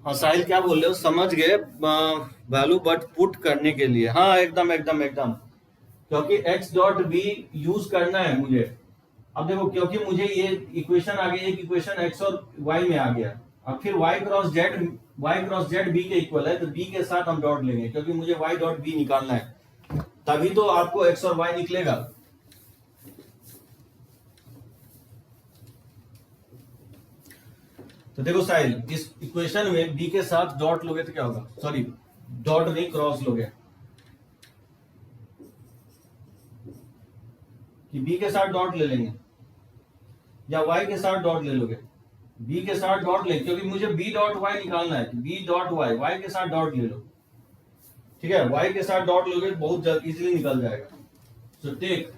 हाँ साहिल क्या बोल रहे हो? समझ गए वैल्यू बट पुट करने के लिए। हाँ एकदम एकदम एकदम, क्योंकि x डॉट बी यूज करना है मुझे। अब देखो क्योंकि मुझे ये इक्वेशन आ गई, एक इक्वेशन x और y में आ गया। अब फिर y क्रॉस जेड b के इक्वल है, तो b के साथ हम डॉट लेंगे क्योंकि मुझे y डॉट b निकालना है, तभी तो आपको x और y निकलेगा। तो देखो साहिल इस इक्वेशन में b के साथ डॉट लोगे तो क्या होगा? सॉरी डॉट नहीं क्रॉस लोगे, कि b के साथ डॉट ले लेंगे या y के साथ डॉट ले लोगे? b के साथ डॉट ले, क्योंकि मुझे b डॉट y निकालना है। b डॉट y के साथ डॉट ले लो, ठीक है। y के साथ डॉट लोगे बहुत जल्द इजीली निकल जाएगा। So take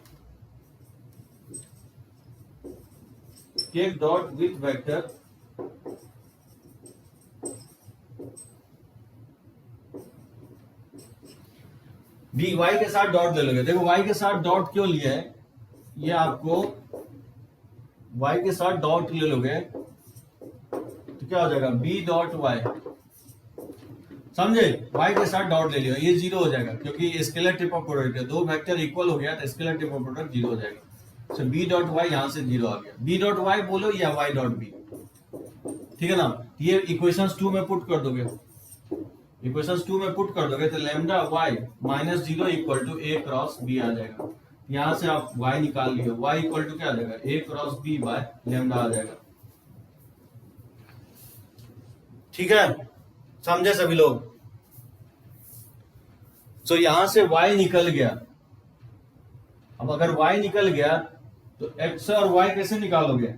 dot with vector b y के साथ डॉट ले लोगे। देखो y के साथ डॉट क्यों लिया है, ये आपको y के साथ डॉट ले लोगे तो क्या हो जाएगा? b डॉट y, समझे? y के साथ डॉट ले लिया, ये जीरो हो जाएगा क्योंकि स्केलर ट्रिपल प्रोडक्ट है। दो वेक्टर इक्वल हो गया तो स्केलर ट्रिपल प्रोडक्ट जीरो हो जाएगा। सो b डॉट y यहां से जीरो आ गया। b डॉट y बोलो या y डॉट b, ठीक है ना। ये इक्वेशंस 2 में पुट कर दोगे, इक्वेशंस 2 में पुट कर दोगे तो lambda y minus zero equal to a cross b आ जाएगा। यहां से आप y निकाल लियो, y इक्वल टू क्या आ जाएगा? a cross b by lambda आ जाएगा, ठीक है। समझे सभी लोग? सो यहां से y निकल गया। अब अगर y निकल गया तो x और y कैसे निकालोगे?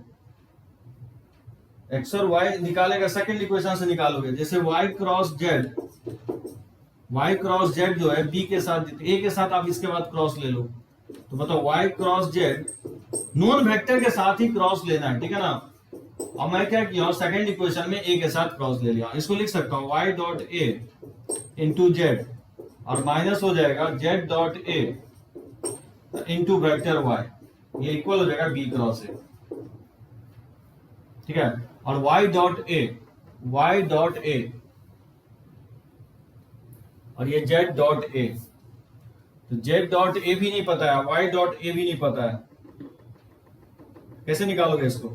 x और y निकालेगा सेकंड इक्वेशन से निकालोगे। जैसे y क्रॉस जेड जो है b के साथ, a के साथ आप इसके बाद क्रॉस ले लो, तो बताओ y cross Z non vector के साथ ही क्रॉस लेना है, ठीक है ना। अब मैं क्या किया, सेकंड इक्वेशन में a के साथ क्रॉस ले लिया। इसको लिख सकता हूं y dot a into Z और माइनस हो जाएगा z dot a into vector y, ये इक्वल हो जाएगा b क्रॉस a, ठीक है। और y डॉट a और ये z डॉट a, तो z डॉट a भी नहीं पता है, y डॉट a भी नहीं पता है, कैसे निकालोगे इसको?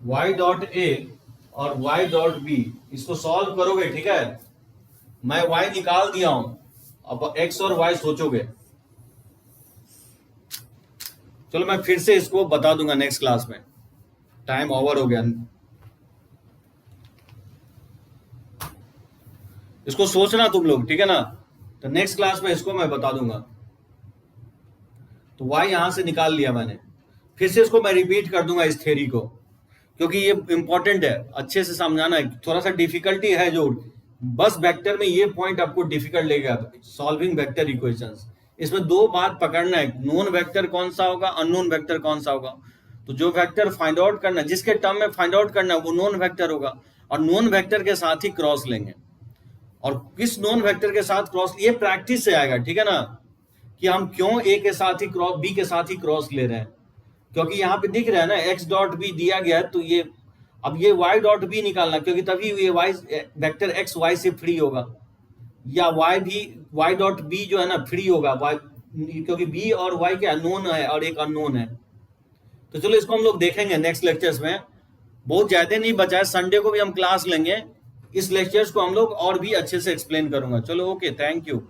y डॉट ए और y डॉट बी, इसको सॉल्व करोगे, ठीक है। मैं y निकाल दिया हूं, अब x और y सोचोगे। चलो मैं फिर से इसको बता दूंगा नेक्स्ट क्लास में, टाइम ओवर हो गया। इसको सोचना तुम लोग, ठीक है ना। तो नेक्स्ट क्लास में इसको मैं बता दूंगा। तो y यहां से निकाल लिया मैंने, फिर से इसको मैं रिपीट कर दूंगा इस थ्योरी को, क्योंकि ये इंपॉर्टेंट है, अच्छे से समझाना है। थोड़ा सा डिफिकल्टी है जो बस वेक्टर में, ये पॉइंट आपको डिफिकल्ट लगेगा, सॉल्विंग वेक्टर इक्वेशंस। इसमें दो बात पकड़ना है, नोन वेक्टर कौन सा होगा, अननोन वेक्टर कौन सा होगा। तो जो वेक्टर फाइंड आउट करना, जिसके टर्म में फाइंड आउट करना है वो नोन वेक्टर होगा, और नोन वेक्टर के साथ ही क्रॉस लेंगे। और किस नोन वेक्टर के साथ क्रॉस, ये प्रैक्टिस से आएगा, ठीक है ना, कि हम क्यों ए के साथ ही क्रॉस, बी के साथ ही क्रॉस ले रहे हैं। क्योंकि यहाँ पे दिख रहा है ना एक्स डॉट बी दिया गया है, तो ये अब ये वाई डॉट बी निकालना, क्योंकि तभी ये वाई वेक्टर एक्स वाई से फ्री होगा, या वाई भी वाई डॉट बी जो है ना फ्री होगा, वाई, क्योंकि बी और वाई क्या नोन है और एक अननोन है। तो चलो इसको हम लोग देखेंगे नेक्स्ट लेक्चर्स में, बहुत ज्यादा नहीं बचा है, संडे को भी हम क्लास लेंगे। इस लेक्चर्स को हम लोग और भी अच्छे से एक्सप्लेन करूंगा। चलो ओके, थैंक यू।